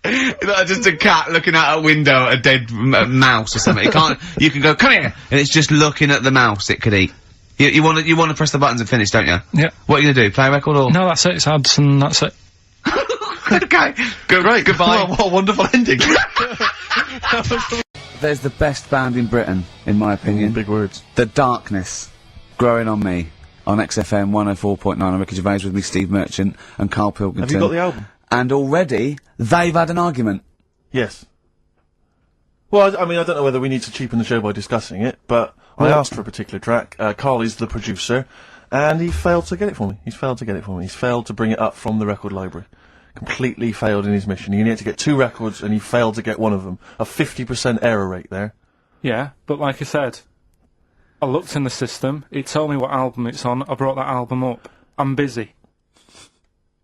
Like just a cat looking out a window at a dead mouse or something. You can go, come here! And it's just looking at the mouse it could eat. You wanna press the buttons and finish, don't you? Yeah. What are you gonna do? Play a record or? No, that's it. It's ads and that's it. Okay. Great. Goodbye. What a wonderful ending. There's the best band in Britain, in my opinion. Big words. The Darkness, Growing on Me, on XFM 104.9. I'm Ricky Gervais with me, Steve Merchant and Karl Pilkington. Have you got the album? And already, they've had an argument. Yes. Well, I mean, I don't know whether we need to cheapen the show by discussing it, but I asked for a particular track. Carl is the producer, and he failed to get it for me. He's failed to bring it up from the record library. Completely failed in his mission. He needed to get 2 records, and he failed to get one of them. A 50% error rate there. Yeah, but like I said, I looked in the system, it told me what album it's on, I brought that album up. I'm busy.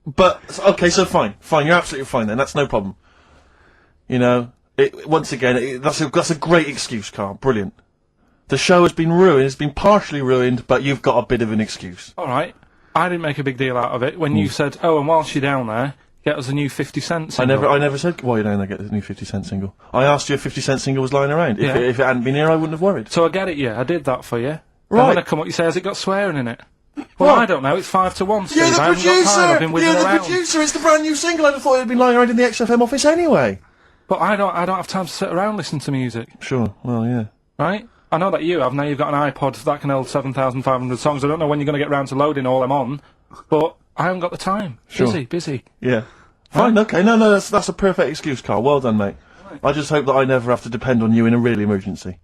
But, okay, so fine, you're absolutely fine then, that's no problem. You know, once again, that's a great excuse, Carl, brilliant. The show has been ruined, it's been partially ruined, but you've got a bit of an excuse. Alright, I didn't make a big deal out of it when you said, oh, and whilst you're down there, get us a new 50 Cent single. I never said, while you're down there, get the new 50 Cent single. I asked you if 50 Cent single was lying around. Yeah. If it hadn't been here, I wouldn't have worried. So I get it, yeah, I did that for you. Right. And when I come up, you say, has it got swearing in it? Well, What? I don't know, it's 5 to 1, Steve. You're the I haven't got time, I've been producer! whizzing You're the around. producer! It's the brand new single! I'd have thought it had been lying around in the XFM office anyway! But I don't have time to sit around listening to music, Sure, well, yeah. right? I know that you have, now you've got an iPod that can hold 7,500 songs, I don't know when you're gonna get round to loading all them on, but I haven't got the time. Sure. Busy. Yeah. Fine, okay, no, that's a perfect excuse, Carl. Well done, mate. Right. I just hope that I never have to depend on you in a real emergency.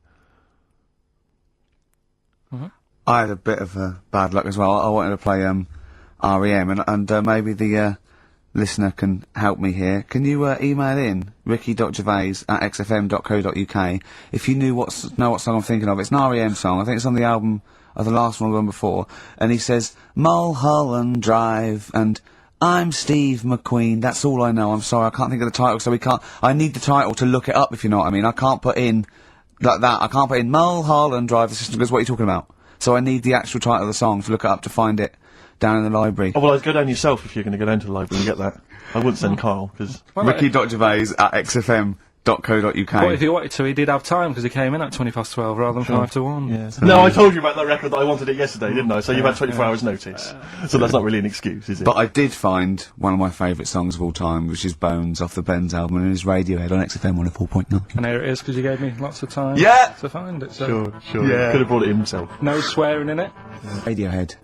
I had a bit of bad luck as well. I wanted to play REM, and maybe the listener can help me here. Can you email in ricky.gervais@xfm.co.uk if you know what song I'm thinking of? It's an REM song. I think it's on the album of the last one before. And he says Mulholland Drive and I'm Steve McQueen. That's all I know. I'm sorry, I can't think of the title, so we can't. I need the title to look it up, if you know what I mean. I can't put in like that. I can't put in Mulholland Drive Assistant because what are you talking about? So I need the actual title of the song to look it up to find it down in the library. Oh, well, I'd go down yourself if you're going to go down to the library and get that. I wouldn't send Carl, because... Ricky.Gervais@xfm.co.uk. But if he wanted to, he did have time because he came in at 12 rather than 5 to 1. Yeah. No, I told you about that record that I wanted it yesterday, didn't I? So you've had 24 hours notice. So that's not really an excuse, is it? But I did find one of my favourite songs of all time, which is Bones off the Benz album, and it's Radiohead on XFM 104.9. And here it is because you gave me lots of time Yeah! to find it. So Sure. Yeah. Could have brought it himself. no swearing in it. Radiohead.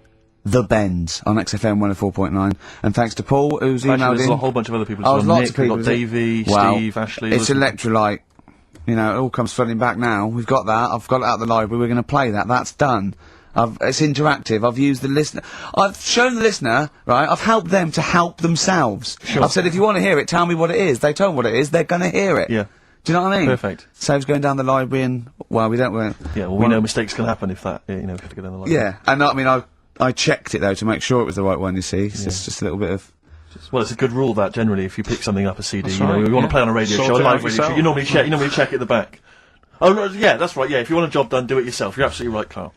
The Bends on XFM 104.9. And thanks to Paul, who's Actually, emailed there's in. a whole bunch of other people. Oh, There's lots Nick, of people, we've got is it? Davey, Wow. Steve, Ashley. It's Electrolyte. You know, it all comes flooding back now. We've got that. I've got it out of the library. We're going to play that. That's done. It's interactive. I've used the listener. I've shown the listener, right? I've helped them to help themselves. Sure. I've said, if you want to hear it, tell me what it is. They tell me what it is. They're going to hear it. Yeah. Do you know what I mean? Perfect. Saves going down the library and, well, we don't... Yeah, well, we know mistakes can happen if that, you know, if you have to go down the line. Yeah. And I mean, I checked it, though, to make sure it was the right one, you see. It's just a little bit of... Well, it's a good rule that generally, if you pick something up a CD, That's you know, right, we want to yeah. play on a radio Sort show, a it live out radio show. yourself. You normally check at the back. Oh, no, yeah, that's right. Yeah, if you want a job done, do it yourself. You're absolutely right, Carl.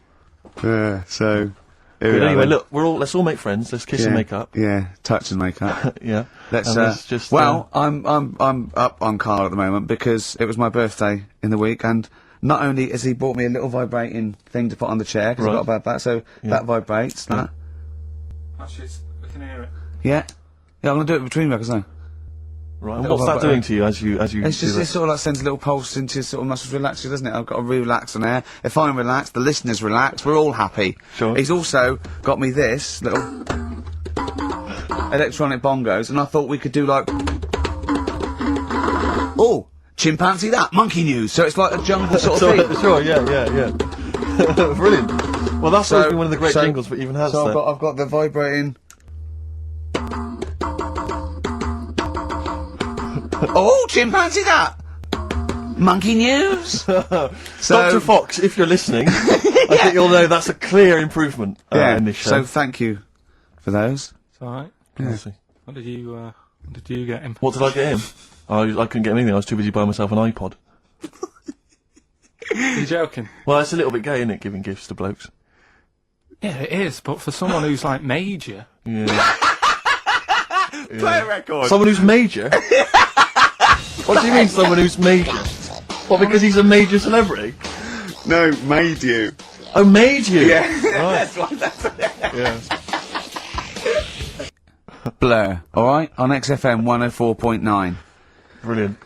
Yeah, so... But anyway, look, let's all make friends. Let's kiss and make up. Yeah, touch and make up. Yeah. Let's, And let's just, well, I'm up on Carl at the moment because it was my birthday in the week, and not only has he bought me a little vibrating thing to put on the chair, because I got about that, so that vibrates, that. Actually, we can hear it. Yeah. Yeah, I'm gonna do it between records now. Right, and what's that doing to you as you It's do just, that? it sort of like sends a little pulse into your sort of muscles, relax you, doesn't it? I've got to relax on air. If I'm relaxed, the listeners relax, we're all happy. Sure. He's also got me this little electronic bongos, and I thought we could do like... Oh! Chimpanzee that! Monkey news! So it's like a jungle sort of thing. Sure, yeah. Brilliant. Well, that's always been one of the great jingles, but even has So that. I've got the vibrating... Oh, chimpanzee that! Monkey news! So, Dr. Fox, if you're listening, I think you'll know that's a clear improvement in this show. so thank you for those. It's alright. Honestly. What did you get him? What did I get him? I couldn't get him anything. I was too busy buying myself an iPod. Are you joking? Well, it's a little bit gay, isn't it, giving gifts to blokes? Yeah, it is, but for someone who's like major... Yeah. Play a record! Someone who's major? What do you mean, someone who's major? What, because he's a major celebrity? No, made you. Oh, made you? Yeah. Right. Yeah. Blur, alright? On XFM 104.9. Brilliant.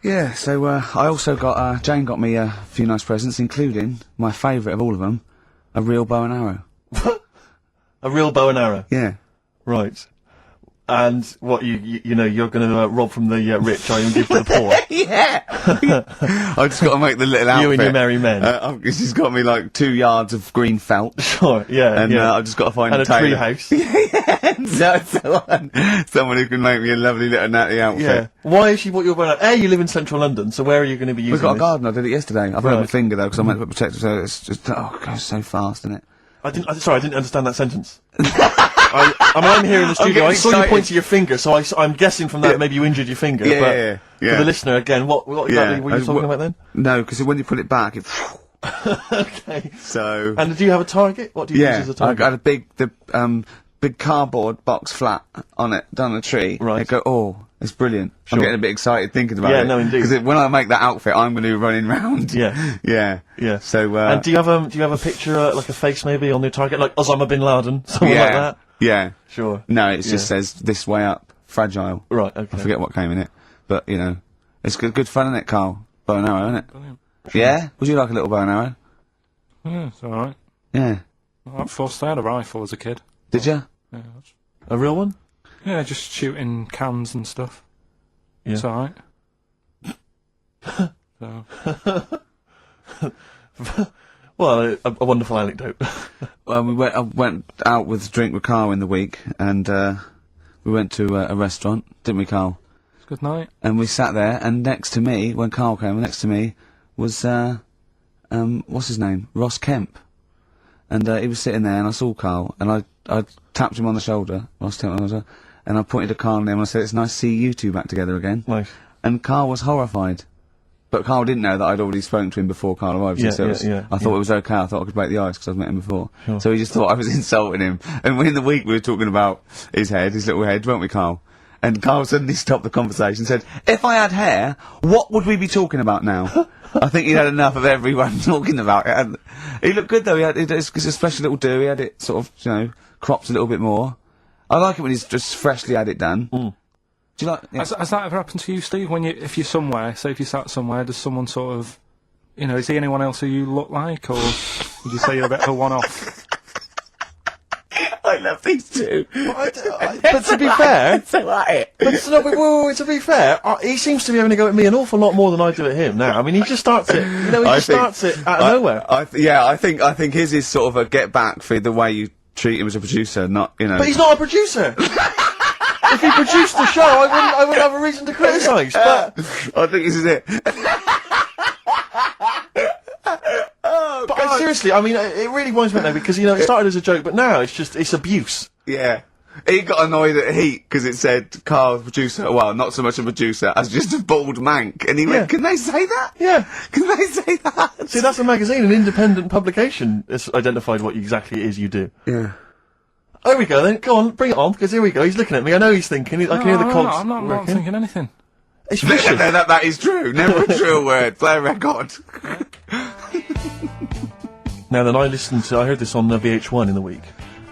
Yeah, so, I also got, Jane got me a few nice presents, including, my favourite of all of them, a real bow and arrow. A real bow and arrow? Yeah. Right. And what, you know, you're going to rob from the rich, and give to the poor? Yeah! I just got to make the little outfit. You and your merry men. She's got me like 2 yards of green felt. Sure, yeah, And yeah. I've just got to find And a a tree tailor. house. Someone who can make me a lovely little natty outfit. Yeah. Why has she bought you a bow and arrow? You live in central London, so where are you going to be using We've got a this? garden, I did it yesterday. I've hurt my Right. finger though, because I meant to put protective, so it's just, oh, it goes so fast, isn't it? Sorry, I didn't understand that sentence. I'm here in the studio. I getting saw you excited. point to your finger, so I'm guessing from that maybe you injured your finger. Yeah, but yeah. For the listener, again, what exactly were you talking about then? No, because when you put it back, it... Okay. So... And do you have a target? What do you use yeah, as a I target? got a big cardboard box flat on it, done on a tree. Right. It go, oh, it's brilliant. Sure. I'm getting a bit excited thinking about it. Yeah, no, indeed. Because when I make that outfit, I'm going to be running round. Yeah. Yeah. Yeah. So, and do you have a picture, like a face maybe on the target, like Osama bin Laden, something like that? Yeah. Sure. No, it just says this way up, fragile. Right. Okay. I forget what came in it, but you know, it's good fun, isn't it, Carl? Bow and arrow, isn't it? Brilliant. Yeah. Would you like a little bow and arrow? Yeah, it's alright. Yeah. I forced I had a rifle as a kid. Did you? Yeah, A real one? yeah, just shooting cans and stuff. Yeah. It's alright. So, Well, a wonderful anecdote. Well, I went out with drink with Carl in the week, and we went to a restaurant, didn't we, Carl? it's a good night. And we sat there, and next to me, when Carl came, next to me was what's his name? Ross Kemp. And he was sitting there, and I saw Carl, and I tapped him on the shoulder, Ross Kemp, and I pointed to Karl and him and I said, it's nice to see you two back together again. Nice. And Karl was horrified. But Karl didn't know that I'd already spoken to him before Karl arrived. Yeah, so I thought it was okay. I thought I could break the ice because I've met him before. Sure. So he just thought I was insulting him. And in the week we were talking about his little head, weren't we, Karl? And Karl suddenly stopped the conversation and said, if I had hair, what would we be talking about now? I think he'd had enough of everyone talking about it. And he looked good though. It's a special little do. He had it sort of, cropped a little bit more. I like it when he's just freshly had it done. Mm. Do you like? Yeah. Has that ever happened to you, Steve? If you're somewhere, say if you sat somewhere, does someone sort of, is he anyone else who you look like, or would you say you're a bit of a one-off? I love these two. But to be fair, to be fair, he seems to be having a go at me an awful lot more than I do at him now. I mean, he just starts it. Starts it out of nowhere. I think his is sort of a get back for the way you treat him as a producer, not. But he's not a producer. If he produced the show, I wouldn't have a reason to criticise. But I think this is it. Seriously, I mean, it really winds me up now because it started as a joke, but now it's abuse. Yeah. He got annoyed at Heat because it said Karl, producer, well, not so much a producer, as just a bald mank. And he went, can they say that? Yeah. Can they say that? See, that's a magazine, an independent publication has identified what exactly it is you do. Yeah. There we go then, go on, bring it on, because here we go, he's looking at me, I know he's thinking, I can hear the cogs. I'm not thinking anything. It's vicious. That is true, never a true word, play a record. Now then, I heard this on VH1 in the week,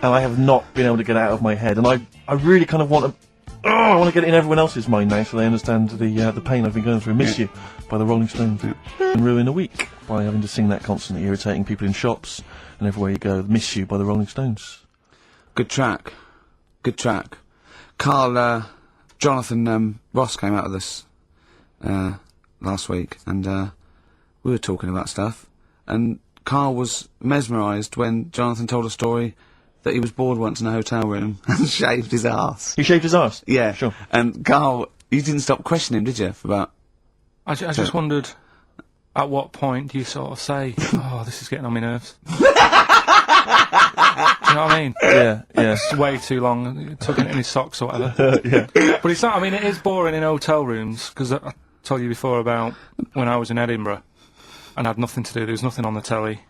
and I have not been able to get it out of my head, and I really kind of want to, I want to get it in everyone else's mind now so they understand the pain I've been going through. Miss You by the Rolling Stones. And ruin a week by having to sing that constantly, irritating people in shops and everywhere you go. Miss You by the Rolling Stones. Good track. Karl, Jonathan Ross came out of this last week, and we were talking about stuff, and Karl was mesmerised when Jonathan told a story that he was bored once in a hotel room and shaved his arse. He shaved his arse? Yeah. Sure. And Karl, you didn't stop questioning him, did you, for about... I just wondered, at what point do you sort of say, oh, this is getting on my nerves? Do you know what I mean? Yeah. It's way too long, tucking it in his socks or whatever. Yeah. But it's not, I mean, it is boring in hotel rooms, because I told you before about when I was in Edinburgh and had nothing to do, there was nothing on the telly,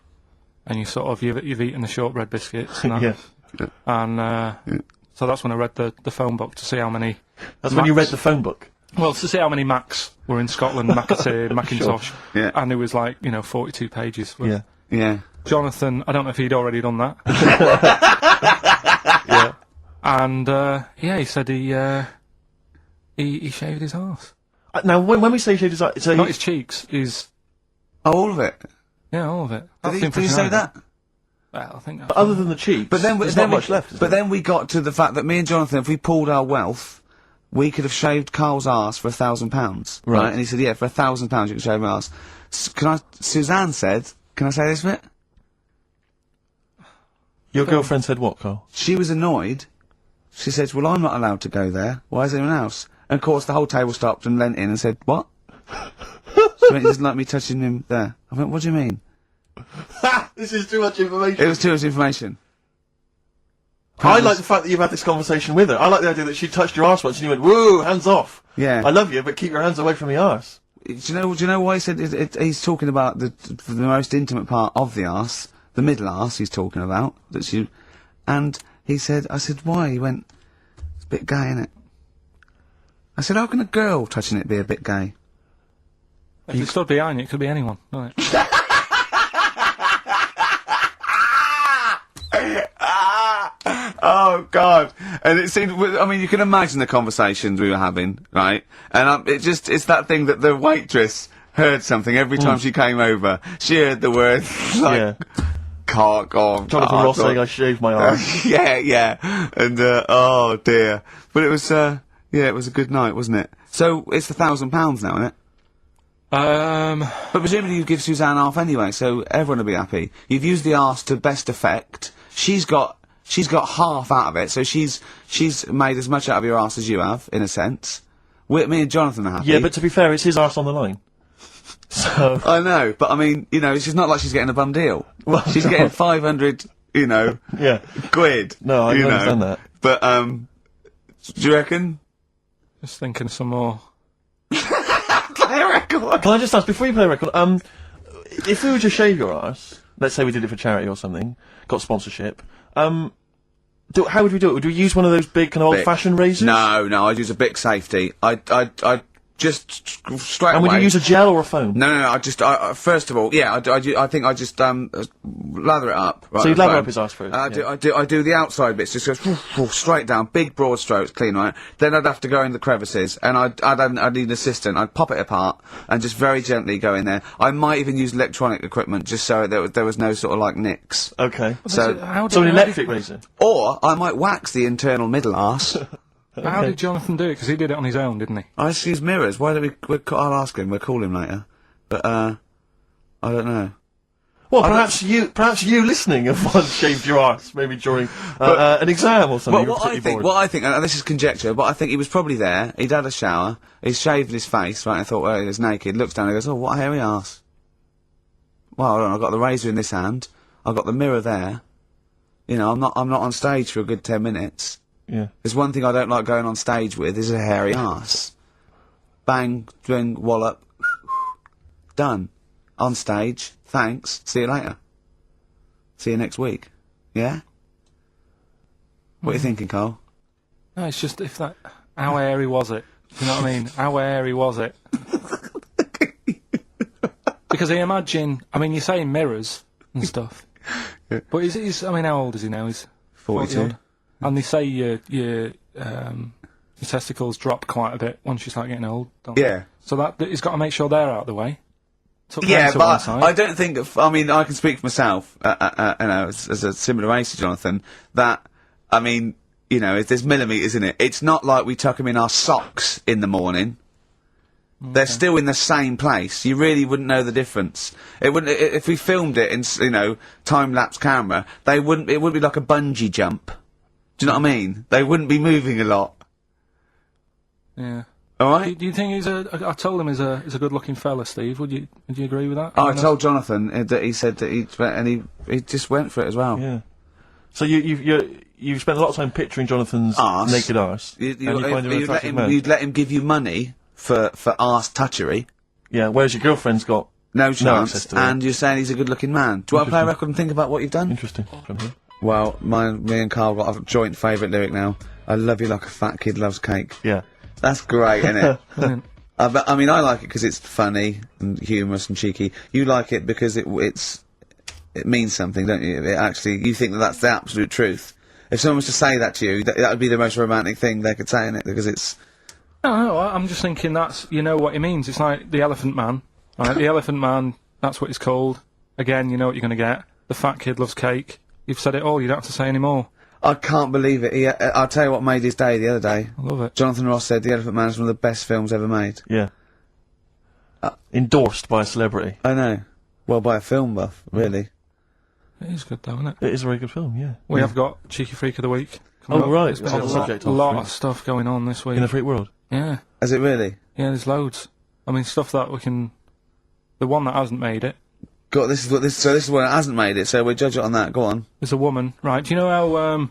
and you sort of, you've eaten the shortbread biscuits and that. Yeah. And so that's when I read the phone book to see how many... That's when you read the phone book? Well, to see how many Macs were in Scotland, McAtee, Macintosh, Sure. Yeah. And it was like, 42 pages. Yeah. Yeah. Jonathan, I don't know if he'd already done that. Yeah. And, he said he shaved his arse. Now, when we say shaved his arse... So Not his cheeks, his... Oh, all of it? Yeah, all of it. Did he say that? Well, I think But other than the cheeks, But then, there's not much left. But then we got to the fact that me and Jonathan, if we pulled our wealth, we could have shaved Karl's arse for £1,000. Right. And he said, yeah, for £1,000 you can shave my arse. Suzanne said, can I say this bit? Your girlfriend said what, Karl? She was annoyed. She said, well, I'm not allowed to go there. Why is anyone else? And of course the whole table stopped and leant in and said, what? She went, he doesn't like me touching him there. I went, what do you mean? This is too much information. It was too much information. I like the fact that you've had this conversation with her. I like the idea that she touched your arse once and you went, whoa, hands off. Yeah. I love you, but keep your hands away from the arse. Do you know why he said he's talking about the most intimate part of the arse, the middle arse he's talking about, and he said, I said, why? He went, it's a bit gay, isn't it? I said, how can a girl touching it be a bit gay? If you stood behind you, it could be anyone, couldn't it? Oh God! And it seemed, I mean, you can imagine the conversations we were having, right? And it's that thing that the waitress heard something every time she came over. She heard the word, like, cock or... Jonathan Ross saying I shaved my arse. Yeah. And, oh dear. But it was, it was a good night, wasn't it? So, it's £1,000 now, isn't it? But presumably you give Suzanne half anyway, so everyone will be happy. You've used the arse to best effect. She's got half out of it, so she's made as much out of your arse as you have, in a sense. Me and Jonathan are happy. Yeah, but to be fair, it's his arse on the line. So... I know, but I mean, it's not like she's getting a bum deal. Well, she's getting 500, Yeah. quid. No, I understand that. But, Do you reckon? Just thinking of some more. Play a record. Can I just ask, before you play a record, if we were to shave your arse, let's say we did it for charity or something, got sponsorship, how would we do it? Would we use one of those big kind of old-fashioned razors? No, I'd use a Bic Safety. I'd just straight And away. would you use a gel or a foam? No, I first of all, yeah, I think I just, lather it up. Right, So you'd lather foam. up his arse first? I do the outside bits, just goes straight down, big broad strokes, clean, right? Then I'd have to go in the crevices, and I'd need an assistant. I'd pop it apart, and just very gently go in there. I might even use electronic equipment, just so there was no sort of, like, nicks. Okay. So, So an electric razor? or I might wax the internal middle arse. But how did Jonathan do it? Because he did it on his own, didn't he? I just use mirrors. Why don't I'll ask him. We'll call him later. But, I don't know. Well, perhaps you listening have once shaved your arse, maybe during an exam or something. Well, what I think, and this is conjecture, but I think he was probably there, he'd had a shower, he's shaved his face, right, and thought, well, he was naked, looks down and goes, oh, what a hairy arse. Well, hold on, I've got the razor in this hand, I've got the mirror there, you know, I'm not on stage for a good 10 minutes. Yeah. There's one thing I don't like going on stage with, is a hairy arse. Bang, drink, wallop, done. On stage, thanks, see you later. See you next week. Yeah? What are you thinking, Carl? No, it's just how hairy was it? Do you know what I mean? How hairy was it? Because I imagine, I mean, you're saying mirrors and stuff, but he's, I mean, how old is he now? He's 42. 40 odd. And they say your testicles drop quite a bit once you start getting old, don't they? Yeah. So he's got to make sure they're out of the way. Tuck them Yeah, to one but side. I don't think. I mean, I can speak for myself. You know, as a similar age to Jonathan. That I mean, you know, there's millimetres in it. It's not like we tuck them in our socks in the morning. Okay. They're still in the same place. You really wouldn't know the difference. It wouldn't if we filmed it in time lapse camera. It wouldn't be like a bungee jump. Do you know what I mean? They wouldn't be moving a lot. Yeah. All right. Do you think I told him he's a good-looking fella, Steve. Would you agree with that? Oh, I told Jonathan that he said that he just went for it as well. Yeah. So you've spent a lot of time picturing Jonathan's Arse. naked arse. You'd let him give you money for arse touchery. Yeah. Whereas your girlfriend's got No chance. access to it. And you're saying he's a good-looking man. Do you want to play a record and think about what you've done? Interesting. From here. Well, me and Carl got a joint favourite lyric now. I love you like a fat kid loves cake. Yeah. That's great, isn't it? Brilliant. But, I mean, I like it because it's funny and humorous and cheeky. You like it because it means something, don't you? You think that that's the absolute truth. If someone was to say that to you, that would be the most romantic thing they could say, innit? Because it's... No, I'm just thinking you know what it means. It's like the Elephant Man. Right? The Elephant Man, that's what it's called. Again, you know what you're going to get. The fat kid loves cake. You've said it all, you don't have to say any more. I can't believe it. I'll tell you what made his day the other day. I love it. Jonathan Ross said The Elephant Man is one of the best films ever made. Yeah. Endorsed by a celebrity. I know. Well, by a film buff, really. It is good though, isn't it? It is a very good film, yeah. We have got Cheeky Freak of the Week. Oh, right. There's been On the subject a of lot freak. of stuff going on this week. In the freak world. Yeah. Has it really? Yeah, there's loads. I mean, stuff that we can... The one that hasn't made it, God, this is one that hasn't made it, so we'll judge it on that. Go on. there's a woman, right? Do you know how,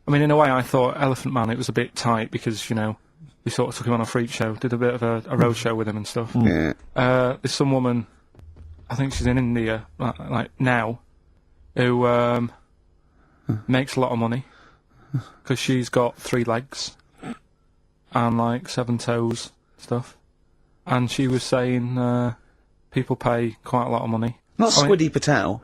I mean, in a way, I thought Elephant Man, it was a bit tight because, we sort of took him on a freak show, did a bit of a road show with him and stuff. Yeah. There's some woman, I think she's in India, like now, who makes a lot of money because she's got 3 legs and like 7 toes stuff, and she was saying people pay quite a lot of money. Not I mean- Squiddy Patel.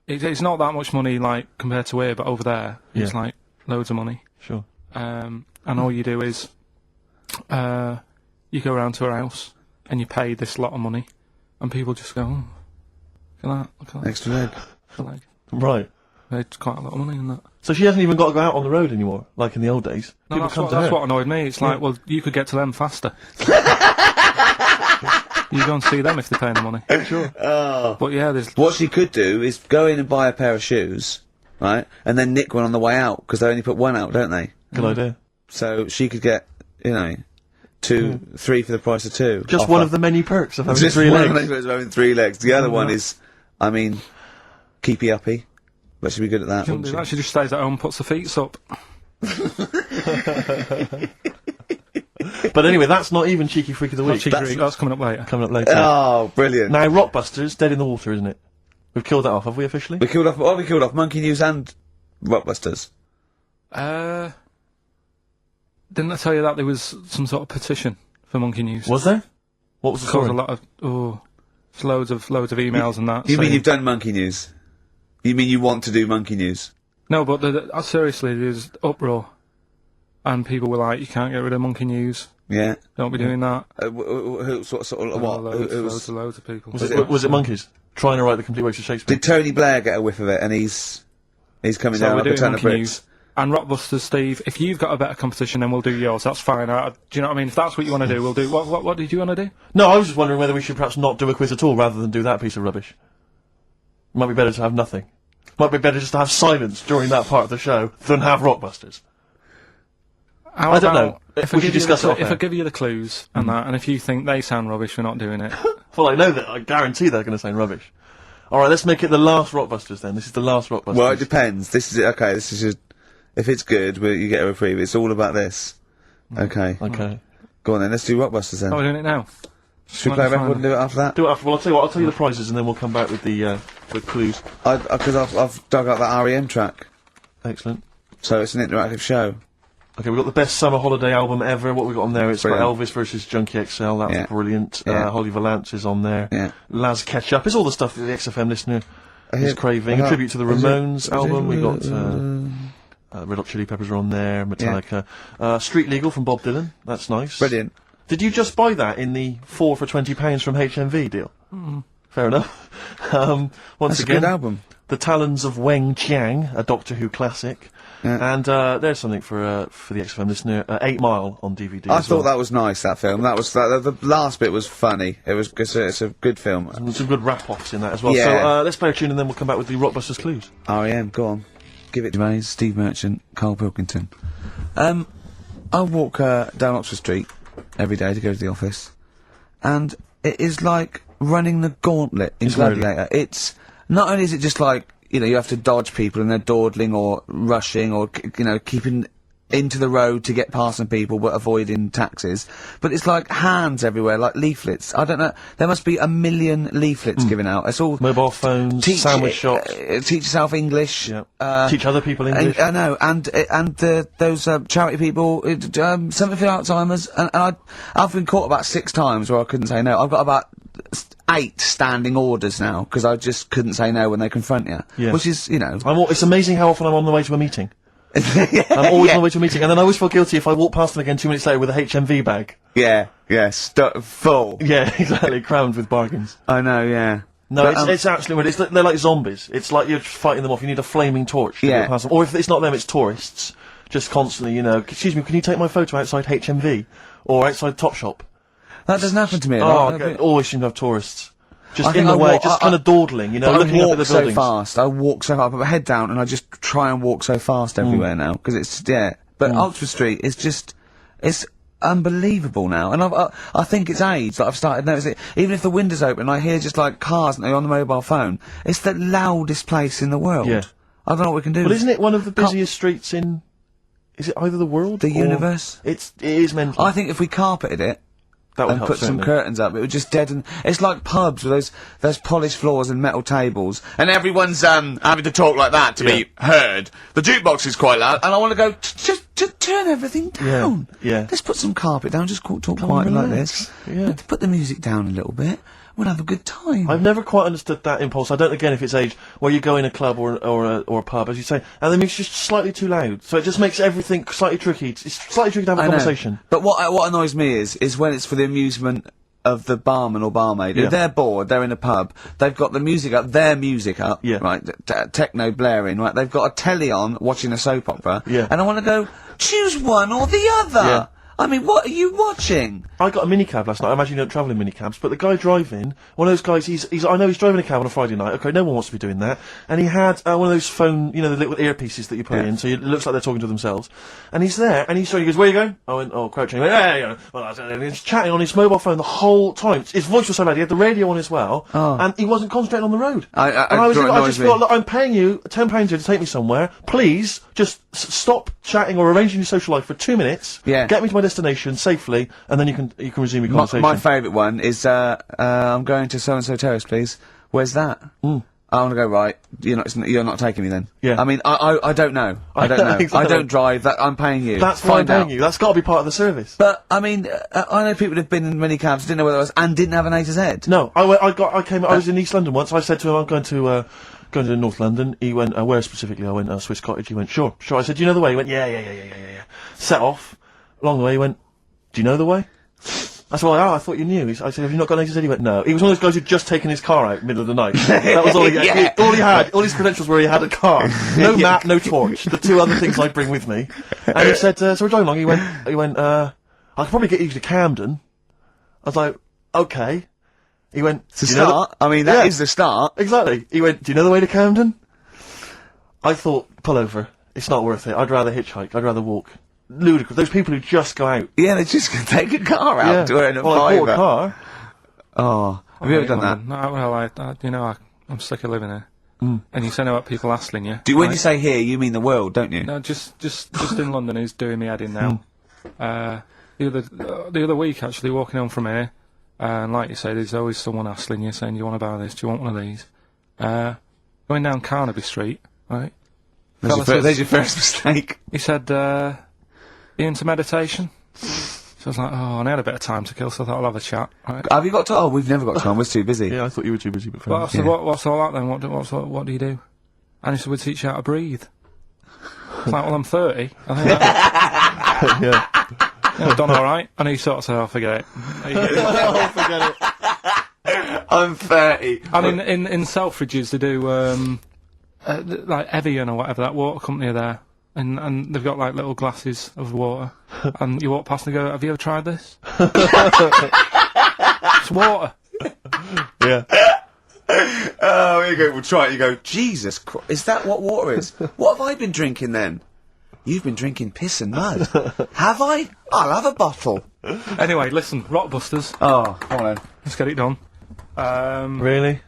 It's not that much money like compared to here, but over there it's like loads of money. Sure. And all you do is you go around to her house and you pay this lot of money, and people just go, oh, look at that, Extra leg. the leg. Right. It's quite a lot of money in that. So she hasn't even got to go out on the road anymore, like in the old days. No, People that's, come what, to that's her. what annoyed me. It's like, well, you could get to them faster. You go and see them if they're paying the money. Sure. But yeah, there's... What she could do is go in and buy a pair of shoes, right, and then nick one on the way out, because they only put one out, don't they? Good idea. So she could get, 2, 3 for the price of 2. Just offer. one of the many perks of having Just 3 one legs. of the benefits of having 3 legs. The other one is, keepy uppy. But she'd be good at that, She wouldn't she? actually just stays at home, puts the feet up. But anyway, that's not even Cheeky Freak of the Week. That's coming up later. Coming up later. Oh, brilliant. Now, Rockbusters, dead in the water, isn't it? We've killed that off, have we officially? We killed off Monkey News and Rockbusters. Didn't I tell you that there was some sort of petition for Monkey News? Was there? What was the There was story? a lot of loads of emails and that. You mean saying- you've done Monkey News? You mean you want to do Monkey News? No, but seriously, there's uproar, and people were like, "You can't get rid of Monkey News. Yeah. Don't be doing that." Who sort of what? Loads of people. Was it monkeys? Trying to write the complete works of Shakespeare? Did Tony Blair get a whiff of it, and he's coming So down we're like a doing ton of Monkey bricks? News. And Rockbusters, Steve, if you've got a better competition, then we'll do yours. That's fine. Do you know what I mean? If that's what you want to do, we'll do. What did you want to do? No, I was just wondering whether we should perhaps not do a quiz at all rather than do that piece of rubbish. Might be better to have nothing. Might be better just to have silence during that part of the show than have Rockbusters. I don't know. If We should discuss it off if air. I give you the clues and that, and if you think they sound rubbish, we're not doing it. Well, I know that. I guarantee they're going to sound rubbish. All right, let's make it the last Rockbusters then. This is the last Rockbusters. Well, it depends. This is okay. This is just if it's good, you get a reprieve. It's all about this. Okay. Okay. Go on then. Let's do Rockbusters then. Oh, we're doing it now. Should we play a record and do it after that? Do it after. Well, I'll tell you what. I'll tell you the prizes and then we'll come back with the clues. Because I've dug up that REM track, Excellent. so it's an interactive show. Okay, we've got the best summer holiday album ever. What we got on there? It's got Brilliant. Elvis versus Junkie XL. That's Yeah. brilliant. Yeah. Holly Valance is on there. Yeah. Laz Ketchup. It's all the stuff that the XFM listener I is hear- craving. A tribute to the is it- Ramones is it- album. We got Red Hot Chili Peppers are on there. Metallica. Street Legal from Bob Dylan. That's nice. Brilliant. Did you just buy that in the 4 for £20 from HMV deal? Fair enough. Once That's a again, good album. The Talons of Weng Chiang, a Doctor Who classic. Yeah. And there's something for the XFM listener. 8 Mile on DVD. I as thought well. that was nice. That film. That was the last bit was funny. It was. It's a good film. There's some good rap-offs in that as well. Yeah. So let's play a tune and then we'll come back with the Rockbusters clues. REM. Go on. Give it to Gervais, Steve Merchant, Karl Pilkington. I walk down Oxford Street every day to go to the office, and it is like running the gauntlet in Gladiator. It's not only is it just like, you know, you have to dodge people and they're dawdling or rushing or, you know, keeping into the road to get past some people but avoiding taxis, but it's like hands everywhere, like leaflets. I don't know, there must be 1 million leaflets given out. It's all Mobile phones, sandwich shops. teach yourself English. Yeah. Teach other people English. I know, and those charity people, something for Alzheimer's, and I've been caught about 6 times where I couldn't say no. I've got about 8 standing orders now because I just couldn't say no when they confront you. Yeah. Which is, you know, It's amazing how often I'm on the way to a meeting. I'm always on the way to a meeting, and then I always feel guilty if I walk past them again 2 minutes later with a HMV bag. yeah, full. Yeah, exactly, crammed with bargains. I know, yeah. No, But, it's absolutely weird. They're like zombies. It's like you're fighting them off. You need a flaming torch to Yeah. get past them. Or if it's not them, it's tourists. Just constantly, you know, excuse me, can you take my photo outside HMV? Or outside Topshop? that doesn't happen to me. a Oh, lot. okay. Always seem to have tourists. I Just think in the I way, walk- just kind of dawdling, you know, But looking I up walk at the so buildings. fast. I walk so fast. I put my head down and I just try and walk so fast everywhere now because it's But Oxford Street is just it's unbelievable now, and I think it's age that I've started noticing it. Even if the window's open, I hear just like cars and they're on the mobile phone. It's the loudest place in the world. Yeah. I don't know what we can do. But isn't it one of the busiest streets in... Is it either the world The or universe? It is mental. I think if we carpeted it That would and help, put some certainly. curtains up, it would just deaden. It's like pubs with those polished floors and metal tables, and everyone's having to talk like that to be heard. The jukebox is quite loud, and I want to go just turn everything down. yeah. Let's put some carpet down. Just talk quietly like this. Yeah. Put the music down a little bit. We'll have a good time. I've never quite understood that impulse. I don't, again, if it's age, where you go in a club or a pub, as you say, and the music's just slightly too loud. So it just makes everything slightly tricky. It's slightly tricky to have a I know. conversation. But what annoys me is when it's for the amusement of the barman or barmaid. Yeah. If they're bored, they're in a pub, they've got the music up, their music up, Yeah. right, techno blaring, right, they've got a telly on, watching a soap opera, Yeah. and I want to go, choose one or the other! Yeah. I mean, what are you watching? I got a minicab last night. I imagine you don't travel in minicabs, but the guy driving, one of those guys, I know he's driving a cab on a Friday night. Okay, no one wants to be doing that. And he had one of those phone, the little earpieces that you put in, so it looks like they're talking to themselves. And he's there, and he goes, where are you going? I went, oh, crouching. He went, yeah. And he's chatting on his mobile phone the whole time. His voice was so loud. He had the radio on as well, and he wasn't concentrating on the road. I just thought, look, I'm paying you £10 here to take me somewhere. Please, just stop chatting or arranging your social life for 2 minutes. Yeah. Get me to my destination safely, and then you can resume your conversation. My favourite one is, I'm going to so-and-so terrace, please. Where's that? I want to go, right. You're not taking me then. Yeah. I mean, I don't know. I don't know. Exactly. I don't drive. I'm paying you. That's why I'm paying you. That's got to be part of the service. But, I mean, I know people who've been in minicabs, didn't know where it was, and didn't have an A to Z. No, I was in East London once. I said to him, I'm going to North London. He went, where specifically? I went, Swiss Cottage. He went, sure. I said, do you know the way? He went, yeah. Set off. Along the way, he went, do you know the way? I said, well, I thought you knew. I said, have you not got an A to Z? He went, no. He was one of those guys who'd just taken his car out middle of the night. That was all he had. Yeah. All he had, all his credentials were he had a car. No map, no torch. The two other things I bring with me. And he said, so we're driving along. He went, I could probably get you to Camden. I was like, okay. He went, It's a start. I mean, that is the start. Exactly. He went, do you know the way to Camden? I thought, pull over. It's not worth it. I'd rather hitchhike. I'd rather walk. Ludicrous. Those people who just go out. Yeah, they just take a car out to earn a well, I bought fiver. a car. Oh, have you ever done that? No, well, I'm sick of living here. And you say know what people hassling you. When you say here, you mean the world, don't you? No, just in London, who's doing me head in now. The other week, actually, walking home from here, and like you say, there's always someone hassling you, saying, do you want to buy this? Do you want one of these? Going down Carnaby Street, right? There's your first mistake. He said, you into meditation? So I was like, oh, and I had a bit of time to kill, so I thought I'll have a chat, right? Have you got time? Oh, we've never got time. We're too busy. Yeah, I thought you were too busy, but Well, I said, what's all that then? What do you do? And he said, we teach you how to breathe. I was like, well, I'm 30. I think yeah. I've done alright. And he sort of said, oh, forget it. Oh, forget it. I'm 30. Um, And in Selfridges, they do, like Evian or whatever, that water company are there. And they've got like little glasses of water. And you walk past and go, have you ever tried this? It's water. Yeah. Oh, here you go. We'll try it. You go, Jesus Christ, is that what water is? What have I been drinking then? You've been drinking piss and mud. Have I? I'll have a bottle. Anyway, listen, Rockbusters. Oh, come on then. Let's get it done. Really?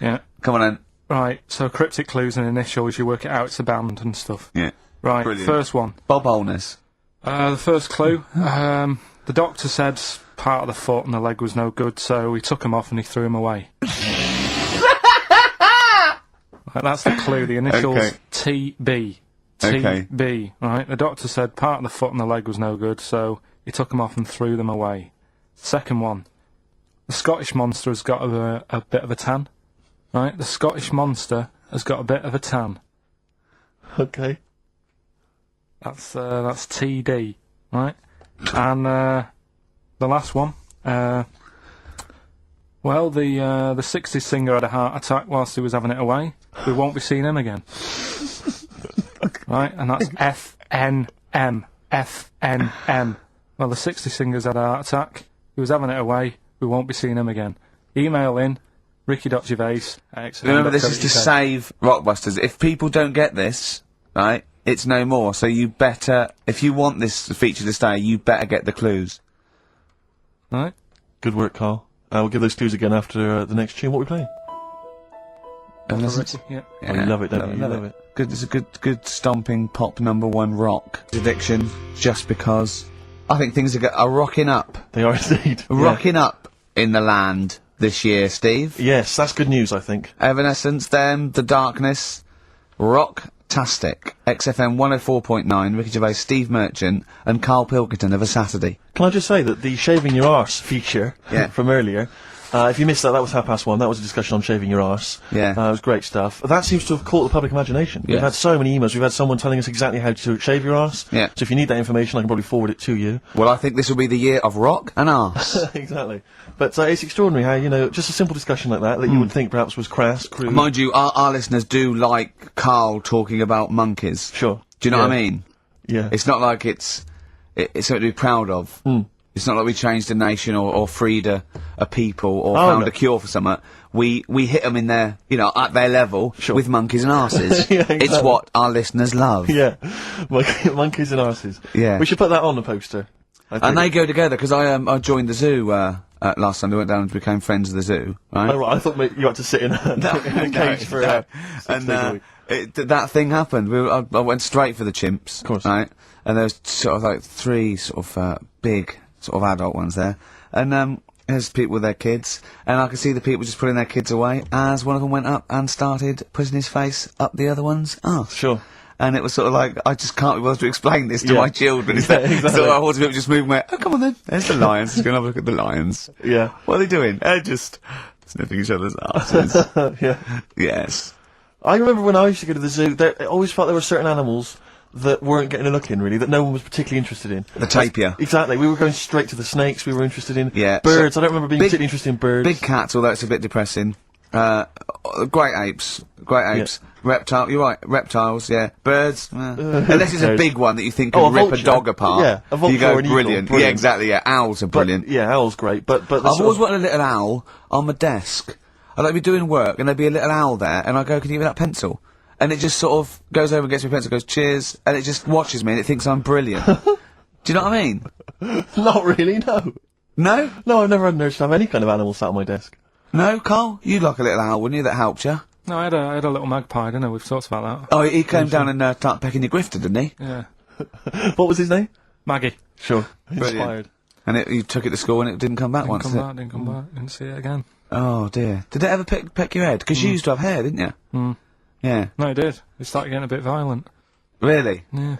Yeah. Come on then. Right, so cryptic clues and initials, you work it out, it's a band and stuff. Yeah. Right, Brilliant. first one. Bob Holness. The first clue, the doctor said part of the foot and the leg was no good, so he took him off and he threw him away. Right, that's the clue, the initials Okay. TB. Okay. TB, right? The doctor said part of the foot and the leg was no good, so he took them off and threw them away. Second one, the Scottish monster has got a bit of a tan. Right, the Scottish monster has got a bit of a tan. Okay. That's TD, right? And the last one, well, the 60s singer had a heart attack whilst he was having it away. We won't be seeing him again. Right, and that's FNM. FNM. Well, the 60s singer's had a heart attack. He was having it away. We won't be seeing him again. Email in ricky.gervais. Remember, this is to save Rockbusters. If people don't get this, right, it's no more. So you better, if you want this feature to stay, you better get the clues. Right. Good work, Carl. We'll give those clues again after the next tune. What are we playing? Ricky, yeah. Oh, you love it, don't you? You love it. Good, it's a good stomping pop #1 rock. Addiction, just because I think things are rocking up. They are indeed. Rocking up in the land this year, Steve. Yes, that's good news, I think. Evanescence, them, The Darkness, Rocktastic, XFM 104.9, Ricky Gervais, Steve Merchant, and Karl Pilkington of A Saturday. Can I just say that the shaving your arse feature from earlier, if you missed that, that was 1:30. That was a discussion on shaving your arse. Yeah. It was great stuff. That seems to have caught the public imagination. Yeah. We've had so many emails. We've had someone telling us exactly how to shave your arse. Yeah. So if you need that information, I can probably forward it to you. Well, I think this will be the year of rock and arse. Exactly. But it's extraordinary how, you know, just a simple discussion like that you would think perhaps was crass, crude. Mind you, our listeners do like Carl talking about monkeys. Sure. Do you know what I mean? Yeah. It's not like it's it's something to be proud of. It's not like we changed a nation or freed a people or Oh, found no. a cure for something. We hit them in their, at their level with monkeys and arses. Yeah, exactly. It's what our listeners love. Yeah, monkeys and arses. Yeah. we should put that on the poster. I think. And they go together, because I joined the zoo, last Sunday, went down and became friends of the zoo, right? Oh, right, I thought you had to sit in a, in a cage for no. 6 days a week. That thing happened. I went straight for the chimps, Of course. right? And there was sort of like 3 sort of big sort of adult ones there, and there's people with their kids, and I could see the people just putting their kids away as one of them went up and started putting his face up the other one's arse. Sure. And it was sort of like, I just can't be bothered to explain this to Yeah. my children. Yeah, exactly. So I was just moving away. Oh, come on then. There's the lions. Just going to have a look at the lions. Yeah. What are they doing? They're just sniffing each other's asses. Yeah. Yes. I remember when I used to go to the zoo, I always felt there were certain animals that weren't getting a look in, really, that no one was particularly interested in. The tapir. Exactly. We were going straight to the snakes we were interested in. Yeah. Birds. So I don't remember being big- particularly interested in birds. Big cats, although it's a bit depressing. Great apes. Reptile. You're right. Reptiles. Yeah. Birds. Unless it's a Birds. big one that you think Oh, can a rip a vulture. dog apart. Yeah, a vulture You go or an eagle. brilliant. Yeah, Brilliant. exactly. Yeah. Owls are brilliant. Yeah, owl's great, but the I've sort always of- wanted a little owl on my desk. I'd like to be doing work, and there'd be a little owl there, and I go, "Can you give me that pencil?" And it just sort of goes over and gets me a pencil, goes, "Cheers," and it just watches me, and it thinks I'm brilliant. Do you know what I mean? Not really, no. No? No, I've never had an urge to have any kind of animal sat on my desk. No, Carl? You'd like a little owl, wouldn't you, that helped you? No, I had a little magpie, didn't I? We've talked about that. Oh, he came down and started pecking your grifter, didn't he? Yeah. What was his name? Maggie. Sure. Brilliant. Inspired. And you took it to school and it didn't come back Didn't once, come did it? back, didn't come back, didn't see it again. Oh, dear. Did it ever peck your head? Because you used to have hair, didn't you? Yeah. No, it did. It started getting a bit violent. Really? Yeah.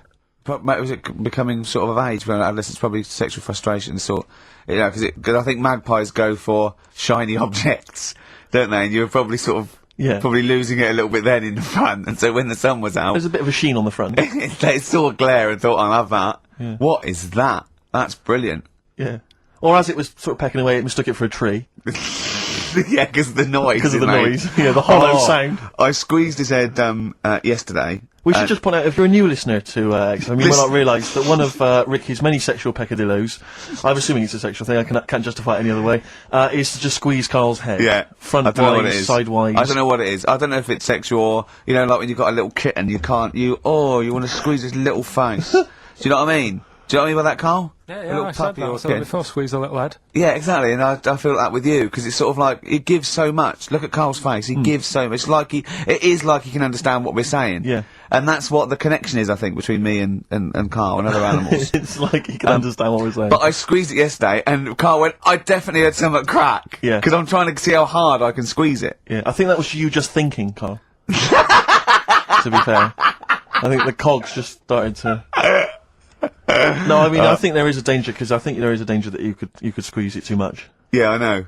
Was it becoming sort of age when adolescents, probably sexual frustration sort, because I think magpies go for shiny objects, don't they? And you were probably sort of Yeah. probably losing it a little bit then in the front, and so when the sun was out, There's a bit of a sheen on the front. they saw a glare and thought, "I'll have that." Yeah. What is that? That's brilliant. Yeah. Or as it was sort of pecking away, it mistook it for a tree. Yeah, because of the noise. Because of it the made. noise. Yeah, the hollow Oh, sound. I squeezed his head yesterday. We should just point out, if you're a new listener to XFM, you might This- not realise that one of Ricky's many sexual peccadillos, I'm assuming it's a sexual thing, I can't justify it any other way, is to just squeeze Carl's head. Yeah. Front I don't know what it wise, is. sidewise. I don't know what it is. I don't know if it's sexual or, like when you've got a little kitten, you want to squeeze his little face. Do you know what I mean? Do you know what I mean by that, Carl? Yeah, A yeah, little I said puppy that. or I said it kitten. before, squeeze a little head. Yeah, exactly, and I feel that with you, because it's sort of like, it gives so much. Look at Carl's face, he gives so much. It is like he can understand what we're saying. Yeah. And that's what the connection is, I think, between me and Carl and other animals. It's like he can understand what we're saying. But I squeezed it yesterday, and Carl went, "I definitely had something crack." Yeah. Because I'm trying to see how hard I can squeeze it. Yeah, I think that was you just thinking, Carl. To be fair. I think the cogs just started to... No, I mean, I think there is a danger, because I think there is a danger that you could squeeze it too much. Yeah, I know.